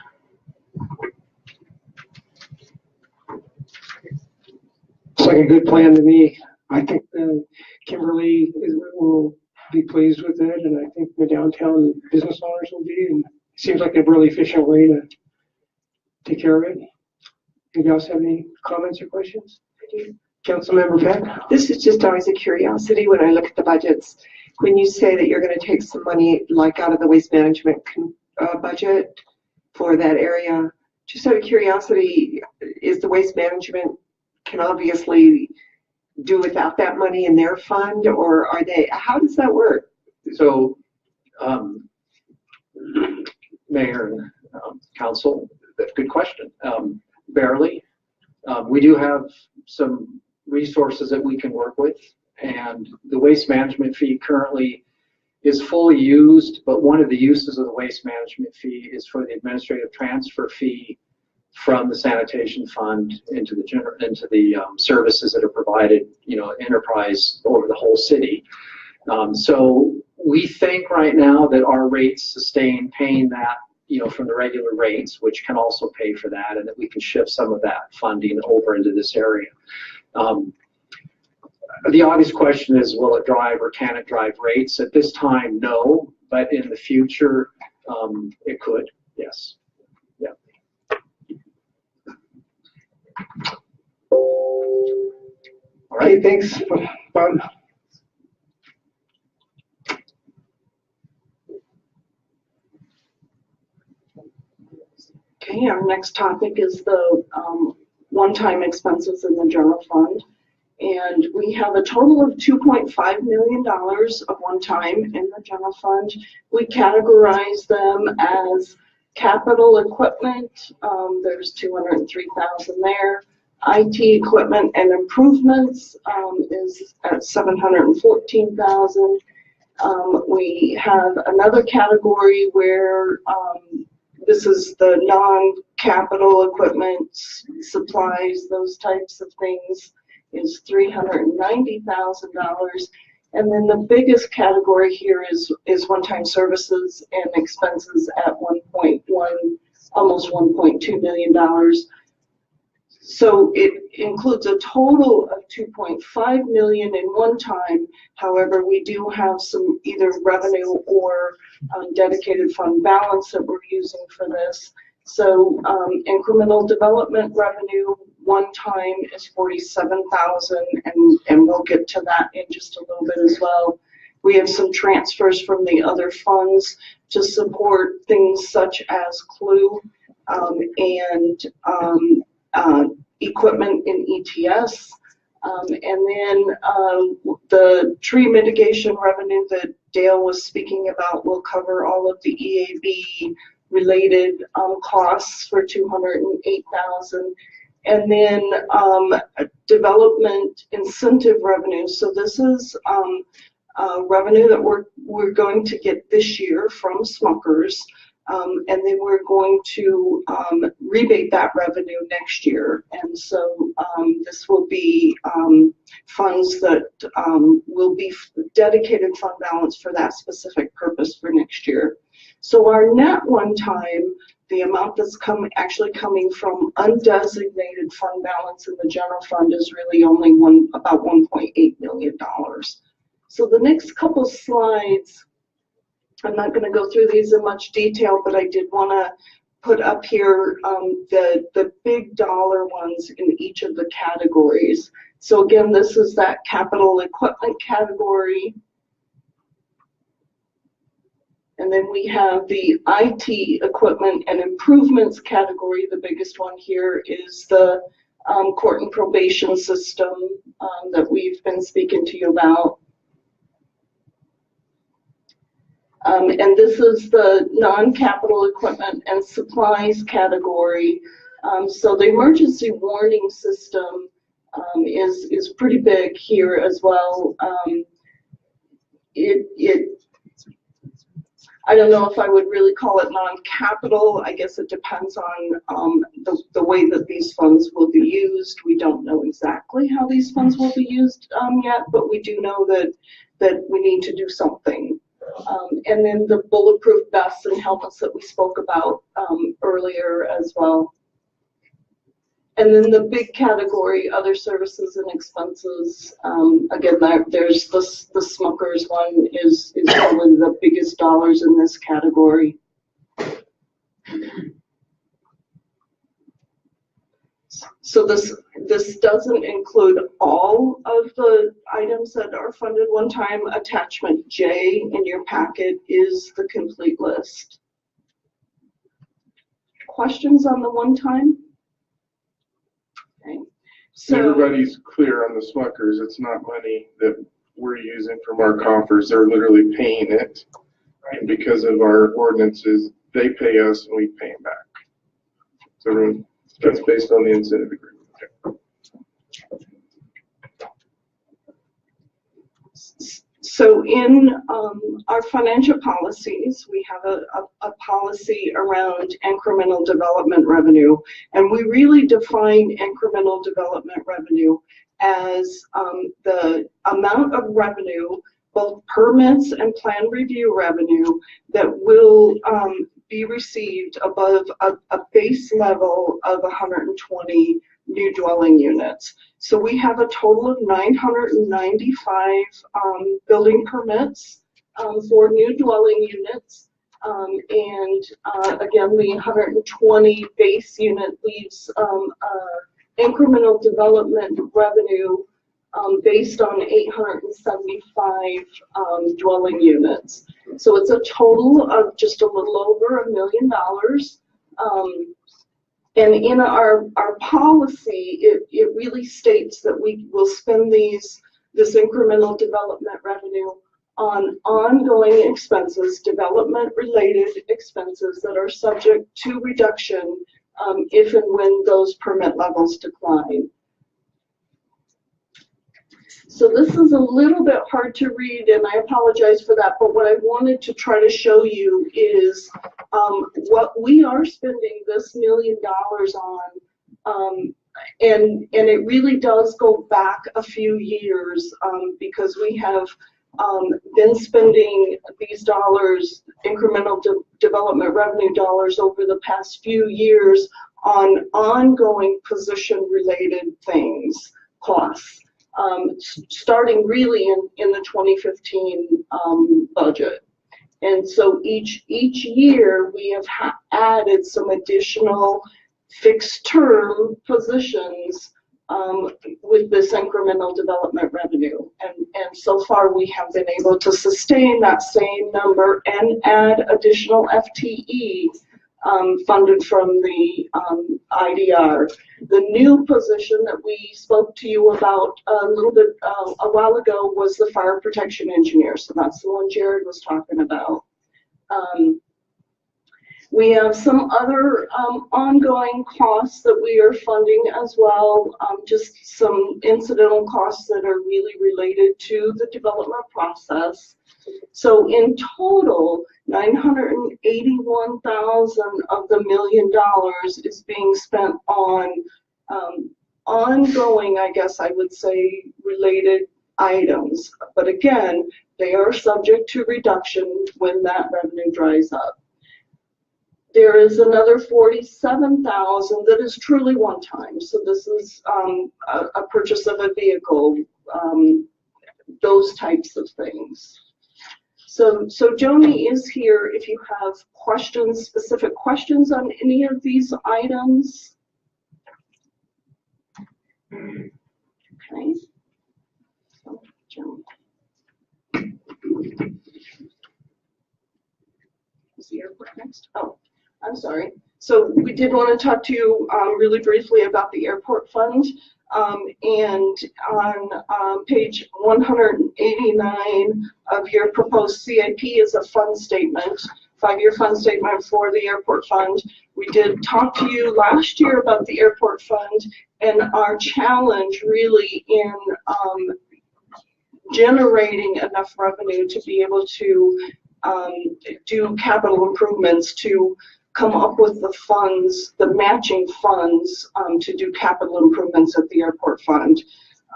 S1: Looks like a good plan to me. I think Kimberly will be pleased with it, and I think the downtown business owners will be, and it seems like a really efficient way to take care of it. Anybody else have any comments or questions? Councilmember Peck?
S3: This is just always a curiosity when I look at the budgets. When you say that you're going to take some money like out of the waste management budget for that area, just out of curiosity, is the waste management can obviously do without that money in their fund, or are they, how does that work?
S13: So, Mayor and Council, that's a good question. Barely. We do have some resources that we can work with, and the waste management fee currently is fully used, but one of the uses of the waste management fee is for the administrative transfer fee from the sanitation fund into the services that are provided, enterprise over the whole city. So we think right now that our rates sustain paying that, from the regular rates, which can also pay for that, and that we can shift some of that funding over into this area. The obvious question is, will it drive or can it drive rates? At this time, no, but in the future, it could, yes. Yeah.
S1: All right, thanks, Bob.
S18: Okay, our next topic is the one-time expenses in the general fund. And we have a total of $2.5 million of one-time in the general fund. We categorize them as capital equipment, there's $203,000 there. IT equipment and improvements is at $714,000. We have another category where this is the non-capital equipment, supplies, those types of things, is $390,000. And then the biggest category here is one-time services and expenses at almost $1.2 million. So it includes a total of $2.5 million in one time. However, we do have some either revenue or dedicated fund balance that we're using for this. So incremental development revenue one time is $47,000, and we'll get to that in just a little bit as well. We have some transfers from the other funds to support things such as CLU and equipment in ETS. And then the tree mitigation revenue that Dale was speaking about will cover all of the EAB related costs for $208,000. And then development incentive revenue. So this is revenue that we're going to get this year from Smuckers. And then we're going to rebate that revenue next year. And so this will be funds that will be dedicated fund balance for that specific purpose for next year. So our net one time, the amount that's actually coming from undesignated fund balance in the general fund is really only about $1.8 million. So the next couple slides, I'm not going to go through these in much detail, but I did want to put up here the big dollar ones in each of the categories. So again, this is that capital equipment category. And then we have the IT equipment and improvements category. The biggest one here is the court and probation system that we've been speaking to you about. And this is the non-capital equipment and supplies category. So the emergency warning system is pretty big here as well. I don't know if I would really call it non-capital. I guess it depends on the way that these funds will be used. We don't know exactly how these funds will be used yet, but we do know that we need to do something. And then the bulletproof vests and helmets that we spoke about earlier as well. And then the big category, other services and expenses, again, there's the Smuckers one is probably the biggest dollars in this category. So this doesn't include all of the items that are funded one time. Attachment J in your packet is the complete list. Questions on the one time? Okay. So
S5: everybody's clear on the Smuckers. It's not money that we're using from our coffers. They're literally paying it. And because of our ordinances, they pay us and we pay them back. So that's based on the incentive agreement.
S18: So in our financial policies, we have a policy around incremental development revenue, and we really define incremental development revenue as the amount of revenue, both permits and plan review revenue, that will be received above a base level of 120 new dwelling units. So we have a total of 995 building permits for new dwelling units. And again, the 120 base unit leaves incremental development revenue based on 875 dwelling units. So it's a total of just a little over $1 million. And in our policy, it really states that we will spend this incremental development revenue on ongoing expenses, development-related expenses that are subject to reduction if and when those permit levels decline. So this is a little bit hard to read, and I apologize for that, but what I wanted to try to show you is what we are spending this $1 million on, and it really does go back a few years because we have been spending these dollars, incremental development revenue dollars, over the past few years on ongoing position-related things, costs. Starting really in the 2015 budget. And so each year we have added some additional fixed term positions with this incremental development revenue. And so far we have been able to sustain that same number and add additional FTE funded from the IDR. The new position that we spoke to you about a little bit a while ago was the fire protection engineer. So that's the one Jared was talking about. We have some other ongoing costs that we are funding as well, just some incidental costs that are really related to the development process. So in total, $981,000 of the $1 million is being spent on ongoing, I guess I would say, related items. But again, they are subject to reduction when that revenue dries up. There is another $47,000 that is truly one time. So this is a purchase of a vehicle, those types of things. So Joni is here if you have questions, specific questions on any of these items. Okay. So, Joni. Is the airport next? Oh, I'm sorry. So we did want to talk to you really briefly about the airport fund. And on page 189 of your proposed CIP is a fund statement, 5-year fund statement for the airport fund. We did talk to you last year about the airport fund and our challenge really in generating enough revenue to be able to do capital improvements, to come up with the funds, the matching funds to do capital improvements at the airport fund.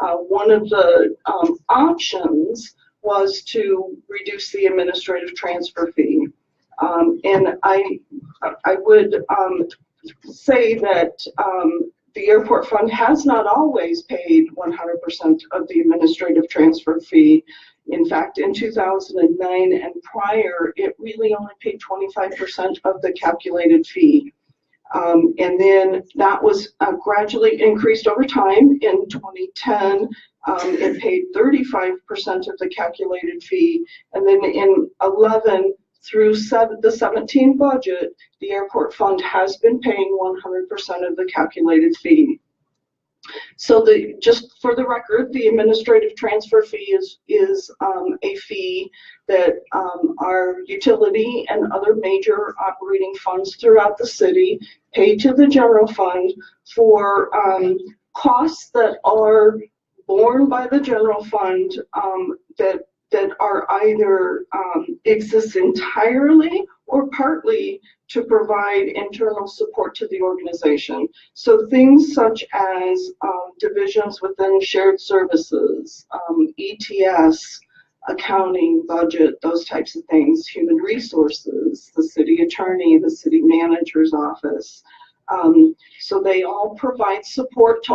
S18: One of the options was to reduce the administrative transfer fee. And I would say that the airport fund has not always paid 100% of the administrative transfer fee. In fact, in 2009 and prior, it really only paid 25% of the calculated fee. And then that was gradually increased over time. In 2010, it paid 35% of the calculated fee. And then in 11 through the 17 budget, the airport fund has been paying 100% of the calculated fee. So just for the record, the administrative transfer fee is a fee that our utility and other major operating funds throughout the city pay to the general fund for costs that are borne by the general fund that are either exist entirely or partly to provide internal support to the organization. So things such as divisions within shared services, ETS, accounting, budget, those types of things, human resources, the city attorney, the city manager's office. So they all provide support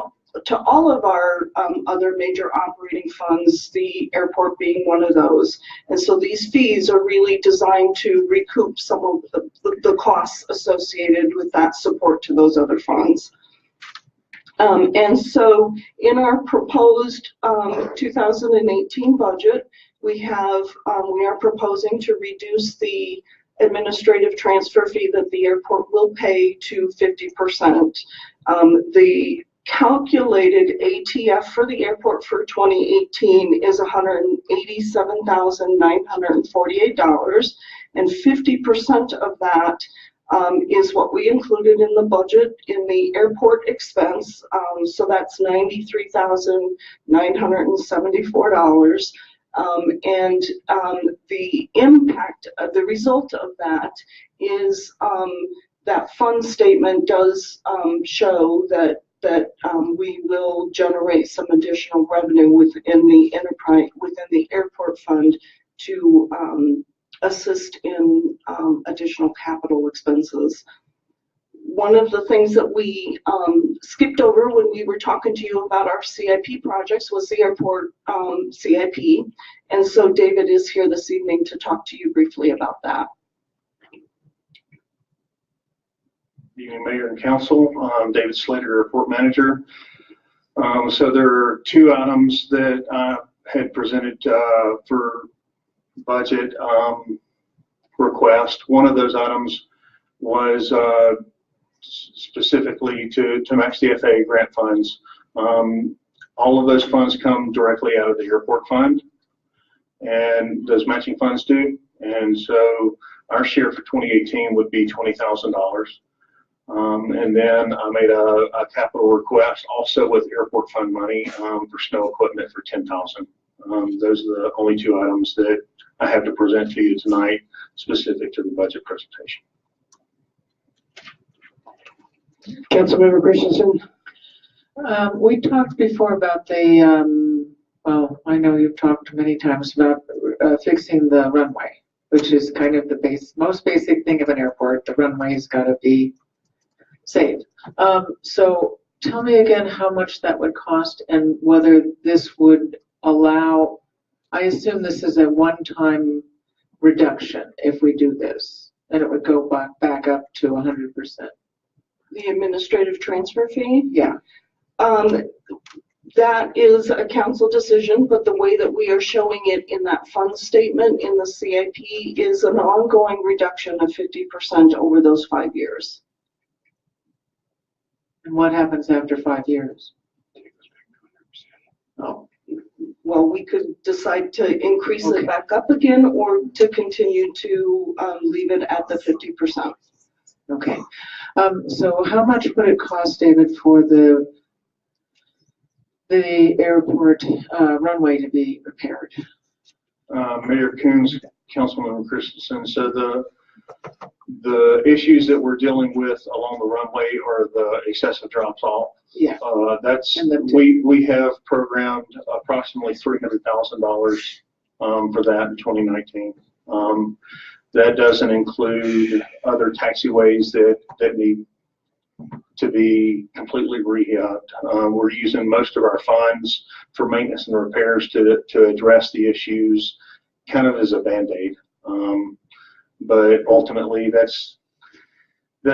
S18: to all of our other major operating funds, the airport being one of those. And so these fees are really designed to recoup some of the costs associated with that support to those other funds. And so in our proposed 2018 budget, we are proposing to reduce the administrative transfer fee that the airport will pay to 50%. The calculated ATF for the airport for 2018 is $187,948, and 50% of that is what we included in the budget in the airport expense. So that's $93,974. And the impact, the result of that is that fund statement does show that we will generate some additional revenue within the enterprise, within the airport fund to assist in additional capital expenses. One of the things that we skipped over when we were talking to you about our CIP projects was the airport CIP. And so David is here this evening to talk to you briefly about that.
S11: Good evening, Mayor and Council. I'm David Slater, Airport Manager. So there are two items that I had presented for budget request. One of those items was specifically to match the FAA grant funds. All of those funds come directly out of the airport fund, and those matching funds do. And so our share for 2018 would be $20,000. And then I made a capital request also with airport fund money for snow equipment for $10,000. Those are the only two items that I have to present to you tonight, specific to the budget presentation.
S1: Councilmember Christensen.
S8: We talked before about the, well, I know you've talked many times about fixing the runway, which is kind of the most basic thing of an airport. The runway's got to be saved. So tell me again how much that would cost and whether this would allow, I assume this is a one-time reduction if we do this, and it would go back up to 100%.
S18: The administrative transfer fee?
S8: Yeah.
S18: That is a council decision, but the way that we are showing it in that fund statement in the CIP is an ongoing reduction of 50% over those 5 years.
S8: And what happens after 5 years?
S18: Oh. Well, we could decide to increase it back up again or to continue to leave it at the 50%.
S8: Okay. So how much would it cost, David, for the
S14: the airport runway to be repaired?
S5: Mayor Coons, Councilmember Christensen, so the issues that we're dealing with along the runway are the excessive drops off.
S14: Yeah.
S5: We have programmed approximately $300,000 for that in 2019. That doesn't include other taxiways that need to be completely rehabbed. We're using most of our funds for maintenance and repairs to address the issues, kind of as a Band-Aid. But ultimately, that's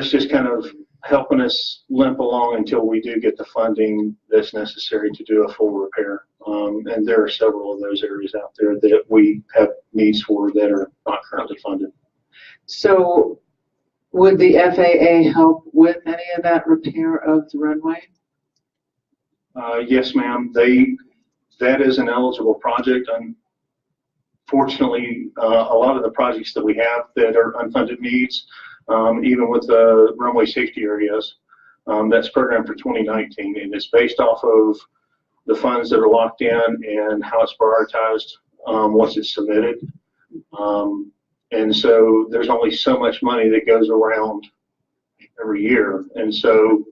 S5: just kind of helping us limp along until we do get the funding that's necessary to do a full repair. And there are several of those areas out there that we have needs for that are not currently funded.
S14: So would the FAA help with any of that repair of the runway?
S5: Yes, ma'am. That is an eligible project. Unfortunately, a lot of the projects that we have that are unfunded needs, even with the runway safety areas, that's programmed for 2019, and it's based off of the funds that are locked in and how it's prioritized once it's submitted. And so there's only so much money that goes around every year, and so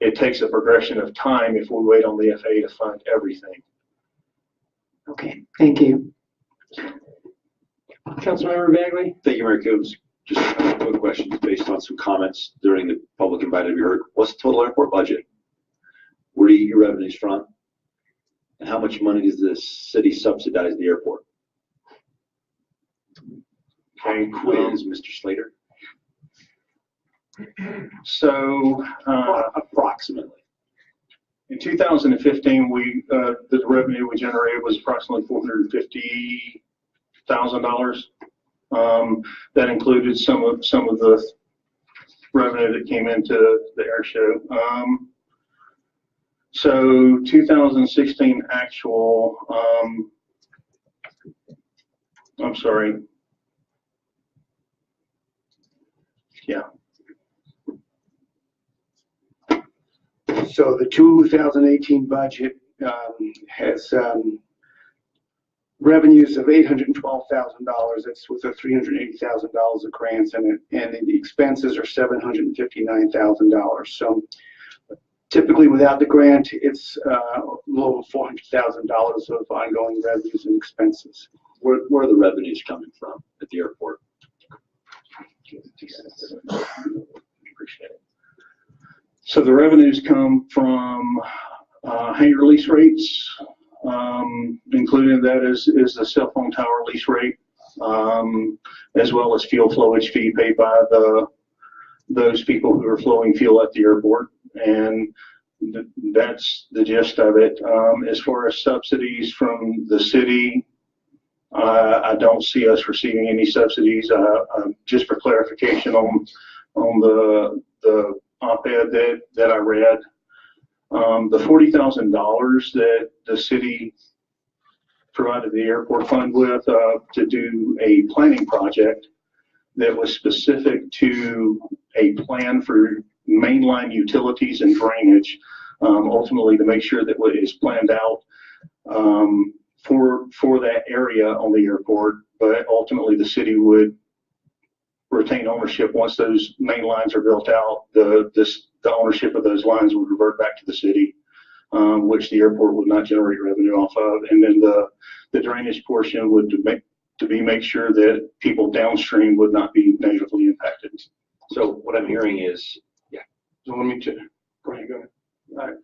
S5: it takes a progression of time if we wait on the FAA to fund everything.
S14: Okay, thank you.
S1: Councilmember Bagley?
S4: Thank you, Mayor Coombs. Just a quick question based on some comments during the public invited we heard. What's the total airport budget? Where do you get your revenues from? And how much money does the city subsidize the airport?
S5: Okay,
S4: quiz, Mr. Slater.
S5: So
S4: approximately.
S5: In 2015, the revenue we generated was approximately $450,000. That included some of the revenue that came into the air show. So 2016 actual, I'm sorry. Yeah.
S15: So the 2018 budget has revenues of $812,000. That's with a $380,000 of grants in it, and the expenses are $759,000. So typically, without the grant, it's a little over $400,000 of ongoing revenues and expenses.
S4: Where are the revenues coming from at the airport?
S5: Appreciate it. So the revenues come from hangar lease rates, including that is the cell phone tower lease rate, as well as fuel flowage fee paid by those people who are flowing fuel at the airport, and that's the gist of it. As far as subsidies from the city, I don't see us receiving any subsidies. Just for clarification on the op-ed that I read, the $40,000 that the city provided the airport fund with to do a planning project that was specific to a plan for mainline utilities and drainage, ultimately to make sure that what is planned out for that area on the airport, but ultimately the city would retain ownership once those main lines are built out. The ownership of those lines would revert back to the city, which the airport would not generate revenue off of, and then the drainage portion would make sure that people downstream would not be negatively impacted.
S4: So what I'm hearing is,
S5: yeah. So let me check. Go ahead.
S15: All right.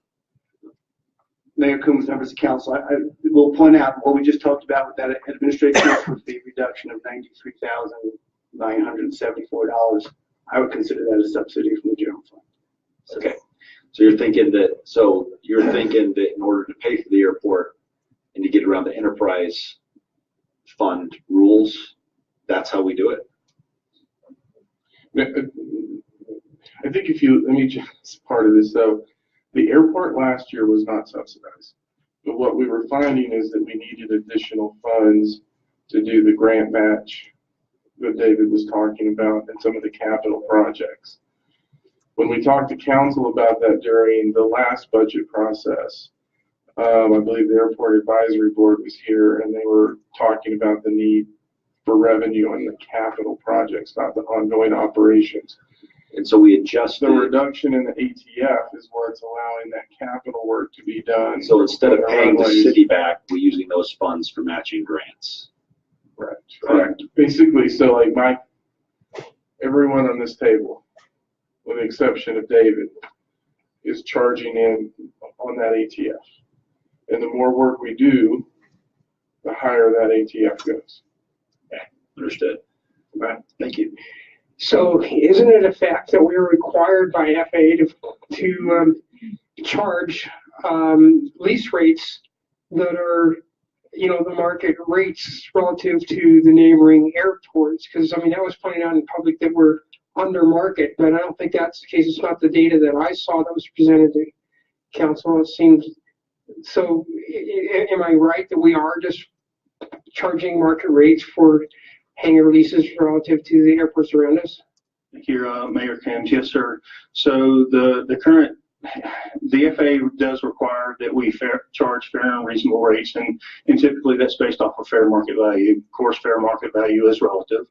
S15: Mayor Coombs, members of council, I will point out what we just talked about with that administrative fee reduction of $93,974. I would consider that a subsidy from the general fund.
S4: Okay. So you're thinking that in order to pay for the airport and to get around the enterprise fund rules, that's how we do it?
S5: I think let me just part of this though. The airport last year was not subsidized, but what we were finding is that we needed additional funds to do the grant match that David was talking about and some of the capital projects. When we talked to council about that during the last budget process, I believe the Airport Advisory Board was here, and they were talking about the need for revenue in the capital projects, not the ongoing operations.
S4: And so we adjusted.
S5: The reduction in the ATF is what's allowing that capital work to be done.
S4: So instead of
S5: on
S4: paying the
S5: runways.
S4: city back, we're using those funds for matching grants.
S5: Correct. Basically, so like everyone on this table, with the exception of David, is charging in on that ATF. And the more work we do, the higher that ATF goes.
S4: Okay, understood. Right. Thank you.
S1: So isn't it a fact that we're required by FAA to charge lease rates that are, the market rates relative to the neighboring airports? Because, I mean, that was pointed out in public that we're under market, but I don't think that's the case. It's not the data that I saw that was presented to council. It seems, so am I right that we are just charging market rates for hangar leases relative to the airports around us?
S6: Thank you, Mayor Kent. Yes, sir. So the FAA does require that we charge fair and reasonable rates, and typically that's based off of fair market value. Of course, fair market value is relative.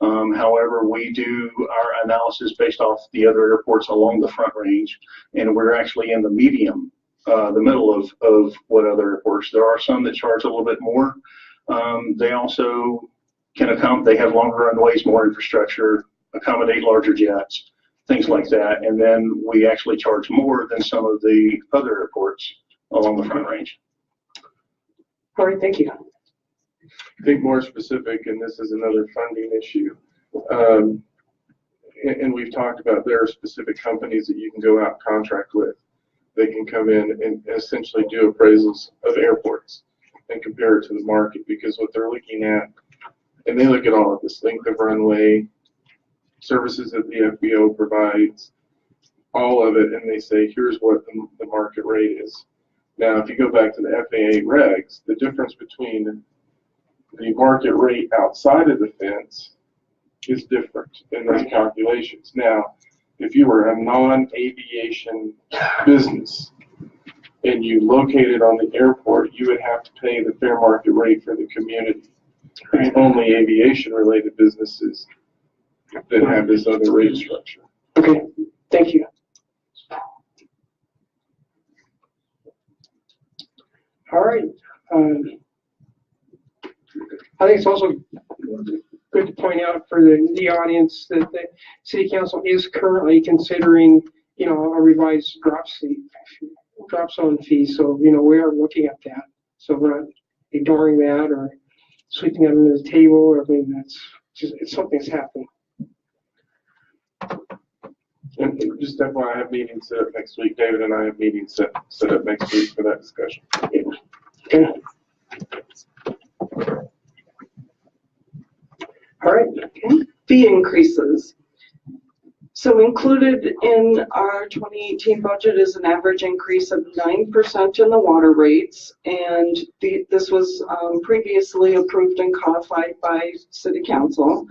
S6: However, we do our analysis based off the other airports along the Front Range, and we're actually in the medium, the middle of what other airports. There are some that charge a little bit more. They also they have longer runways, more infrastructure, accommodate larger jets, things like that. And then we actually charge more than some of the other airports along the Front Range.
S1: All right, thank you.
S5: I think more specific, and this is another funding issue, and we've talked about there are specific companies that you can go out and contract with. They can come in and essentially do appraisals of airports and compare it to the market, because what they're looking at, and they look at all of this length of runway, services that the FBO provides, all of it, and they say, here's what the market rate is. Now, if you go back to the FAA regs, the difference between the market rate outside of the fence is different in those calculations. Now, if you were a non-aviation business and you located on the airport, you would have to pay the fair market rate for the community. It's only aviation-related businesses that have this other rate structure.
S1: Okay, thank you. All right. I think it's also good to point out for the audience that the city council is currently considering, a revised drop zone fee. So, we are looking at that. So we're not ignoring that or sweeping it under the table. I mean, it's something that's happening.
S5: And just FYI, I have meetings set up next week. David and I have meetings set up next week for that discussion.
S1: Okay.
S18: All right, okay. Fee increases. So included in our 2018 budget is an average increase of 9% in the water rates, and this was previously approved and codified by City Council.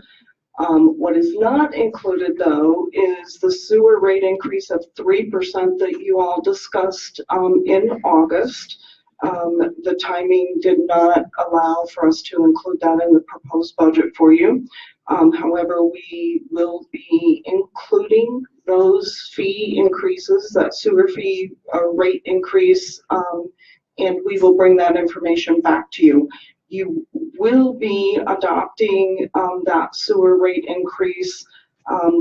S18: What is not included, though, is the sewer rate increase of 3% that you all discussed in August. The timing did not allow for us to include that in the proposed budget for you. However, we will be including those fee increases, that sewer fee rate increase, and we will bring that information back to you. You will be adopting that sewer rate increase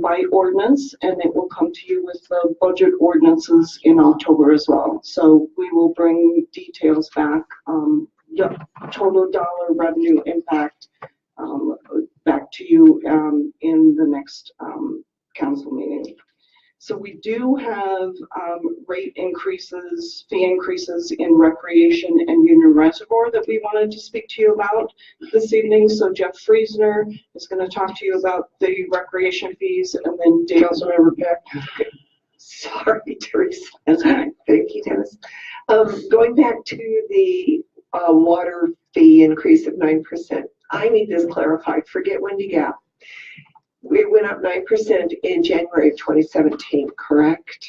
S18: by ordinance, and it will come to you with the budget ordinances in October as well. So we will bring details back, the total dollar revenue impact back to you in the next council meeting. So we do have rate increases, fee increases in recreation and Union Reservoir that we wanted to speak to you about this evening. So Jeff Friesner is going to talk to you about the recreation fees, and then Dave.
S1: Councilmember Peck.
S3: Sorry, Teresa. Thank you, Dennis. Going back to the water fee increase of 9%, I need this clarified. Forget Windy Gap. We went up 9% in January of 2017, correct?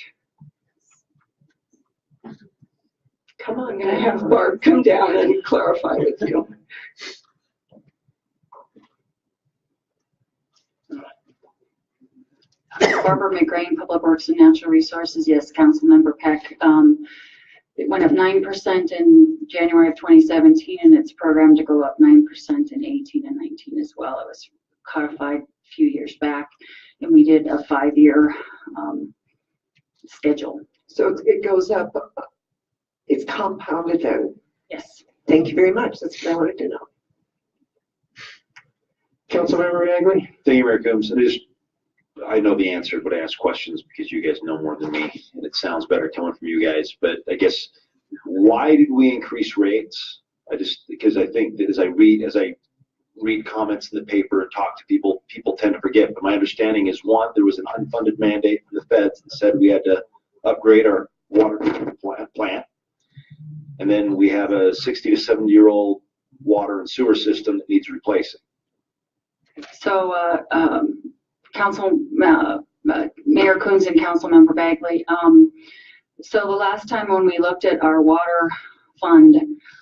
S3: Come on, I have Barb come down and clarify with you.
S9: Barbara McGrain, Public Works and Natural Resources. Yes, Councilmember Peck. It went up 9% in January of 2017, and it's programmed to go up 9% in 18 and 19 as well. It was codified a few years back, and we did a 5-year schedule.
S3: So it goes up, it's compounded then?
S9: Yes.
S3: Thank you very much. That's what I wanted to know.
S1: Councilmember Bagley?
S4: Thank you, Mayor Coombs. I know the answer, but I ask questions because you guys know more than me, and it sounds better coming from you guys. But I guess, why did we increase rates? Because I think that as I read comments in the paper and talk to people, people tend to forget. But my understanding is, one, there was an unfunded mandate from the feds that said we had to upgrade our water treatment plant. And then we have a 60 to 70-year-old water and sewer system that needs replacing.
S9: So, Mayor Coons and Councilmember Bagley, so the last time when we looked at our water fund,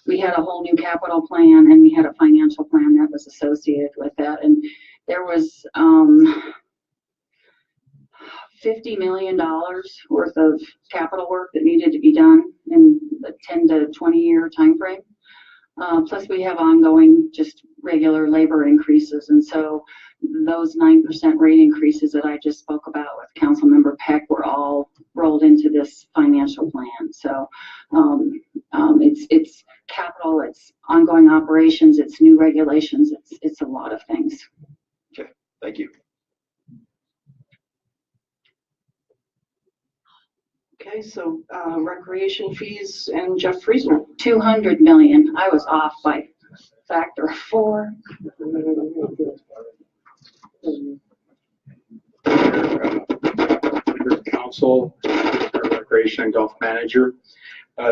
S9: we had a whole new capital plan and we had a financial plan that was associated with that. And there was $50 million worth of capital work that needed to be done in the 10 to 20 year time frame. Plus we have ongoing just regular labor increases. And so those 9% rate increases that I just spoke about with Councilmember Peck were all rolled into this financial plan. So it's capital, it's ongoing operations, it's new regulations, it's a lot of things.
S4: Okay, thank you.
S18: Okay, so recreation fees and Jeff Friesner.
S9: 200 million. I was off by factor of 4.
S11: Council, Recreation and Golf Manager.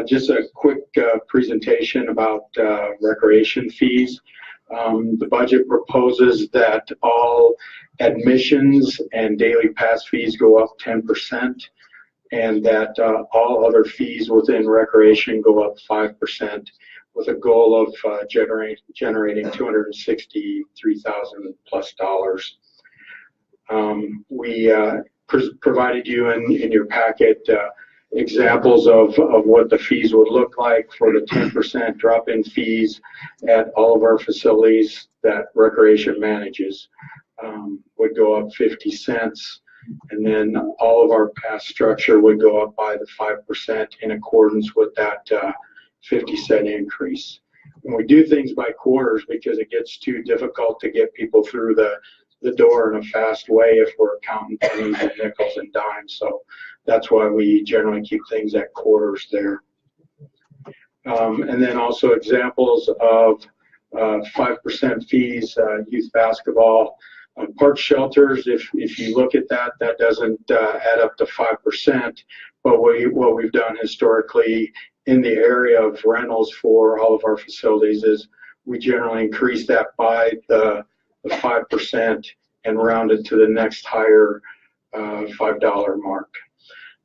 S11: Just a quick presentation about recreation fees. The budget proposes that all admissions and daily pass fees go up 10%, and that all other fees within recreation go up 5%, with a goal of generating $263,000 plus. We provided you in your packet examples of what the fees would look like for the 10% drop in fees at all of our facilities that recreation manages. Would go up 50 cents. And then all of our pass structure would go up by the 5% in accordance with that 50-cent increase. And we do things by quarters because it gets too difficult to get people through the door in a fast way if we're counting pennies and nickels and dimes. So that's why we generally keep things at quarters there. And then also examples of 5% fees, youth basketball. Park shelters, if you look at that, that doesn't add up to 5%. But what we've done historically in the area of rentals for all of our facilities is we generally increase that by the 5% and round it to the next higher $5 mark.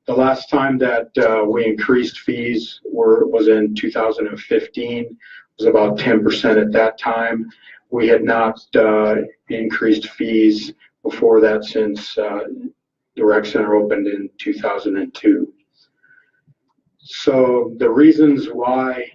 S11: The last time that we increased fees was in 2015. It was about 10% at that time. We had not increased fees before that since the rec center opened in 2002. So the reasons why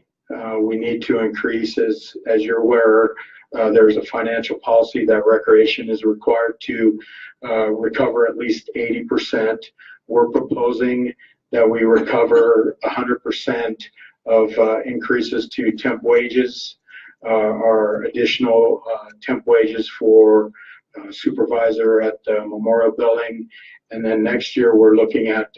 S11: we need to increase is, as you're aware, there's a financial policy that recreation is required to recover at least 80%. We're proposing that we recover 100% of increases to temp wages. Our additional temp wages for supervisor at the Memorial Building. And then next year we're looking at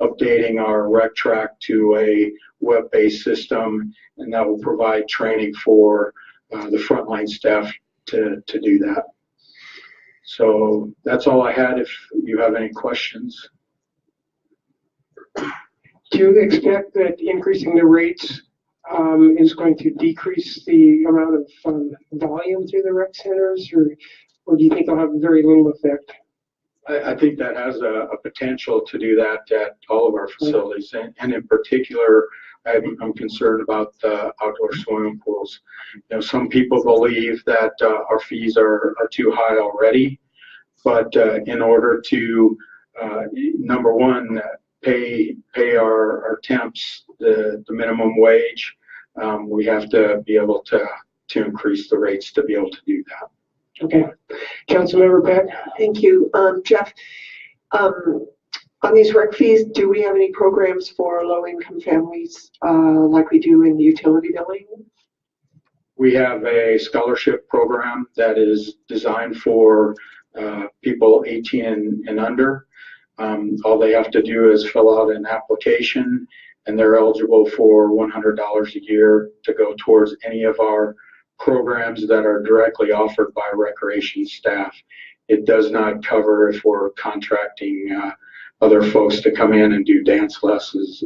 S11: updating our rec track to a web-based system, and that will provide training for the frontline staff to do that. So that's all I had. If you have any questions.
S1: Do you expect that increasing the rates is going to decrease the amount of volume through the rec centers, or do you think they'll have very little effect?
S11: I think that has a potential to do that at all of our facilities, and in particular I'm concerned about the outdoor swimming pools. You know, some people believe that our fees are too high already, but in order to, number one, pay our temps the minimum wage, we have to be able to increase the rates to be able to do that.
S1: Okay. Councilmember Peck?
S3: Thank you. Jeff, on these rec fees, do we have any programs for low-income families like we do in utility billing?
S11: We have a scholarship program that is designed for people 18 and under. All they have to do is fill out an application, and they're eligible for $100 a year to go towards any of our programs that are directly offered by recreation staff. It does not cover if we're contracting other folks to come in and do dance lessons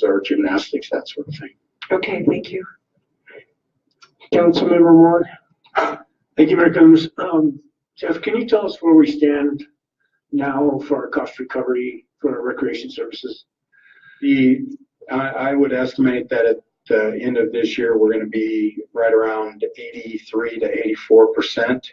S11: or gymnastics, that sort of thing.
S3: Okay, thank you.
S1: Councilmember Moore?
S16: Thank you, Mayor Coombs. Jeff, can you tell us where we stand now for our cost recovery for our recreation services?
S11: I would estimate that at the end of this year, we're going to be right around 83 to 84%.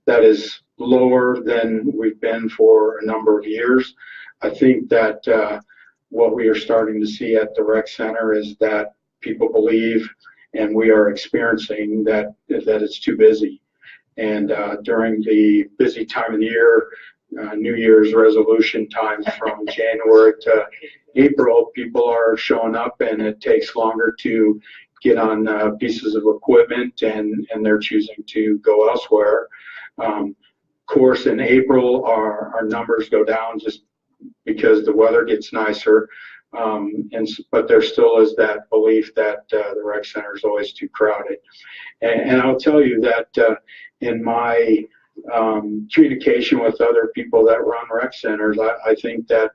S11: That is lower than we've been for a number of years. I think that what we are starting to see at the rec center is that people believe, and we are experiencing, that it's too busy. And during the busy time of the year, New Year's resolution time from January to April, people are showing up, and it takes longer to get on pieces of equipment, and they're choosing to go elsewhere. Of course, in April, our numbers go down just because the weather gets nicer. But there still is that belief that the rec center is always too crowded. And I'll tell you that in my communication with other people that run rec centers, I think that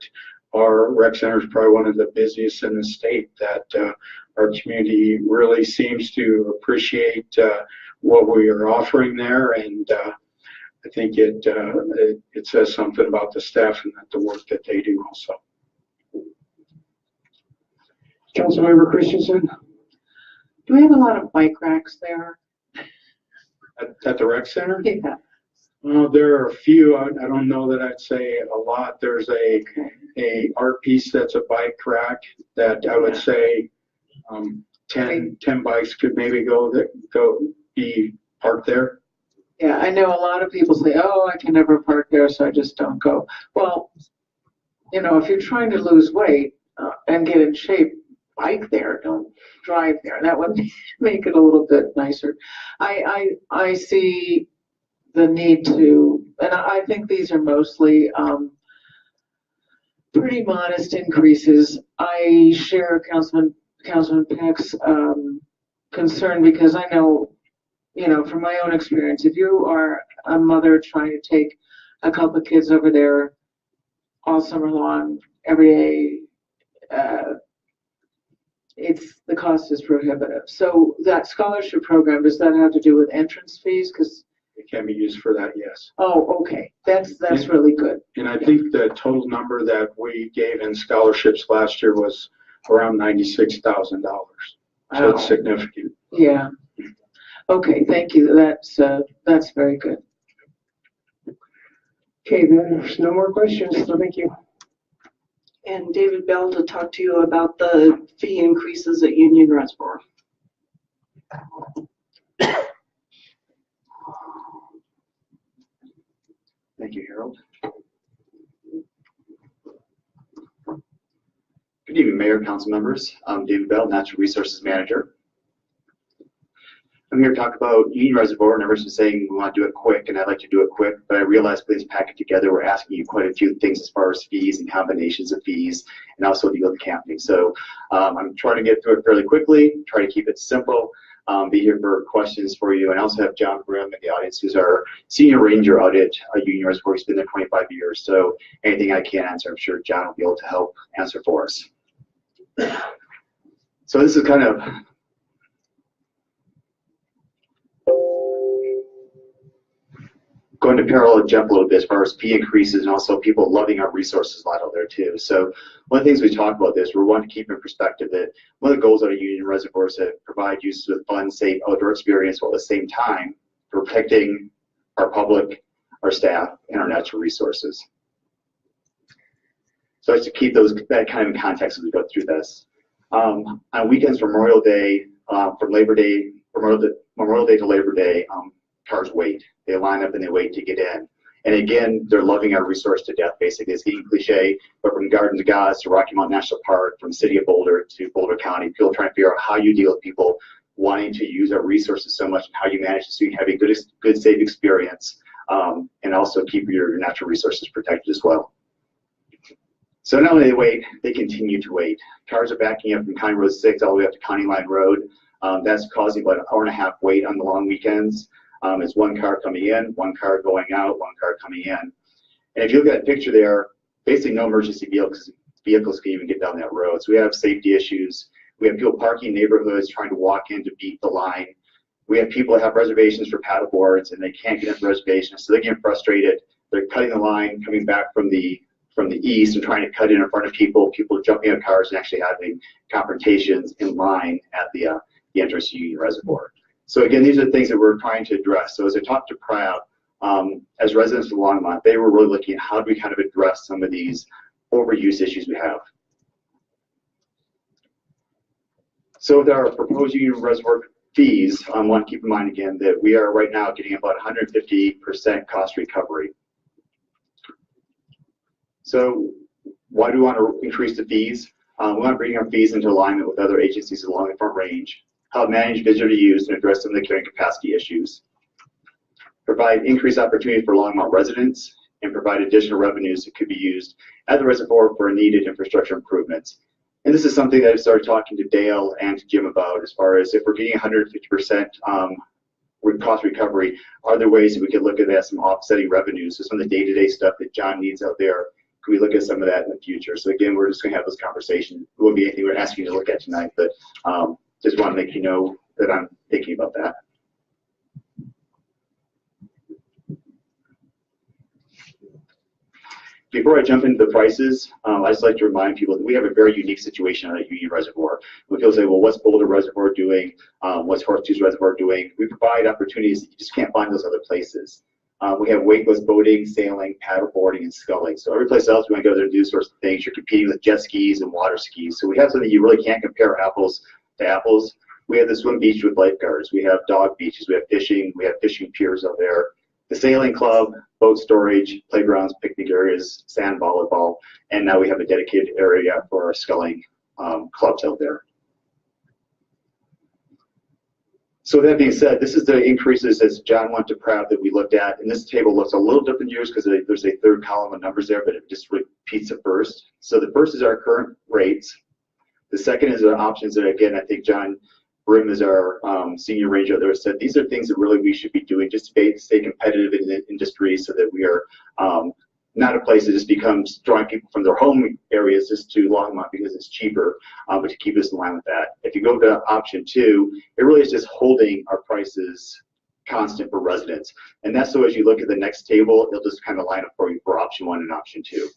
S11: our rec center is probably one of the busiest in the state, that our community really seems to appreciate what we are offering there. And I think it says something about the staff and the work that they do also.
S1: Councilmember Christensen?
S14: Do we have a lot of bike racks there?
S11: At the rec center?
S14: Yeah.
S11: Well, there are a few. I don't know that I'd say a lot. There's a art piece that's a bike rack that I would say 10 bikes could maybe go be parked there.
S14: Yeah, I know a lot of people say, oh, I can never park there, so I just don't go. Well, you know, if you're trying to lose weight and get in shape, bike there, don't drive there. That would make it a little bit nicer. I see the need to, and I think these are mostly pretty modest increases. I share Councilman Peck's concern, because I know, you know, from my own experience, if you are a mother trying to take a couple of kids over there all summer long, every day, the cost is prohibitive. So that scholarship program, does that have to do with entrance fees? Because
S11: it can be used for that, yes.
S14: Oh, okay. That's really good.
S11: And I think the total number that we gave in scholarships last year was around $96,000. So it's significant.
S14: Yeah. Okay, thank you. That's very good.
S1: Okay, then there's no more questions, so thank you.
S18: And David Bell to talk to you about the fee increases at Union Reservoir.
S4: Thank you, Harold. Good evening, Mayor, Council members. I'm David Bell, Natural Resources Manager. I'm here to talk about Union Reservoir, and everyone's saying we want to do it quick, and I'd like to do it quick, but I realized putting this packet together, we're asking you quite a few things as far as fees and combinations of fees, and also the yield camping. So I'm trying to get through it fairly quickly, try to keep it simple, be here for questions for you, and I also have John Grimm in the audience, who's our Senior Ranger Audit at Union Reservoir. He's been there 25 years, so anything I can't answer, I'm sure John will be able to help answer for us. So this is kind of going to parallel jump a little bit as far as fee increases and also people loving our resources a lot out there too. So one of the things we talk about this, we want to keep in perspective that one of the goals of a Union Reservoir is to provide users with fun, safe outdoor experience while at the same time protecting our public, our staff, and our natural resources. So I just to keep that kind of in context as we go through this. On weekends, Memorial Day, from Memorial Day to Labor Day, cars wait. They line up and they wait to get in. And again, they're loving our resource to death, basically. It's getting cliche, but from Gardens of Gods to Rocky Mountain National Park, from City of Boulder to Boulder County, people trying to figure out how you deal with people wanting to use our resources so much and how you manage to have a good, safe experience, and also keep your natural resources protected as well. So not only do they wait, they continue to wait. Cars are backing up from County Road 6 all the way up to County Line Road. That's causing about an hour-and-a-half wait on the long weekends. It's one car coming in, one car going out, one car coming in. And if you look at that picture there, basically no emergency vehicles can even get down that road. So we have safety issues. We have people parking in neighborhoods trying to walk in to beat the line. We have people that have reservations for paddle boards and they can't get in reservations, so they get frustrated. They're cutting the line, coming back from the east and trying to cut in front of people jumping out of cars and actually having confrontations in line at the entrance to Union Reservoir. So again, these are the things that we're trying to address. So as I talked to Pratt, as residents of Longmont, they were really looking at how do we kind of address some of these overuse issues we have. So with our proposed Union Reservoir fees, I want to keep in mind again that we are right now getting about 150% cost recovery. So why do we want to increase the fees? We want to bring our fees into alignment with other agencies along the Front Range, help manage visitor use and address some of the carrying capacity issues, provide increased opportunity for Longmont residents, and provide additional revenues that could be used at the reservoir for needed infrastructure improvements. And this is something that I started talking to Dale and to Jim about as far as if we're getting 150% cost recovery, are there ways that we could look at that, some offsetting revenues? So some of the day-to-day stuff that John needs out there, could we look at some of that in the future? So again, we're just going to have this conversation. It won't be anything we're asking you to look at tonight, but just want to make you know that I'm thinking about that. Before I jump into the prices, I just like to remind people that we have a very unique situation at Union Reservoir. When people say, well, what's Boulder Reservoir doing? What's Horseshoes Reservoir doing? We provide opportunities that you just can't find those other places. We have weightless boating, sailing, paddle boarding, and sculling. So every place else we want to go there and do sorts of things, you're competing with jet skis and water skis. So we have something you really can't compare apples to apples. We have the swim beach with lifeguards. We have dog beaches. We have fishing piers out there. The sailing club, boat storage, playgrounds, picnic areas, sand volleyball, and now we have a dedicated area for our sculling clubs out there. So that being said, this is the increases as John went to Pratt that we looked at, and this table looks a little different years because there's a third column of numbers there, but it just repeats the first. So the first is our current rates. The second is our options that, again, I think John Brim is our senior ranger out there said these are things that really we should be doing just to stay competitive in the industry so that we are not a place that just becomes drawing people from their home areas just to Longmont because it's cheaper, but to keep us in line with that. If you go to option 2, it really is just holding our prices constant for residents. And that's so as you look at the next table, it'll just kind of line up for you for option 1 and option 2.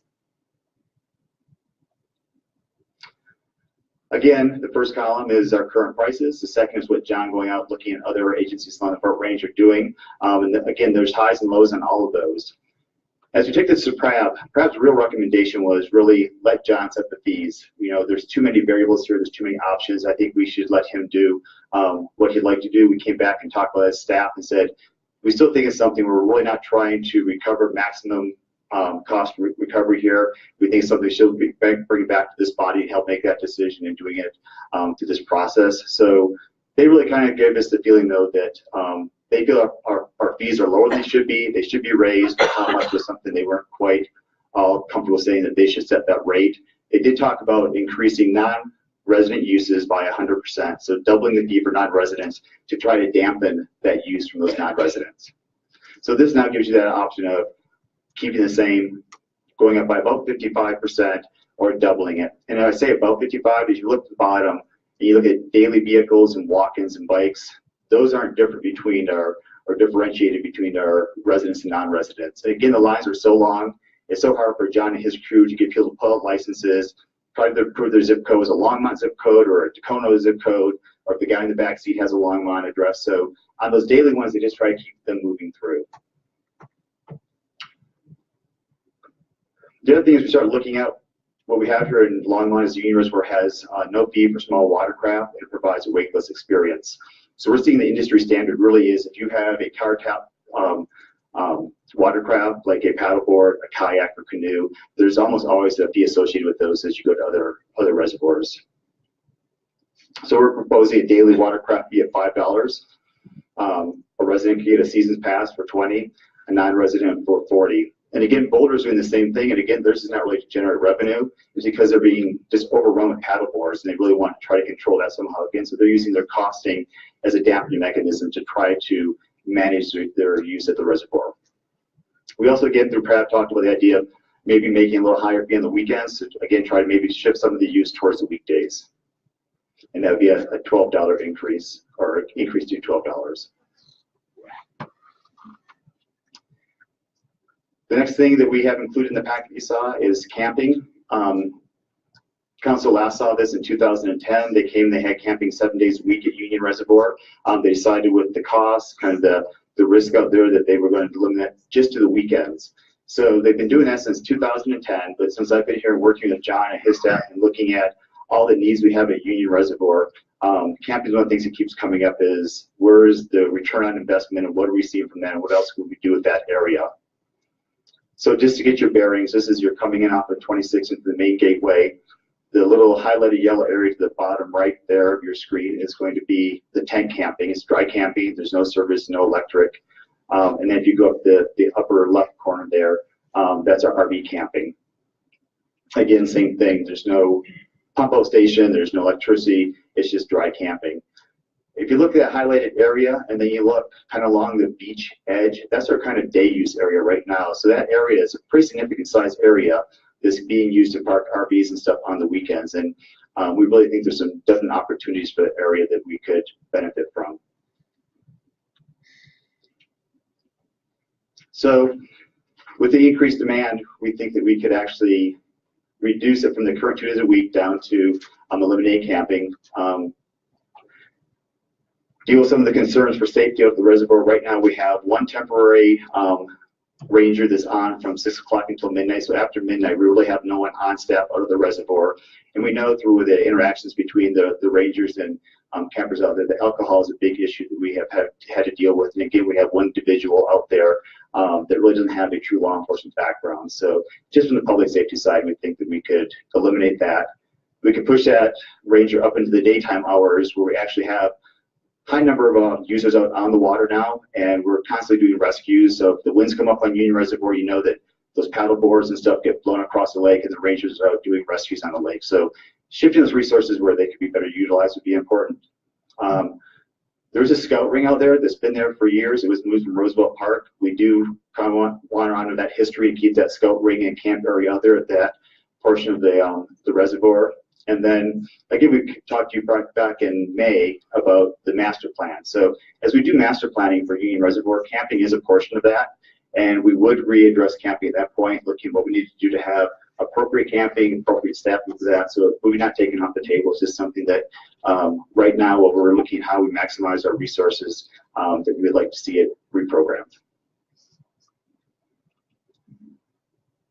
S4: Again, the first column is our current prices. The second is what John going out looking at other agencies on the Front Range are doing. And again, there's highs and lows on all of those. As we take this to Pratt's real recommendation was really let John set the fees. You know, there's too many variables here. There's too many options. I think we should let him do what he'd like to do. We came back and talked with his staff and said, we still think it's something where we're really not trying to recover maximum cost recovery here. We think something should be bring back to this body and help make that decision and doing it through this process. So they really kind of gave us the feeling though that they feel our fees are lower than they should be. They should be raised, but how much was something they weren't quite comfortable saying that they should set that rate. They did talk about increasing non-resident uses by 100%, so doubling the fee for non-residents to try to dampen that use from those non-residents. So this now gives you that option of keeping the same, going up by about 55%, or doubling it. And I say about 55, as you look at the bottom, and you look at daily vehicles and walk-ins and bikes, those aren't different between our
S17: or differentiated between our residents and non-residents. And again, the lines are so long, it's so hard for John and his crew to get people to pull out licenses, try to prove their zip code is a Longmont zip code or a Tacoma zip code, or if the guy in the back seat has a Longmont address. So on those daily ones, they just try to keep them moving through. The other thing is we start looking at what we have here in Longmont is the Union Reservoir has no fee for small watercraft, and it provides a weightless experience. So we're seeing the industry standard really is if you have a car tap watercraft like a paddleboard, a kayak, or canoe, there's almost always a fee associated with those as you go to other reservoirs. So we're proposing a daily watercraft fee of $5. A resident can get a season's pass for $20, a non-resident for $40. And again, Boulder's doing the same thing. And again, theirs is not really to generate revenue. It's because they're being just overrun with paddle boards, and they really want to try to control that somehow again. So they're using their costing as a dampening mechanism to try to manage their use at the reservoir. We also, again, through Pratt, talked about the idea of maybe making a little higher fee on the weekends to, again, try to maybe shift some of the use towards the weekdays. And that would be a $12 increase, or increase to $12. The next thing that we have included in the packet you saw is camping. Council last saw this in 2010. They came, they had camping 7 days a week at Union Reservoir. They decided with the cost, kind of the risk out there, that they were going to limit it just to the weekends. So they've been doing that since 2010, but since I've been here working with John and his staff and looking at all the needs we have at Union Reservoir, camping is one of the things that keeps coming up is where is the return on investment and what are we seeing from that and what else can we do with that area? So just to get your bearings, this is you're coming in off of 26 into the main gateway. The little highlighted yellow area to the bottom right there of your screen is going to be the tent camping. It's dry camping. There's no service, no electric. And then if you go up the upper left corner there, that's our RV camping. Again, same thing. There's no pump out station. There's no electricity. It's just dry camping. If you look at that highlighted area and then you look kind of along the beach edge, that's our kind of day use area right now. So that area is a pretty significant size area that's being used to park RVs and stuff on the weekends. And we really think there's some definite opportunities for the area that we could benefit from. So with the increased demand, we think that we could actually reduce it from the current 2 days a week down to eliminate camping. Deal with some of the concerns for safety of the reservoir. Right now we have one temporary ranger that's on from 6 o'clock until midnight. So after midnight, we really have no one on staff out of the reservoir. And we know through the interactions between the rangers and campers out there, that alcohol is a big issue that we have had to deal with. And again, we have one individual out there that really doesn't have a true law enforcement background. So just from the public safety side, we think that we could eliminate that. We could push that ranger up into the daytime hours where we actually have high number of users out on the water now, and we're constantly doing rescues. So if the winds come up on Union Reservoir, you know that those paddle boards and stuff get blown across the lake, and the rangers are out doing rescues on the lake. So shifting those resources where they could be better utilized would be important. There's a scout ring out there that's been there for years. It was moved from Roosevelt Park. We do kind of want to honor that history and keep that scout ring and camp area out there at that portion of the reservoir. And then, again, we talked to you back in May about the master plan. So as we do master planning for Union Reservoir, camping is a portion of that. And we would readdress camping at that point, looking at what we need to do to have appropriate camping, appropriate staffing for that. So we're not taking off the table. It's just something that right now, what we're looking at how we maximize our resources, that we would like to see it reprogrammed.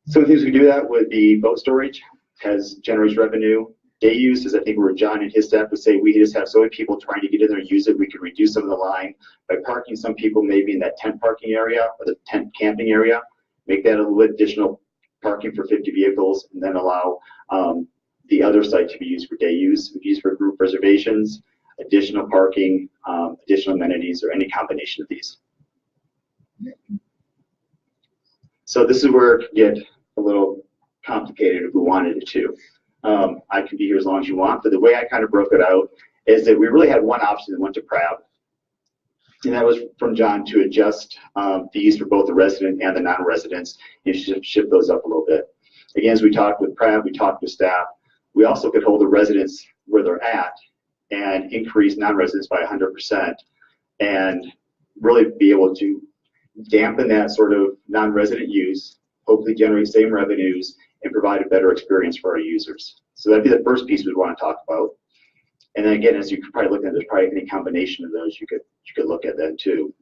S17: Some of the things we do that would be boat storage, generates revenue. Day use is, I think, where John and his staff would say we just have so many people trying to get in there and use it. We could reduce some of the line by parking some people maybe in that tent parking area or the tent camping area, make that a little bit additional parking for 50 vehicles, and then allow the other site to be used for day use, used for group reservations, additional parking, additional amenities, or any combination of these. So this is where it could get a little complicated if we wanted it to. I can be here as long as you want, but the way I kind of broke it out is that we really had one option that went to Pratt, and that was from John to adjust fees for both the resident and the non-residents and shift those up a little bit. Again, as we talked with Pratt, we talked with staff, we also could hold the residents where they're at and increase non-residents by 100%. And really be able to dampen that sort of non-resident use, hopefully generate same revenues, and provide a better experience for our users. So that'd be the first piece we'd want to talk about. And then again, as you could probably look at, there's probably any combination of those you could look at then too.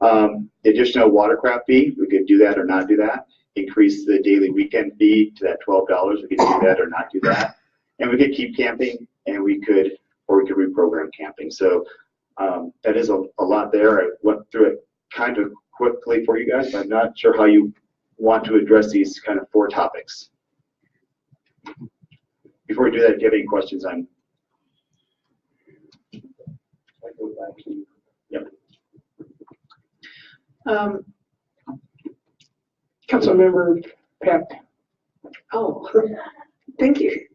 S17: The additional watercraft fee, we could do that or not do that. Increase the daily weekend fee to that $12. We could do that or not do that. And we could keep camping, and we could reprogram camping. So that is a lot there. I went through it kind of quickly for you guys, but I'm not sure how you want to address these kind of 4 topics. Before we do that, do you have any questions on? Yep.
S1: Councilmember Peck.
S3: Oh, thank you.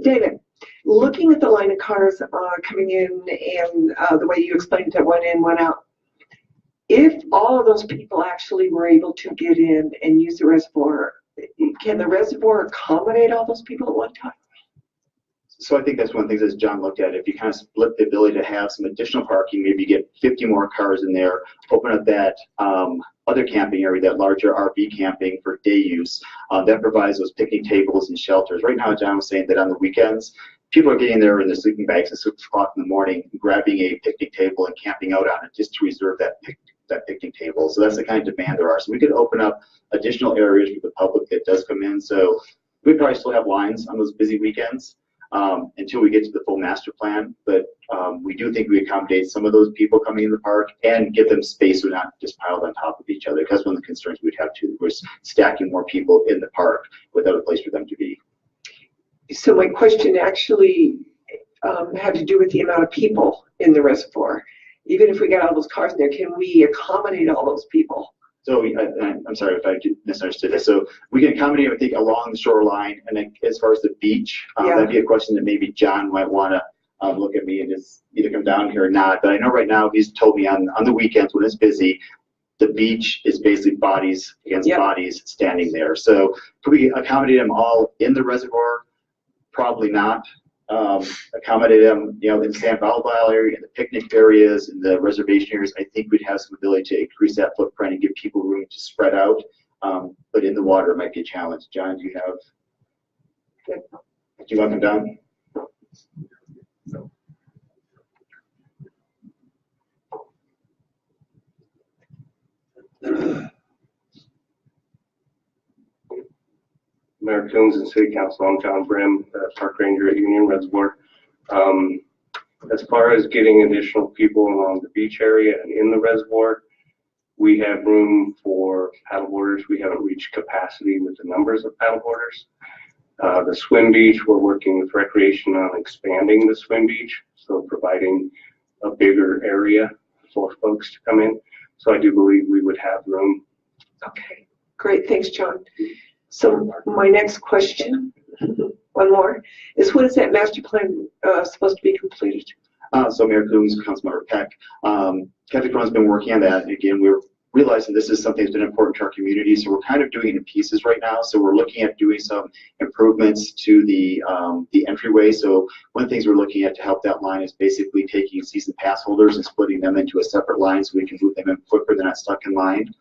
S3: David, looking at the line of cars coming in and the way you explained it, went in, went out, if all of those people actually were able to get in and use the reservoir, can the reservoir accommodate all those people at one time?
S17: So I think that's one of the things that John looked at. If you kind of split the ability to have some additional parking, maybe get 50 more cars in there, open up that other camping area, that larger RV camping for day use, that provides those picnic tables and shelters. Right now, John was saying that on the weekends, people are getting there in their sleeping bags at 6 o'clock in the morning, grabbing a picnic table and camping out on it just to reserve that picnic table. So that's the kind of demand there are. So we could open up additional areas for the public that does come in. So we probably still have lines on those busy weekends until we get to the full master plan. But we do think we accommodate some of those people coming in the park and give them space so not just piled on top of each other. Because one of the concerns we'd have too was stacking more people in the park without a place for them to be.
S3: So my question actually had to do with the amount of people in the reservoir. Even if we got all those cars in there, can we accommodate all those people?
S17: So I'm sorry if I misunderstood this. So we can accommodate, I think, along the shoreline, and then as far as the beach, that'd be a question that maybe John might want to look at me and just either come down here or not. But I know right now he's told me on the weekends when it's busy, the beach is basically bodies against bodies standing there. So could we accommodate them all in the reservoir? Probably not. Accommodate them, in the San Valvale area, in the picnic areas, in the reservation areas. I think we'd have some ability to increase that footprint and give people room to spread out. But in the water, it might be a challenge. John, do you want them down?
S5: Mayor Coombs and City Council, I'm John Brim, Park Ranger at Union Reservoir. As far as getting additional people along the beach area and in the reservoir, we have room for paddleboarders. We haven't reached capacity with the numbers of paddleboarders. The swim beach, we're working with Recreation on expanding the swim beach, so providing a bigger area for folks to come in. So I do believe we would have room.
S3: Okay, great. Thanks, John. So my next question, one more, is when is that master plan supposed to be completed?
S17: So Mayor Coombs, Councilmember Peck, Kathy Cron's been working on that. Again, we're realizing this is something that's been important to our community, so we're kind of doing it in pieces right now. So we're looking at doing some improvements to the entryway. So one of the things we're looking at to help that line is basically taking season pass holders and splitting them into a separate line so we can move them in quicker. They're not stuck in line.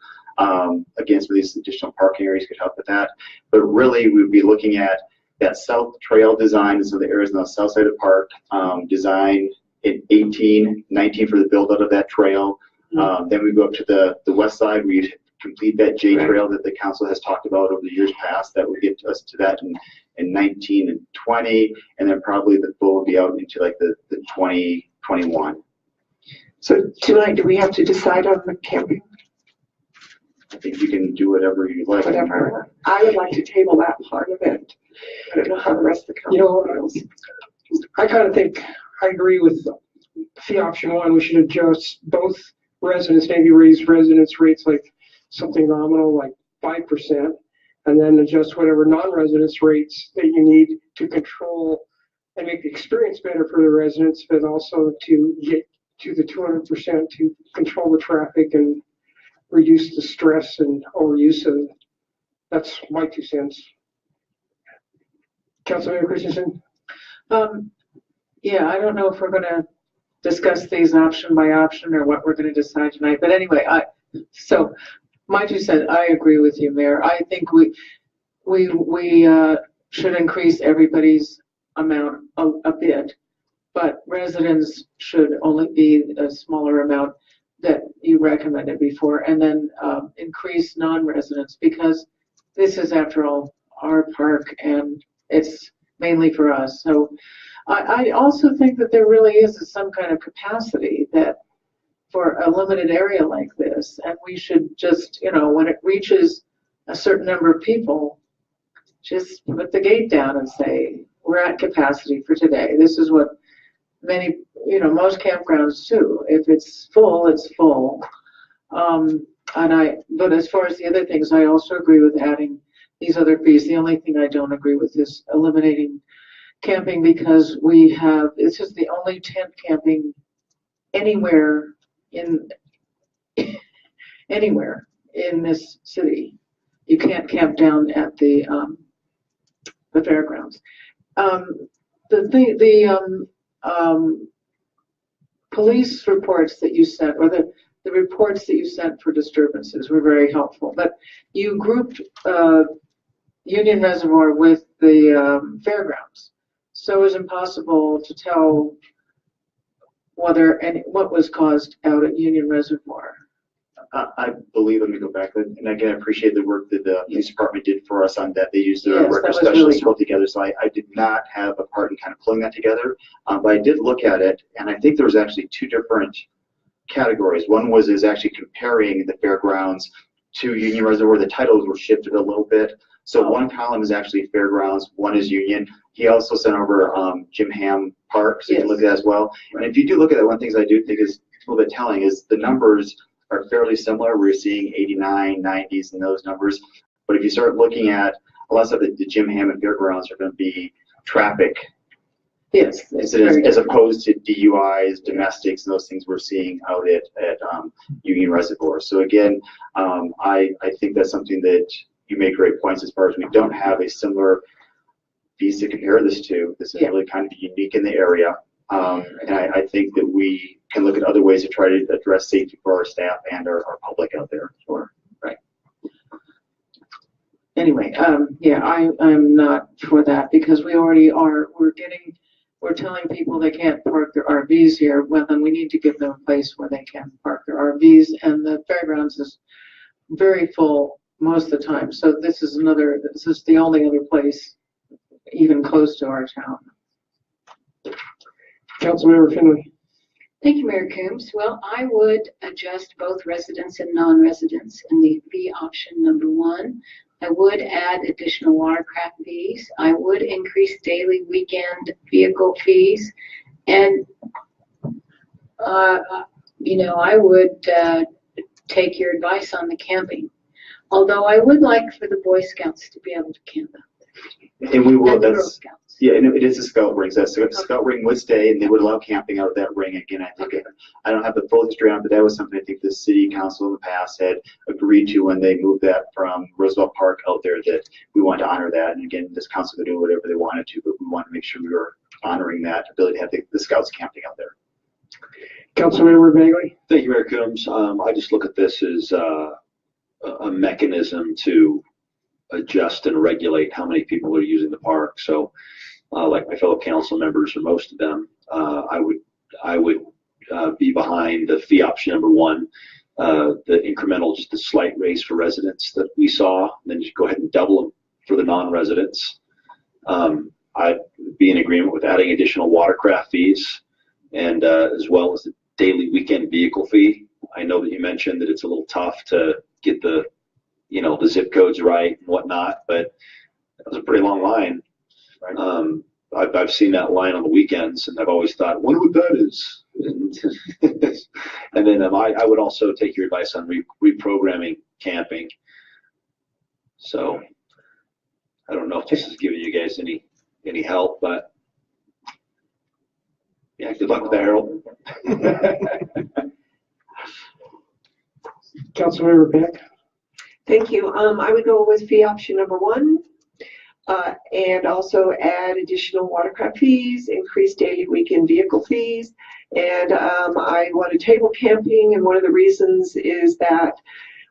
S17: Again, some of these additional parking areas could help with that. But really, we'd be looking at that south trail design, and so the areas on the south side of the park, design in 18, 19 for the build out of that trail. Then we go up to the west side, we'd complete that J trail that the council has talked about over the years past. That would get us to that in 19 and 20, and then probably the full would be out into like the 2021.
S3: So tonight, do we have to decide on the camping?
S17: I think you can do whatever you like.
S3: Whatever. I would like to table that part of it. I don't know how the rest of the council feels.
S1: I kind of think I agree with fee option one. We should adjust both residents, maybe raise residents rates like something nominal like 5%, and then adjust whatever non-residents rates that you need to control and make the experience better for the residents, but also to get to the 200% to control the traffic and reduce the stress and overuse of it. That's my 2 cents. Councilmember Christensen?
S14: Yeah, I don't know if we're gonna discuss these option by option or what we're gonna decide tonight. But anyway, so my 2 cents, I agree with you, Mayor. I think we should increase everybody's amount a bit, but residents should only be a smaller amount that you recommended before, and then increase non-residents, because this is, after all, our park and it's mainly for us. So I also think that there really is some kind of capacity that for a limited area like this, and we should just, when it reaches a certain number of people, just put the gate down and say, we're at capacity for today. This is what many, most campgrounds do. If it's full, it's full. But as far as the other things, I also agree with adding these other fees. The only thing I don't agree with is eliminating camping, because it's just the only tent camping anywhere in this city. You can't camp down at the fairgrounds. Police reports that you sent, or the reports that you sent for disturbances, were very helpful. But you grouped Union Reservoir with the fairgrounds, so it was impossible to tell what was caused out at Union Reservoir.
S17: I believe, let me go back, and again, I appreciate the work that the police department did for us on that. They used their record specialists to pull together, so I did not have a part in kind of pulling that together, but I did look at it, and I think there was actually 2 different categories. One is actually comparing the fairgrounds to Union Reservoir. The titles were shifted a little bit. So one column is actually fairgrounds, one is Union. He also sent over Jim Ham Park, so you can look at that as well. And if you do look at that, one of the things I do think is a little bit telling is the numbers are fairly similar. We're seeing 89, 90s and those numbers. But if you start looking at a lot of the Jim Ham and fairgrounds are going to be traffic.
S14: Yes.
S17: As opposed to DUIs, domestics, and those things we're seeing out at Union Reservoir. So again, I think that's something that you make great points as far as we don't have a similar piece to compare this to. This is really kind of unique in the area. And I think that we can look at other ways to try to address safety for our staff and our public out there. Sure. Right.
S14: Anyway, I'm not for that, because we already are. We're telling people they can't park their RVs here. Well, then we need to give them a place where they can park their RVs, and the fairgrounds is very full most of the time. So this is the only other place even close to our town.
S1: Councilmember Finley.
S20: Thank you, Mayor Coombs. Well, I would adjust both residents and non-residents in the fee option number 1. I would add additional watercraft fees. I would increase daily weekend vehicle fees. And, I would take your advice on the camping. Although I would like for the Boy Scouts to be able to camp out there.
S17: And we will.
S20: And the Girl Scouts.
S17: Yeah, and it is a scout ring. So the scout ring would stay, and they would allow camping out of that ring. Again, I think I don't have the full history on it, but that was something I think the city council in the past had agreed to when they moved that from Roosevelt Park out there, that we want to honor that. And again, this council could do whatever they wanted to, but we want to make sure we were honoring that ability to have the scouts camping out there.
S1: Councilmember Bagley.
S4: Thank you, Mayor Coombs. I just look at this as a mechanism to adjust and regulate how many people are using the park. So like my fellow council members, or most of them, I would be behind the fee option number 1, the incremental, just a slight raise for residents that we saw, and then just go ahead and double them for the non-residents. I'd be in agreement with adding additional watercraft fees, and as well as the daily weekend vehicle fee. I know that you mentioned that it's a little tough to get the zip codes right and whatnot, but that was a pretty long line. Right. I've seen that line on the weekends, and I've always thought, wonder what that is. And then I would also take your advice on reprogramming camping. So I don't know if this is giving you guys any help, but yeah, good luck with that, Harold.
S1: Councilmember Peck.
S3: Thank you. I would go with fee option number 1, and also add additional watercraft fees, increase daily weekend vehicle fees, And I want to table camping, and one of the reasons is that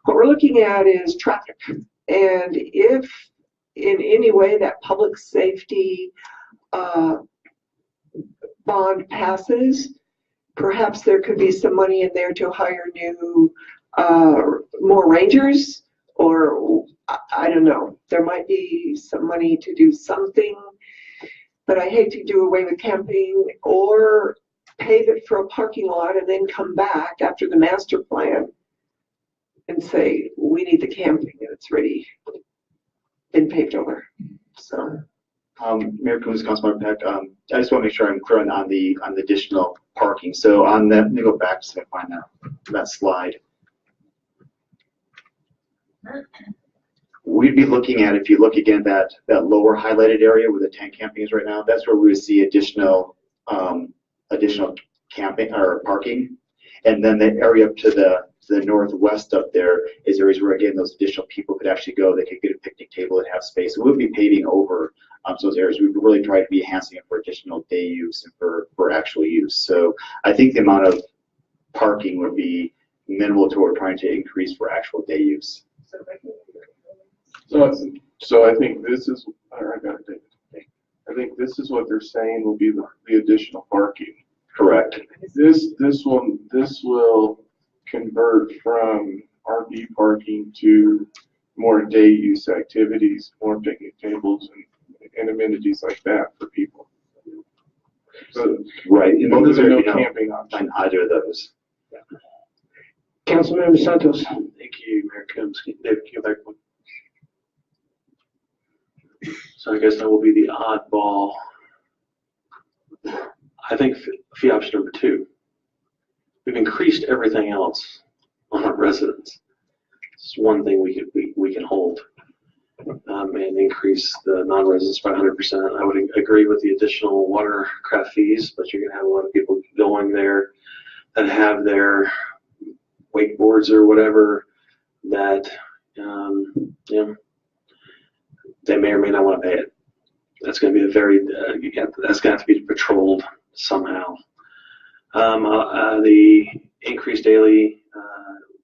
S3: what we're looking at is traffic. And if in any way that public safety bond passes, perhaps there could be some money in there to hire new, more rangers, or I don't know. There might be some money to do something, but I hate to do away with camping or pave it for a parking lot and then come back after the master plan and say, we need the camping and it's already been paved over. So.
S17: Mayor Coombs, Councilmember Peck, I just want to make sure I'm clear on the additional parking. So on that, let me go back so I find that slide. We'd be looking at, if you look again, that lower highlighted area where the tent camping is right now, that's where we would see additional camping or parking. And then the area up to the northwest up there is areas where, again, those additional people could actually go. They could get a picnic table and have space. So we'll be paving over those areas. We would really try to be enhancing it for additional day use and for actual use. So I think the amount of parking would be minimal to what we're trying to increase for actual day use.
S5: So I think this is, I got it, David. I think this is what they're saying will be the additional parking.
S17: Correct.
S5: This will convert from RV parking to more day use activities, more picnic tables and amenities like that for people. So,
S17: right. And
S5: there's no
S17: no
S5: camping option
S17: on either of those.
S1: Councilmember Santos.
S19: Thank you, Mayor Coombs. David, can you go back one? So I guess that will be the oddball. I think fee option number 2. We've increased everything else on our residents. It's one thing we can hold and increase the non-residents by 100%. I would agree with the additional watercraft fees, but you're gonna have a lot of people going there that have their wakeboards or whatever that they may or may not want to pay it. That's going to be that's going to have to be patrolled somehow. The increased daily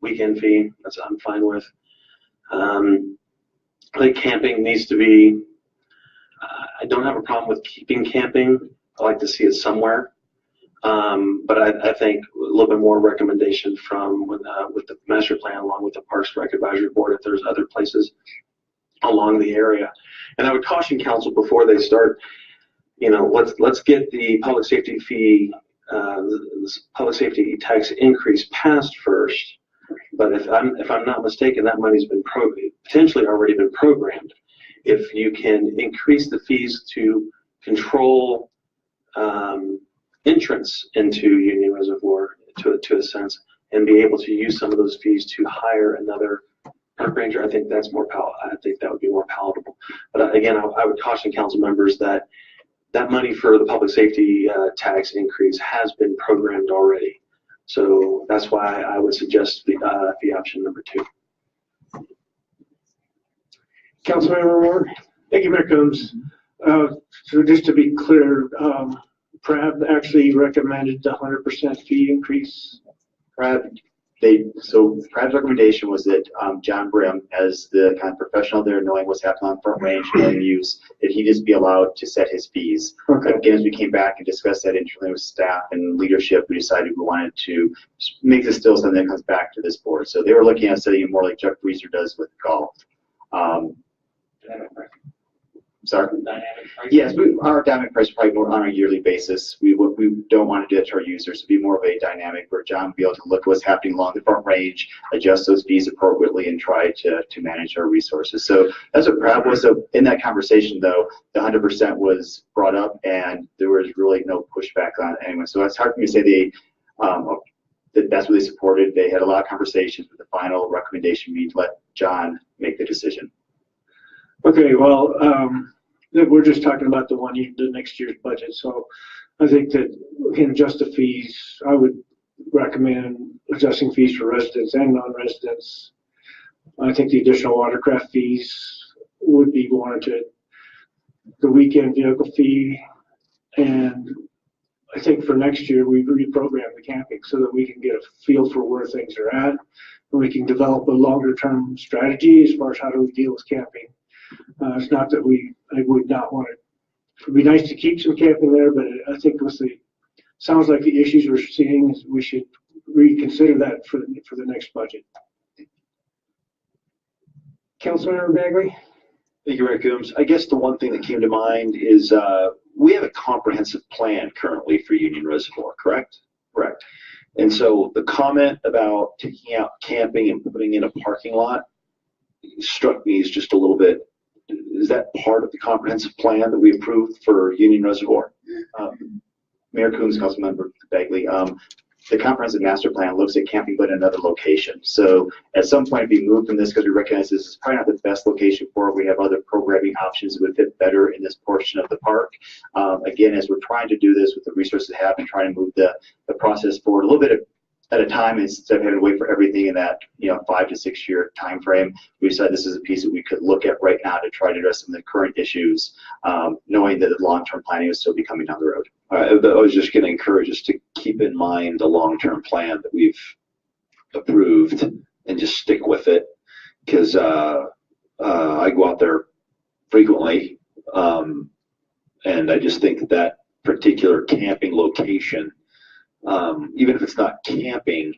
S19: weekend fee, I'm fine with. I think camping needs to be, I don't have a problem with keeping camping. I like to see it somewhere. But I think a little bit more recommendation from with the master plan along with the Parks Rec Advisory Board if there's other places along the area. And I would caution council before they start, let's get the public safety fee, public safety tax increase passed first. But if I'm not mistaken, that money's been potentially already been programmed. If you can increase the fees to control entrance into Union Reservoir to a sense, and be able to use some of those fees to hire another park ranger, I think that's more I think that would be more palatable. But again, I would caution council members that money for the public safety tax increase has been programmed already. So that's why I would suggest fee option number 2.
S1: Councilmember Moore.
S16: Thank you, Mayor Coombs. So just to be clear, PRAB actually recommended the 100% fee increase.
S17: PRAB's recommendation was that John Brim, as the kind of professional there, knowing what's happening on Front Range and use, that he just be allowed to set his fees. Okay. Again, as we came back and discussed that internally with staff and leadership, we decided we wanted to make this still something that comes back to this board. So they were looking at setting it more like Chuck Breezer does with golf. Sorry? Yes, our dynamic price is probably more on a yearly basis. We don't want to do it to our users. To be more of a dynamic where John will be able to look at what's happening along the Front Range, adjust those fees appropriately, and try to manage our resources. So that's what PRAB was. So in that conversation, though, the 100% was brought up, and there was really no pushback on it anyway. So it's hard for me to say that's what they supported. They had a lot of conversations, but the final recommendation being to let John make the decision.
S16: Okay, well, we're just talking about the next year's budget. So I think that we can adjust the fees. I would recommend adjusting fees for residents and non-residents. I think the additional watercraft fees would be warranted. The weekend vehicle fee and I think for next year, we reprogram the camping so that we can get a feel for where things are at. And we can develop a longer term strategy as far as how do we deal with camping. It's not that I would not want it. It would be nice to keep some camping there, but I think sounds like the issues we're seeing, we should reconsider that for the next budget.
S1: Councilmember Bagley?
S4: Thank you, Mayor Coombs. I guess the one thing that came to mind is we have a comprehensive plan currently for Union Reservoir, correct? Correct. And so the comment about taking out camping and putting in a parking lot struck me as just a little bit, is that part of the comprehensive plan that we approved for Union Reservoir?
S17: Mayor Coombs, Councilmember Bagley, the comprehensive master plan looks at camping but in another location. So at some point we move from this because we recognize this is probably not the best location for it. We have other programming options that would fit better in this portion of the park. Again, as we're trying to do this with the resources we have and trying to move the process forward a little bit at a time instead of having to wait for everything in that 5 to 6 year time frame, we decided this is a piece that we could look at right now to try to address some of the current issues, knowing that the long-term planning is still be coming down the road.
S4: I was just going to encourage us to keep in mind the long-term plan that we've approved and just stick with it, because I go out there frequently, and I just think that particular camping location, even if it's not camping,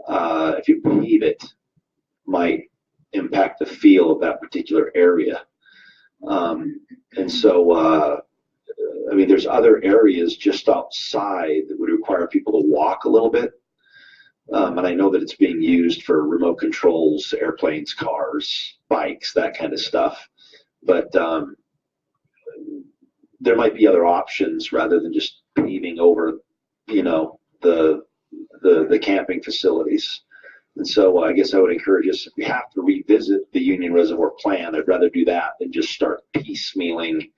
S4: if you pave it, might impact the feel of that particular area. And so, I mean, there's other areas just outside that would require people to walk a little bit. And I know that it's being used for remote controls, airplanes, cars, bikes, that kind of stuff. But there might be other options rather than just paving over, the camping facilities. And so I guess I would encourage us, if we have to revisit the Union Reservoir plan, I'd rather do that than just start piecemealing.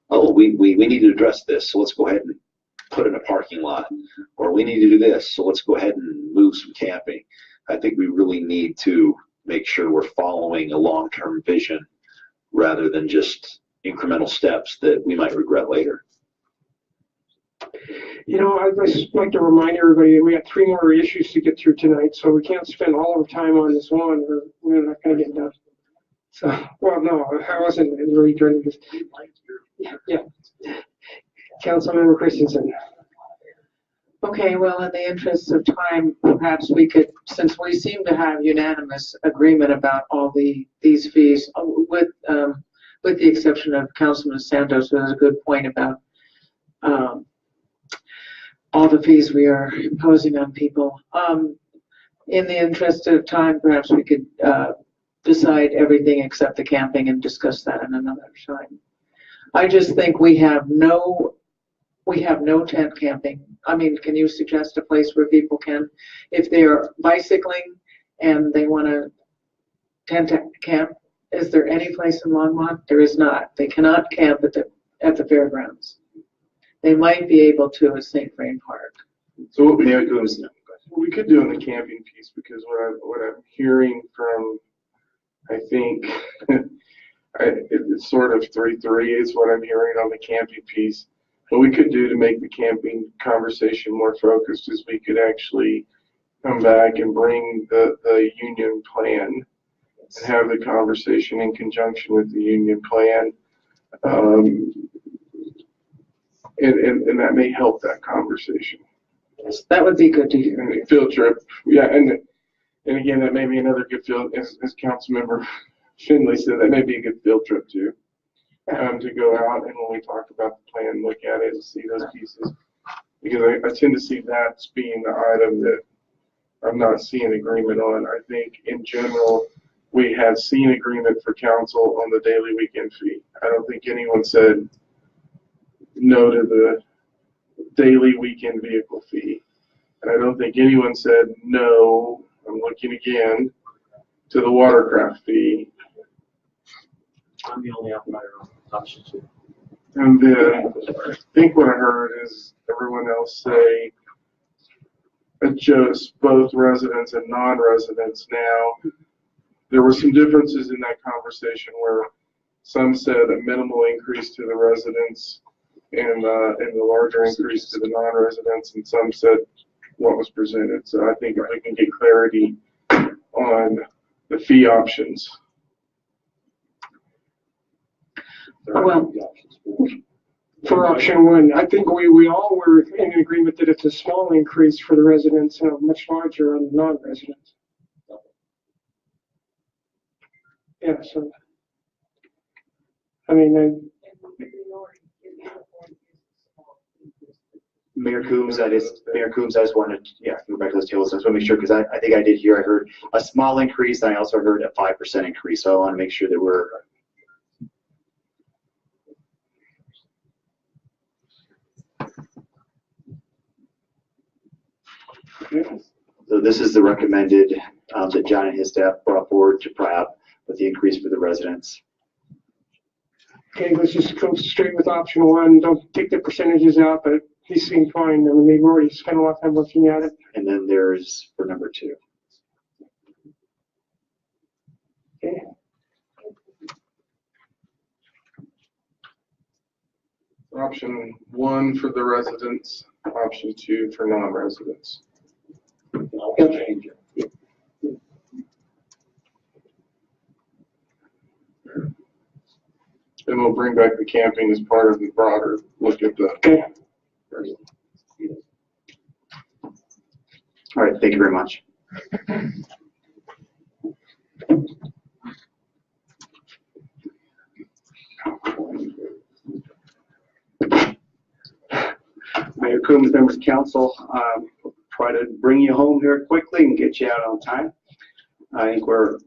S4: Oh, we need to address this, so let's go ahead and put in a parking lot. Or we need to do this, so let's go ahead and move some camping. I think we really need to make sure we're following a long-term vision rather than just incremental steps that we might regret later.
S1: I'd just like to remind everybody that we got 3 more issues to get through tonight, so we can't spend all of our time on this one, or we're not going to get done. So, well, no, I wasn't really trying to just. Yeah. Councilmember Christensen.
S14: Okay, well, in the interest of time, perhaps we could, since we seem to have unanimous agreement about all these fees, with the exception of Councilman Santos, who has a good point about all the fees we are imposing on people. In the interest of time, perhaps we could decide everything except the camping and discuss that in another time. I just think we have no tent camping. I mean, can you suggest a place where people can, if they're bicycling and they want to tent camp? Is there any place in Longmont? There is not. They cannot camp at the fairgrounds. They might be able to at St. Vrain Park.
S5: So what we could do on the camping piece, because what I'm hearing from, I think, it's sort of 3-3 is what I'm hearing on the camping piece. What we could do to make the camping conversation more focused is we could actually come back and bring the union plan and have the conversation in conjunction with the union plan. And that may help that conversation.
S14: Yes, that would be good to hear.
S5: And field trip, yeah, and again, that may be another good field, as Councilmember Finley said, that may be a good field trip too, to go out and when we talk about the plan, look at it and see those pieces. Because I tend to see that as being the item that I'm not seeing agreement on. I think in general, we have seen agreement for council on the daily weekend fee. I don't think anyone said no to the daily weekend vehicle fee. And I don't think anyone said no, I'm looking again, to the watercraft fee.
S10: I'm the only option too.
S5: And then I think what I heard is everyone else say adjust both residents and non-residents. Now, there were some differences in that conversation where some said a minimal increase to the residents and the larger increase to the non-residents, and some said what was presented. So I think if we can get clarity on the fee options.
S1: Well, for option one, I think we all were in agreement that it's a small increase for the residents and a much larger on the non-residents. Yeah, so, I mean,
S17: Mayor Coombs, I just wanted, go back to those tables. I just want to make sure, because I think I did hear, I heard a small increase, and I also heard a 5% increase. So I want to make sure that we're. So this is the recommended that John and his staff brought forward to PRAP with the increase for the residents.
S1: okay, let's just go straight with option one. Don't take the percentages out, but these seem fine. I mean, they've already spent a lot of time looking at it.
S17: And then there's for number 2.
S1: Okay.
S5: Option 1 for the residents, option 2 for non-residents. And we'll bring back the camping as part of the broader look at the.
S1: Okay.
S17: All right, thank you very much.
S15: Mayor Coombs, members of council, try to bring you home here quickly and get you out on time. I think we're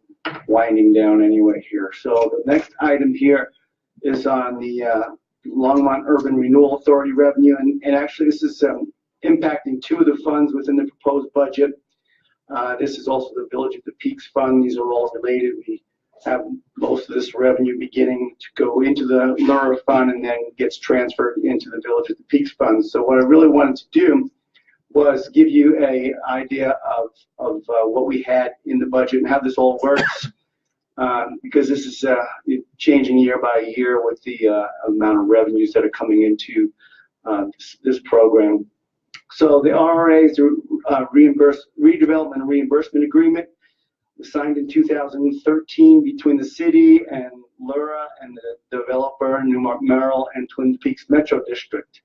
S15: winding down anyway here. So the next item here is on the Longmont Urban Renewal Authority revenue, and actually this is impacting 2 of the funds within the proposed budget. This is also the Village of the Peaks Fund. These are all related. We have most of this revenue beginning to go into the LURA Fund and then gets transferred into the Village of the Peaks Fund. So what I really wanted to do was give you an idea of what we had in the budget and how this all works, because this is changing year by year with the amount of revenues that are coming into this program. So the RRA is a redevelopment and reimbursement agreement signed in 2013 between the city and LURA and the developer, Newmark Merrill and Twin Peaks Metro District.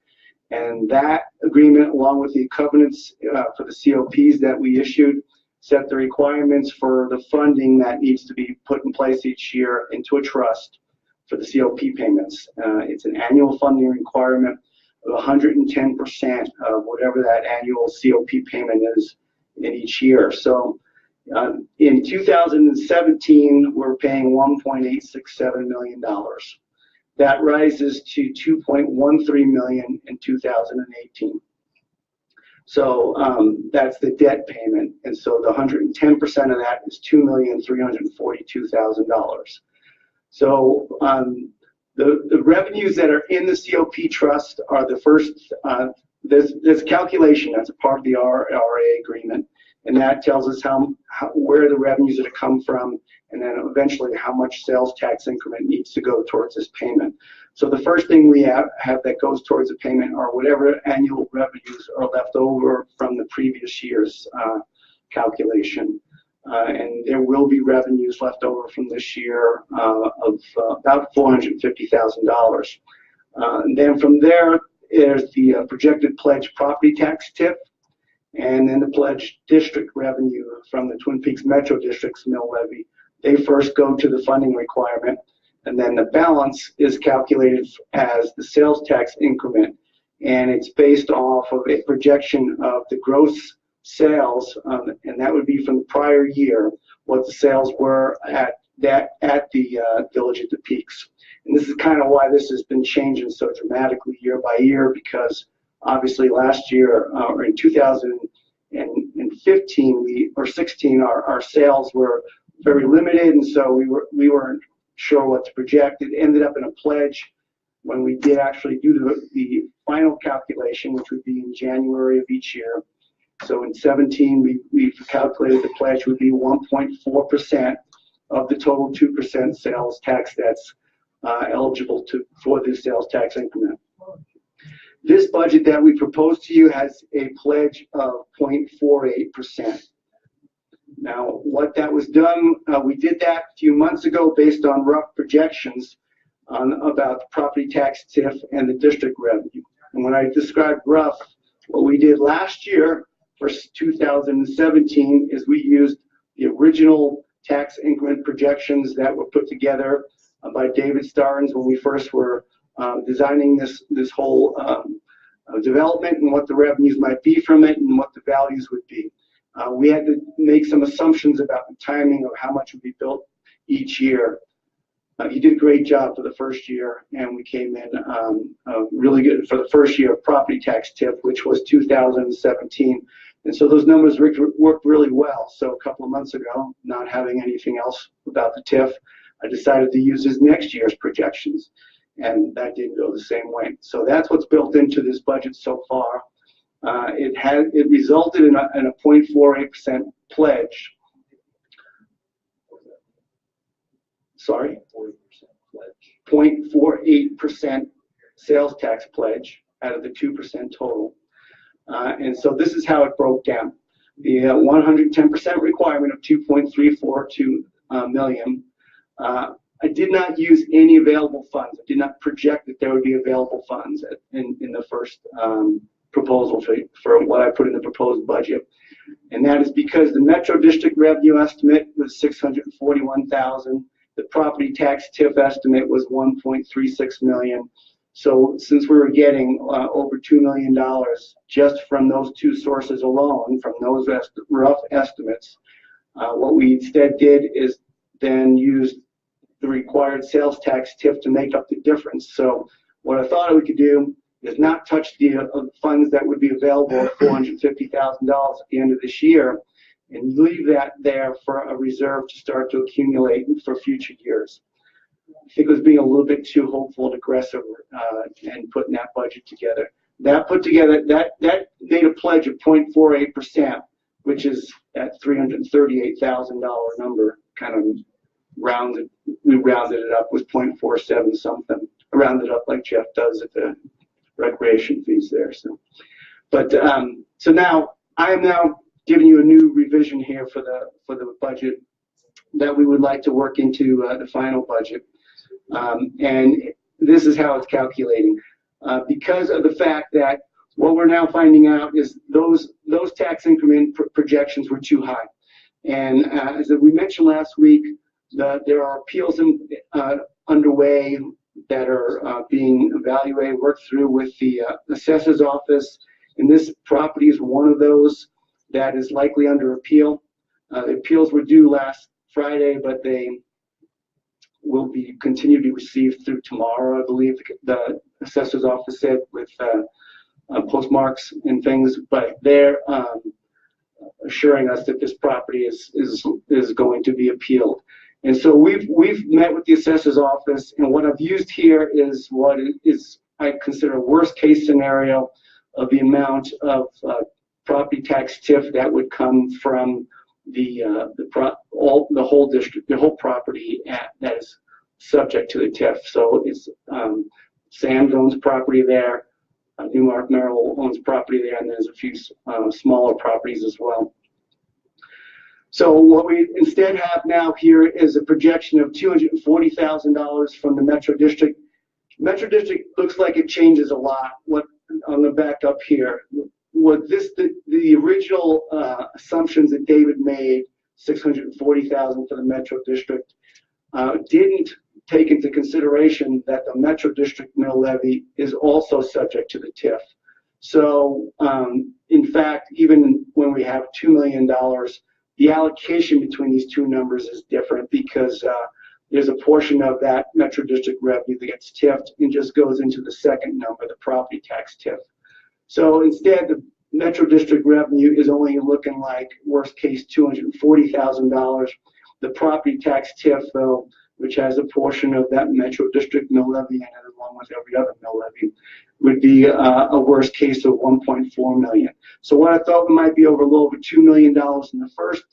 S15: And that agreement, along with the covenants for the COPs that we issued, set the requirements for the funding that needs to be put in place each year into a trust for the COP payments. It's an annual funding requirement of 110% of whatever that annual COP payment is in each year. So in 2017, we're paying $1.867 million. That rises to $2.13 million in 2018. So that's the debt payment. And so the 110% of that is $2,342,000. So the revenues that are in the COP trust are the first, there's a calculation that's a part of the RRA agreement. And that tells us where the revenues are to come from, and then eventually how much sales tax increment needs to go towards this payment. So the first thing we have that goes towards the payment are whatever annual revenues are left over from the previous year's calculation. And there will be revenues left over from this year of about $450,000. And then from there is the projected pledged property tax tip, and then the pledged district revenue from the Twin Peaks Metro District's mill levy. They first go to the funding requirement, and then the balance is calculated as the sales tax increment, and it's based off of a projection of the gross sales, and that would be from the prior year, what the sales were at the Village at the Peaks. And this is kind of why this has been changing so dramatically year by year, because obviously last year, or in 2015 or 16, our sales were very limited, and so we weren't sure what to project. It ended up in a pledge when we did actually do the final calculation, which would be in January of each year. So in 17, we've calculated the pledge would be 1.4% of the total 2% sales tax that's eligible for this sales tax increment. This budget that we propose to you has a pledge of 0.48%. Now, what that was done, we did that a few months ago based on rough projections about the property tax TIF and the district revenue. And when I described rough, what we did last year for 2017 is we used the original tax increment projections that were put together by David Starnes when we first were designing this whole development and what the revenues might be from it and what the values would be. We had to make some assumptions about the timing of how much would be built each year. He did a great job for the first year, and we came in really good for the first year of property tax TIF, which was 2017. And so those numbers worked really well. So a couple of months ago, not having anything else about the TIF, I decided to use his next year's projections, and that didn't go the same way. So that's what's built into this budget so far. It resulted in a 0.48% pledge. Sorry, 0.48% sales tax pledge out of the 2% total. And so this is how it broke down. The 110% requirement of 2.342 million. I did not use any available funds. I did not project that there would be available funds in the first proposal for what I put in the proposed budget. And that is because the Metro District revenue estimate was $641,000. The property tax TIF estimate was $1.36 million. So since we were getting over $2 million just from those two sources alone, from those rough estimates, what we instead did is then use the required sales tax TIF to make up the difference. So what I thought we could do is not touch the funds that would be available at $450,000 at the end of this year, and leave that there for a reserve to start to accumulate for future years. I think it was being a little bit too hopeful and aggressive and putting that budget together. That made a pledge of 0.48%, which is that $338,000 number, kind of rounded. We rounded it up with 0.47 something. I rounded up like Jeff does at the recreation fees there. So, but so now I am now giving you a new revision here for the budget that we would like to work into the final budget. And this is how it's calculating. Because of the fact that what we're now finding out is those tax increment projections were too high. And as we mentioned last week, there are appeals underway that are being evaluated, worked through with the assessor's office. And this property is one of those that is likely under appeal. The appeals were due last Friday, but they will be continue to be received through tomorrow, I believe the assessor's office said, with postmarks and things. But they're assuring us that this property is going to be appealed. And so we've met with the assessor's office, and what I've used here is what is I consider a worst case scenario of the amount of property tax TIF that would come from the whole district, the whole property that is subject to the TIF. So it's Sam's owns property there, Newmark Merrill owns property there, and there's a few smaller properties as well. So what we instead have now here is a projection of $240,000 from the Metro District. Metro District looks like it changes a lot. What on the back up here, what the original assumptions that David made, $640,000 for the Metro District, didn't take into consideration that the Metro District mill levy is also subject to the TIF. So in fact, even when we have $2 million, the allocation between these two numbers is different because there's a portion of that Metro District revenue that gets TIF'd and just goes into the second number, the property tax TIF. So instead, the Metro District revenue is only looking like worst case $240,000. The property tax TIF, though, which has a portion of that Metro District mill levy in it, along with every other mill levy, would be a worst case of $1.4 million. So what I thought might be over a little over $2 million in the first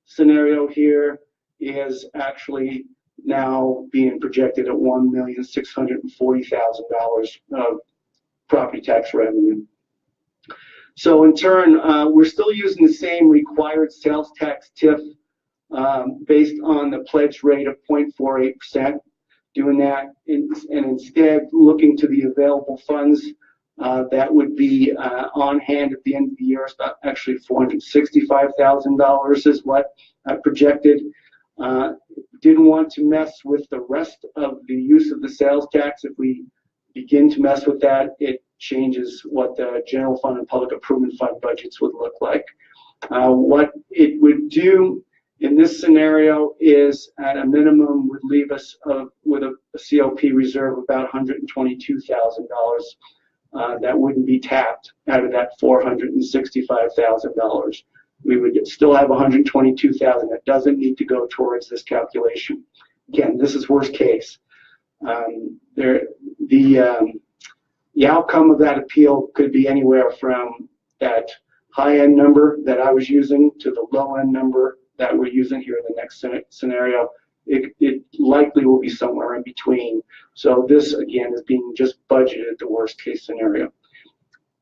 S15: scenario here is actually now being projected at $1,640,000 of property tax revenue. So in turn, we're still using the same required sales tax TIF based on the pledge rate of 0.48%, doing that and instead looking to the available funds that would be on hand at the end of the year. It's about actually $465,000 is what I projected. Didn't want to mess with the rest of the use of the sales tax. If we begin to mess with that, it changes what the general fund and public improvement fund budgets would look like. What it would do in this scenario is, at a minimum, would leave us with a COP reserve of about $122,000 that wouldn't be tapped out of that $465,000. We would still have $122,000 that doesn't need to go towards this calculation. Again, this is worst case. The outcome of that appeal could be anywhere from that high-end number that I was using to the low-end number that we're using here in the next scenario. It likely will be somewhere in between. So this, again, is being just budgeted the worst-case scenario.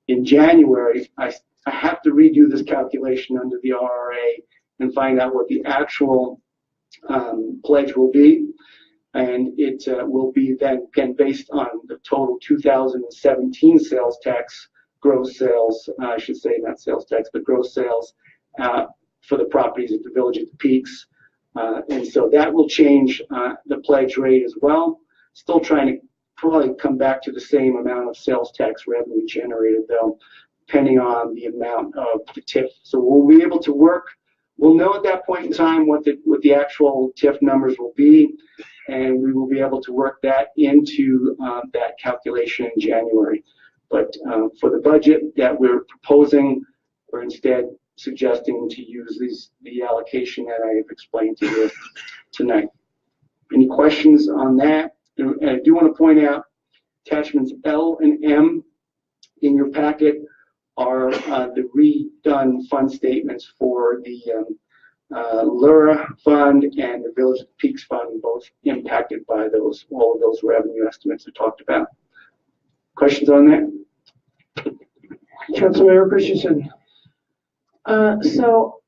S15: In January, I have to redo this calculation under the RRA and find out what the actual pledge will be. And it will be then, again, based on the total 2017 sales tax, gross sales, I should say, not sales tax, but gross sales for the properties at the Village at the Peaks. And so that will change the pledge rate as well. Still trying to probably come back to the same amount of sales tax revenue generated, though, depending on the amount of the TIF. So we'll be able to work. We'll know at that point in time what the actual TIF numbers will be, and we will be able to work that into that calculation in January. But for the budget that we're proposing, we're instead suggesting to use the allocation that I have explained to you tonight. Any questions on that? And I do want to point out attachments L and M in your packet are the redone fund statements for the Lura Fund and the Village of the Peaks Fund, both impacted by all of those revenue estimates I talked about. Questions on that?
S1: Councilmember Christensen.
S14: So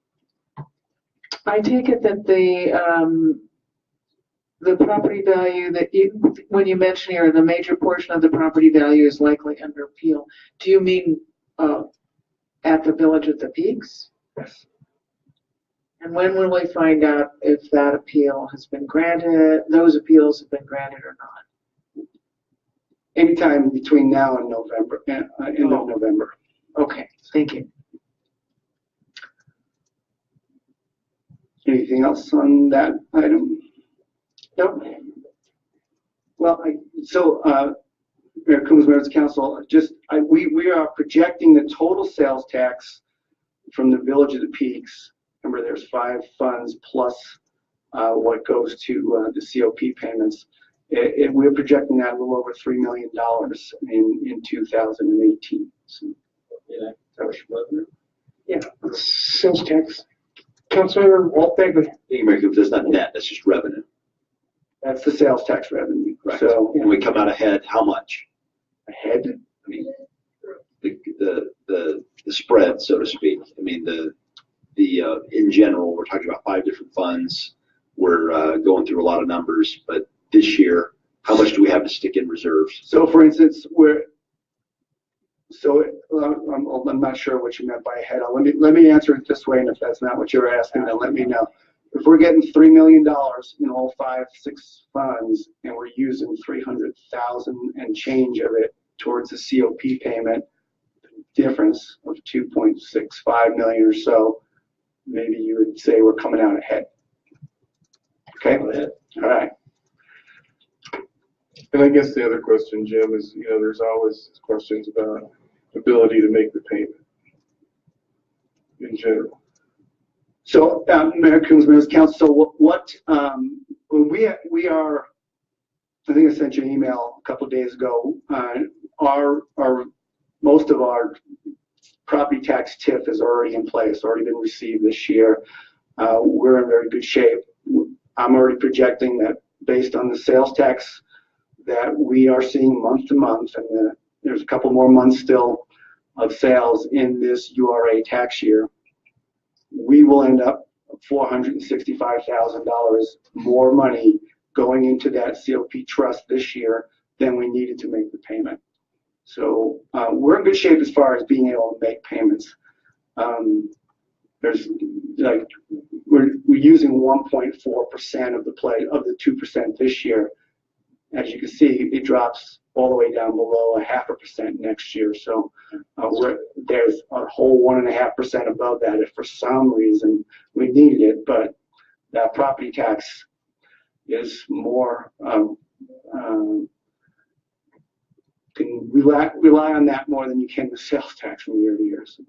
S14: I take it that the property value that when you mention here, the major portion of the property value is likely under appeal. Do you mean at the Village at the Peaks?
S15: Yes.
S14: And when will we find out if that appeal has been granted, those appeals have been granted or not?
S15: Anytime between now and November, end of November.
S14: Okay, thank you.
S15: Anything else on that item? Nope. Well, Mayor Coombs, Mayor's Council, we are projecting the total sales tax from the Village of the Peaks. Remember, there's 5 funds plus what goes to the COP payments. We're projecting that a little over $3 million in 2018. So, yeah, that was revenue.
S1: Yeah, sales tax. Councilmember Walt Begley.
S4: That's not net, that's just revenue.
S15: That's the sales tax revenue.
S4: Right.
S15: So,
S4: and we come out ahead, how much?
S15: Ahead?
S4: I mean, the spread, so to speak. I mean, in general, we're talking about 5 different funds. We're going through a lot of numbers, but this year, how much do we have to stick in reserves?
S15: So, for instance, I'm not sure what you meant by ahead. Let me answer it this way, and if that's not what you're asking, then let me know. If we're getting $3 million in all 5, 6 funds, and we're using 300,000 and change of it towards the COP payment, difference of 2.65 million or so, maybe you would say we're coming out ahead. Okay. All right.
S5: And I guess the other question, Jim, is, there's always questions about ability to make the payment in general.
S15: So, Mayor Coombs, Mayor's Council, we are, I think I sent you an email a couple of days ago. Most of our property tax TIF is already in place, already been received this year. We're in very good shape. I'm already projecting that based on the sales tax that we are seeing month to month and there's a couple more months still of sales in this URA tax year, we will end up $465,000 more money going into that COP trust this year than we needed to make the payment. So we're in good shape as far as being able to make payments. There's like we're using 1.4% of the 2% this year. As you can see, it drops all the way down below 0.5% next year. So there's a whole 1.5% above that if for some reason we needed it. But that property tax is more, can rely on that more than you can the sales tax from year to year. So.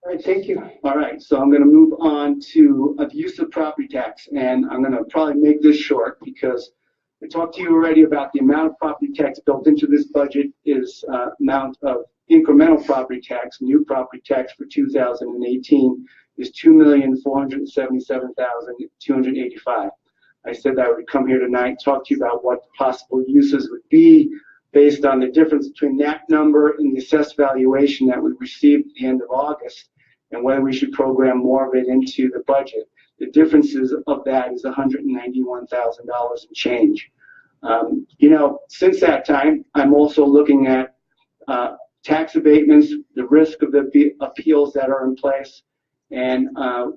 S1: All right, thank you.
S15: All right, so I'm going to move on to the use of property tax, and I'm going to probably make this short because I talked to you already about the amount of property tax built into this budget is amount of incremental property tax, new property tax for 2018 is $2,477,285. I said that I would come here tonight, talk to you about what the possible uses would be based on the difference between that number and the assessed valuation that we received at the end of August, and whether we should program more of it into the budget. The differences of that is $191,000 and change. Since that time, I'm also looking at tax abatements, the risk of the appeals that are in place, and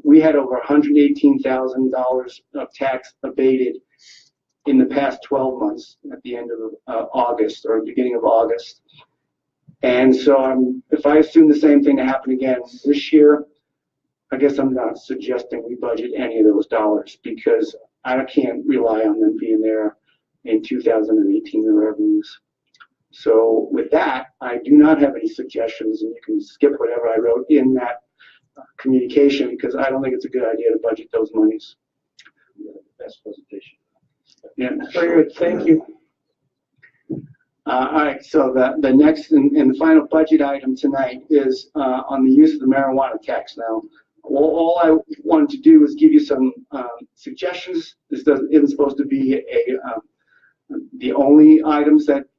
S15: we had over $118,000 of tax abated in the past 12 months at the end of August or beginning of August. And so if I assume the same thing to happen again this year, I guess I'm not suggesting we budget any of those dollars because I can't rely on them being there in 2018, the revenues. So with that, I do not have any suggestions, and you can skip whatever I wrote in that communication because I don't think it's a good idea to budget those monies.
S11: Best presentation.
S15: Yeah.
S1: Very good, thank you.
S15: All right, so the next and the final budget item tonight is on the use of the marijuana tax. Now, all I wanted to do is give you some suggestions. This isn't supposed to be the only items that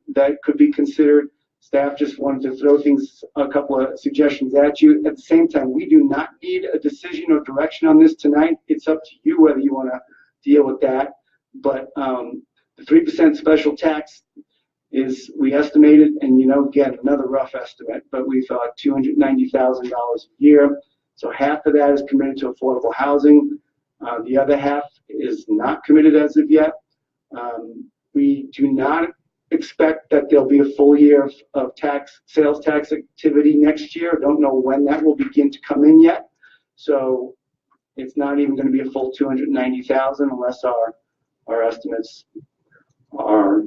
S15: could be considered. Staff just wanted to throw a couple of suggestions at you. At the same time, we do not need a decision or direction on this tonight. It's up to you whether you want to deal with that. But the 3% special tax is, we estimated, and again, another rough estimate, but we thought $290,000 a year. So half of that is committed to affordable housing. The other half is not committed as of yet. We do not expect that there'll be a full year of sales tax activity next year. Don't know when that will begin to come in yet. So it's not even going to be a full $290,000 unless our estimates are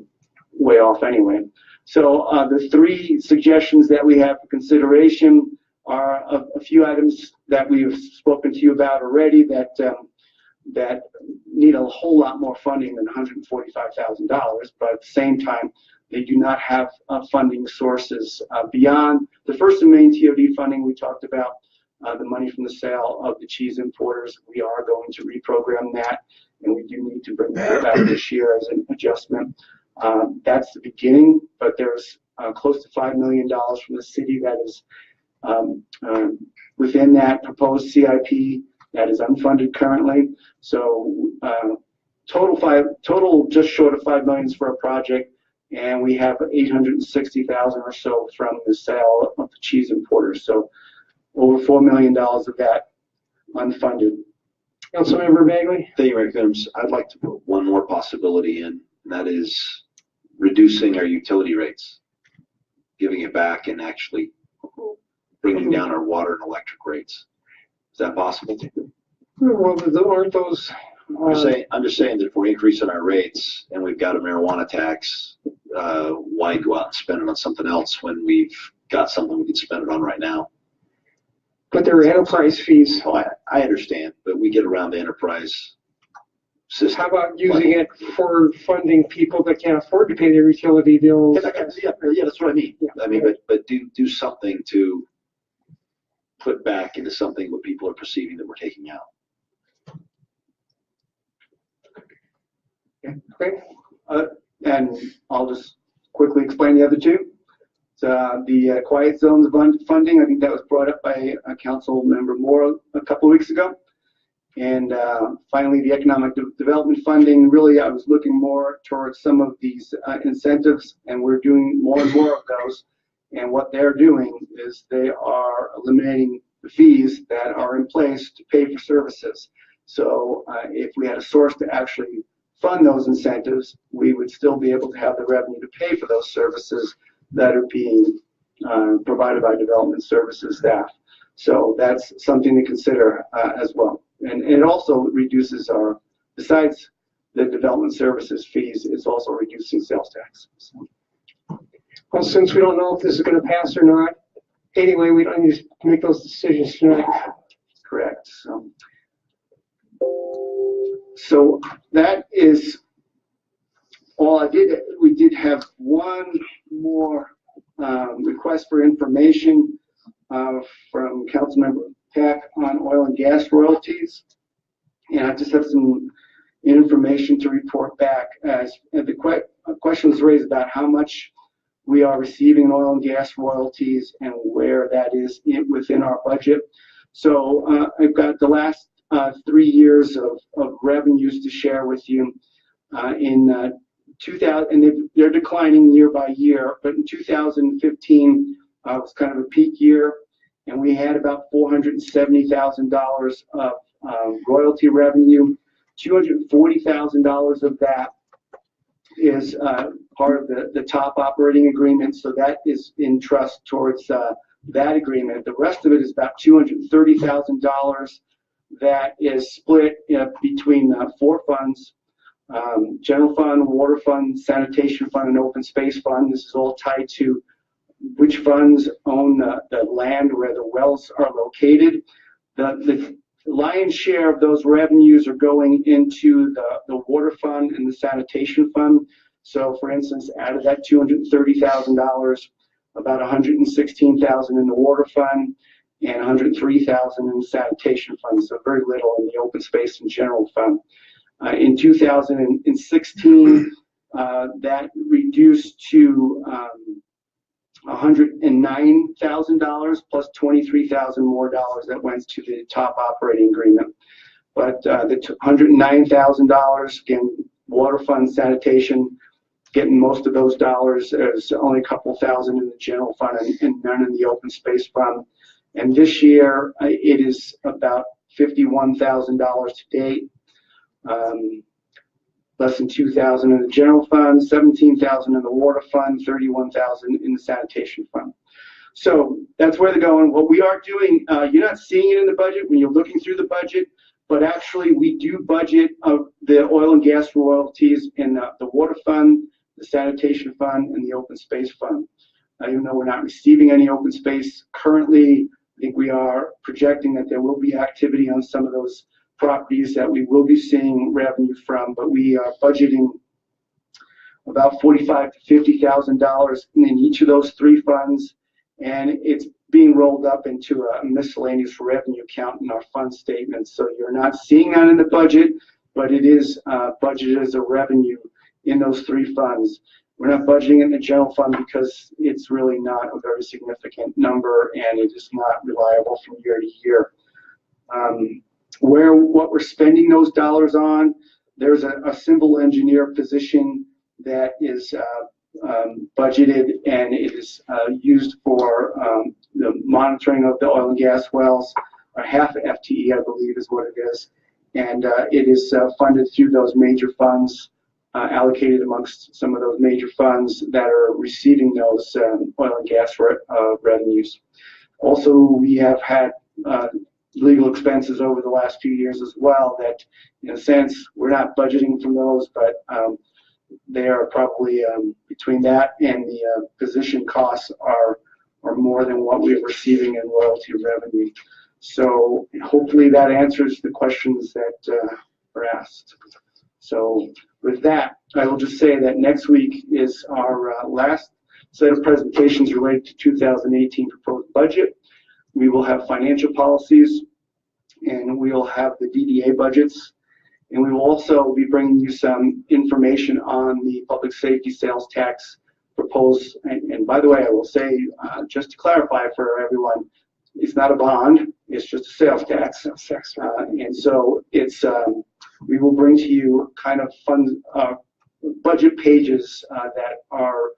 S15: way off anyway. So the three suggestions that we have for consideration are a few items that we've spoken to you about already that need a whole lot more funding than $145,000, but at the same time, they do not have funding sources beyond the first and main TOD funding we talked about, the money from the sale of the cheese importers. We are going to reprogram that, and we do need to bring that back this year as an adjustment. That's the beginning, but there's close to $5 million from the city that is within that proposed CIP that is unfunded currently. So total just short of $5 million for a project, and we have $860,000 or so from the sale of the cheese importers. So over $4 million of that unfunded.
S1: Councilmember Bagley?
S4: Thank you, Mayor Coombs. I'd like to put one more possibility in, and that is reducing our utility rates, giving it back and actually bringing down our water and electric rates. Is that possible?
S1: Well, aren't those?
S4: I'm just saying that if we're increasing our rates and we've got a marijuana tax, why go out and spend it on something else when we've got something we can spend it on right now?
S1: But there are enterprise fees.
S4: Oh, I understand, but we get around the enterprise system.
S1: How about using it for funding people that can't afford to pay their utility bills?
S4: Yeah, that's what I mean. Yeah. I mean, but do something to put back into something what people are perceiving that we're taking out.
S15: Okay. And I'll just quickly explain the other two. So the quiet zones funding, I think that was brought up by Council Member Moore a couple of weeks ago. And finally, the economic development funding, really I was looking more towards some of these incentives, and we're doing more and more of those. And what they're doing is they are eliminating the fees that are in place to pay for services. So if we had a source to actually fund those incentives, we would still be able to have the revenue to pay for those services that are being provided by development services staff. So that's something to consider as well. And it also reduces our, besides the development services fees, it's also reducing sales tax. So.
S1: Well, since we don't know if this is going to pass or not, anyway, we don't need to make those decisions tonight.
S15: Correct. So that is all I did. We did have one more request for information from Councilmember Pack on oil and gas royalties. And I just have some information to report back as the question was raised about how much we are receiving in oil and gas royalties and where that is within our budget. So I've got the last 3 years of revenues to share with you. In 2000, and they're declining year by year, but in 2015 was kind of a peak year, and we had about $470,000 of royalty revenue. $240,000 of that is part of the top operating agreement, so that is in trust towards that agreement. The rest of it is about $230,000 that is split between 4 funds: general fund, water fund, sanitation fund, and open space fund. This is all tied to which funds own the land where the wells are located. The lion's share of those revenues are going into the water fund and the sanitation fund. So for instance, out of that $230,000, about $116,000 in the water fund and $103,000 in the sanitation fund. So very little in the open space and general fund. In 2016, that reduced to $109,000 plus $23,000 more dollars that went to the top operating agreement. But the $109,000, again, water fund, sanitation, getting most of those dollars. There's only a couple thousand in the general fund and none in the open space fund. And this year, it is about $51,000 to date. Less than $2,000 in the general fund, $17,000 in the water fund, $31,000 in the sanitation fund. So that's where they're going. What we are doing, you're not seeing it in the budget when you're looking through the budget, but actually we do budget the oil and gas royalties in the water fund, the sanitation fund, and the open space fund. Even though we're not receiving any open space currently, I think we are projecting that there will be activity on some of those properties that we will be seeing revenue from, but we are budgeting about $45,000 to $50,000 in each of those 3 funds, and it's being rolled up into a miscellaneous revenue account in our fund statement. So you're not seeing that in the budget, but it is budgeted as a revenue in those 3 funds. We're not budgeting in the general fund because it's really not a very significant number and it is not reliable from year to year. What we're spending those dollars on, there's a civil engineer position that is budgeted, and it is used for the monitoring of the oil and gas wells. Half FTE, I believe, is what it is, and it is funded through those major funds, allocated amongst some of those major funds that are receiving those oil and gas revenues. Also, we have had legal expenses over the last few years as well that, in a sense, we're not budgeting from those, but they are probably between that and the position costs are more than what we're receiving in royalty revenue. So hopefully that answers the questions that were asked. So with that, I will just say that next week is our last set of presentations related to 2018 proposed budget. We will have financial policies, and we will have the DDA budgets, and we will also be bringing you some information on the public safety sales tax propose, and by the way, I will say, just to clarify for everyone, it's not a bond, it's just a sales tax. And so it's, we will bring to you kind of budget pages that are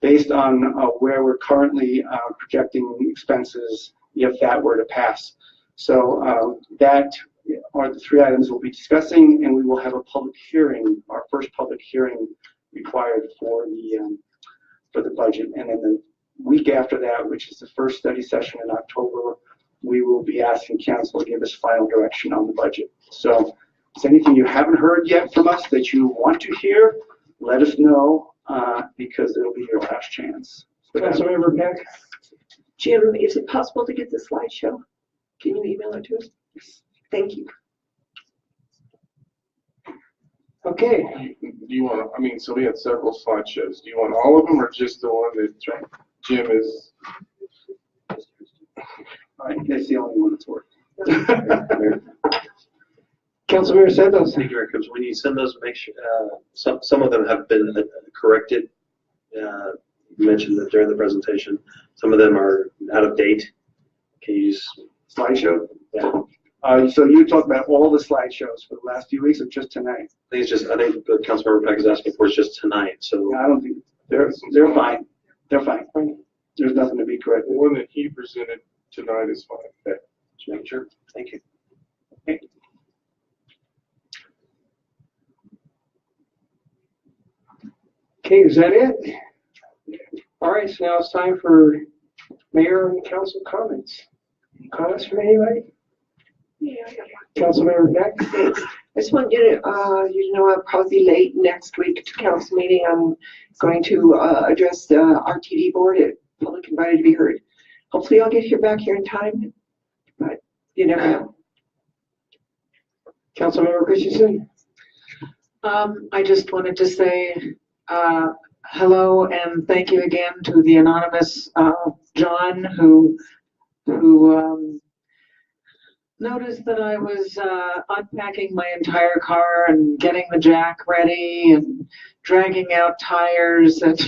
S15: based on where we're currently projecting expenses if that were to pass. So that are the three items we'll be discussing, and we will have a public hearing, our first public hearing required for the budget. And then the week after that, which is the first study session in October, we will be asking council to give us final direction on the budget. So if there's anything you haven't heard yet from us that you want to hear, let us know, because it'll be your last chance.
S1: Councilmember Beck?
S3: Jim, is it possible to get the slideshow? Can you email it to us? Thank you.
S1: Okay.
S5: Do you want, I mean, so we had several slideshows. Do you want all of them or just the one that Jim is?
S15: That's the only one that's working.
S1: Councilmember Santos.
S19: Thank you, Mayor Coombs. When you send those, make sure, some of them have been corrected. You mentioned that during the presentation. Some of them are out of date. Can you use
S15: slideshow?
S19: Yeah.
S15: So you talk about all the slideshows for the last few weeks or just tonight?
S19: I think the Councilmember Peck is asking for is just tonight, so.
S15: Yeah, I don't think, they're fine. They're fine. There's nothing to be corrected.
S5: The one that he presented tonight is fine.
S19: Okay. Just make sure. Thank you.
S15: Okay.
S1: Okay, is that it? All right, so now it's time for mayor and council comments. Comments from anybody?
S3: Yeah.
S1: Councilmember Beck?
S3: Thanks. I just want you to know I'll probably be late next week to council meeting. I'm going to address the RTD board at public invited to be heard. Hopefully I'll get back here in time, but you never know.
S1: Councilmember Christensen?
S14: I just wanted to say hello and thank you again to the anonymous John who noticed that I was unpacking my entire car and getting the jack ready and dragging out tires and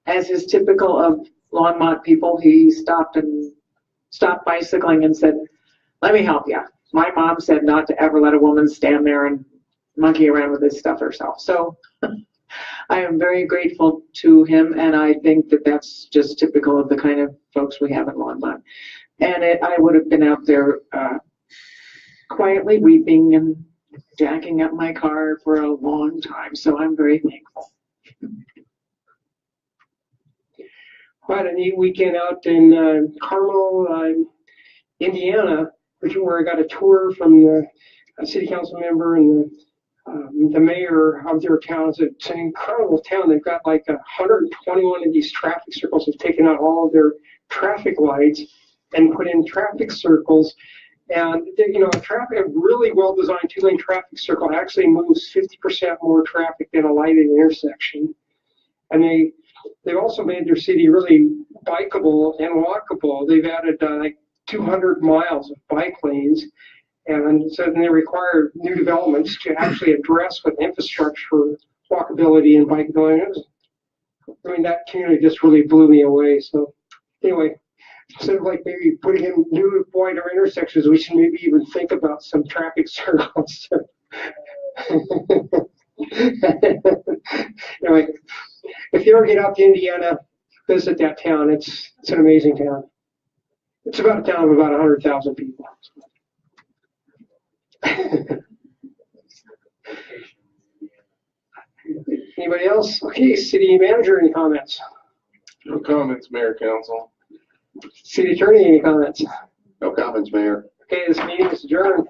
S14: as is typical of Longmont people, he stopped bicycling and said, "Let me help you. My mom said not to ever let a woman stand there and monkey around with this stuff herself." So I am very grateful to him, and I think that that's just typical of the kind of folks we have in Longmont. And I would have been out there quietly weeping and jacking up my car for a long time, so I'm very thankful.
S1: Quite a neat weekend out in Carmel, Indiana, where I got a tour from the city council member and the mayor of their town. It's an incredible town. They've got like 121 of these traffic circles. Have taken out all of their traffic lights and put in traffic circles. And a really well-designed two-lane traffic circle actually moves 50% more traffic than a lighted intersection. And they've also made their city really bikeable and walkable. They've added like 200 miles of bike lanes, and so then they require new developments to actually address with infrastructure, walkability, and bikeability. That community just really blew me away. So anyway, instead of like maybe putting in new wider intersections, we should maybe even think about some traffic circles. Anyway, if you ever get out to Indiana, visit that town. It's an amazing town. It's about a town of about 100,000 people. Anybody else? Okay, city manager, any comments?
S5: No comments, Mayor, Council.
S1: City attorney, any comments?
S12: No comments, Mayor.
S1: Okay, this meeting is adjourned.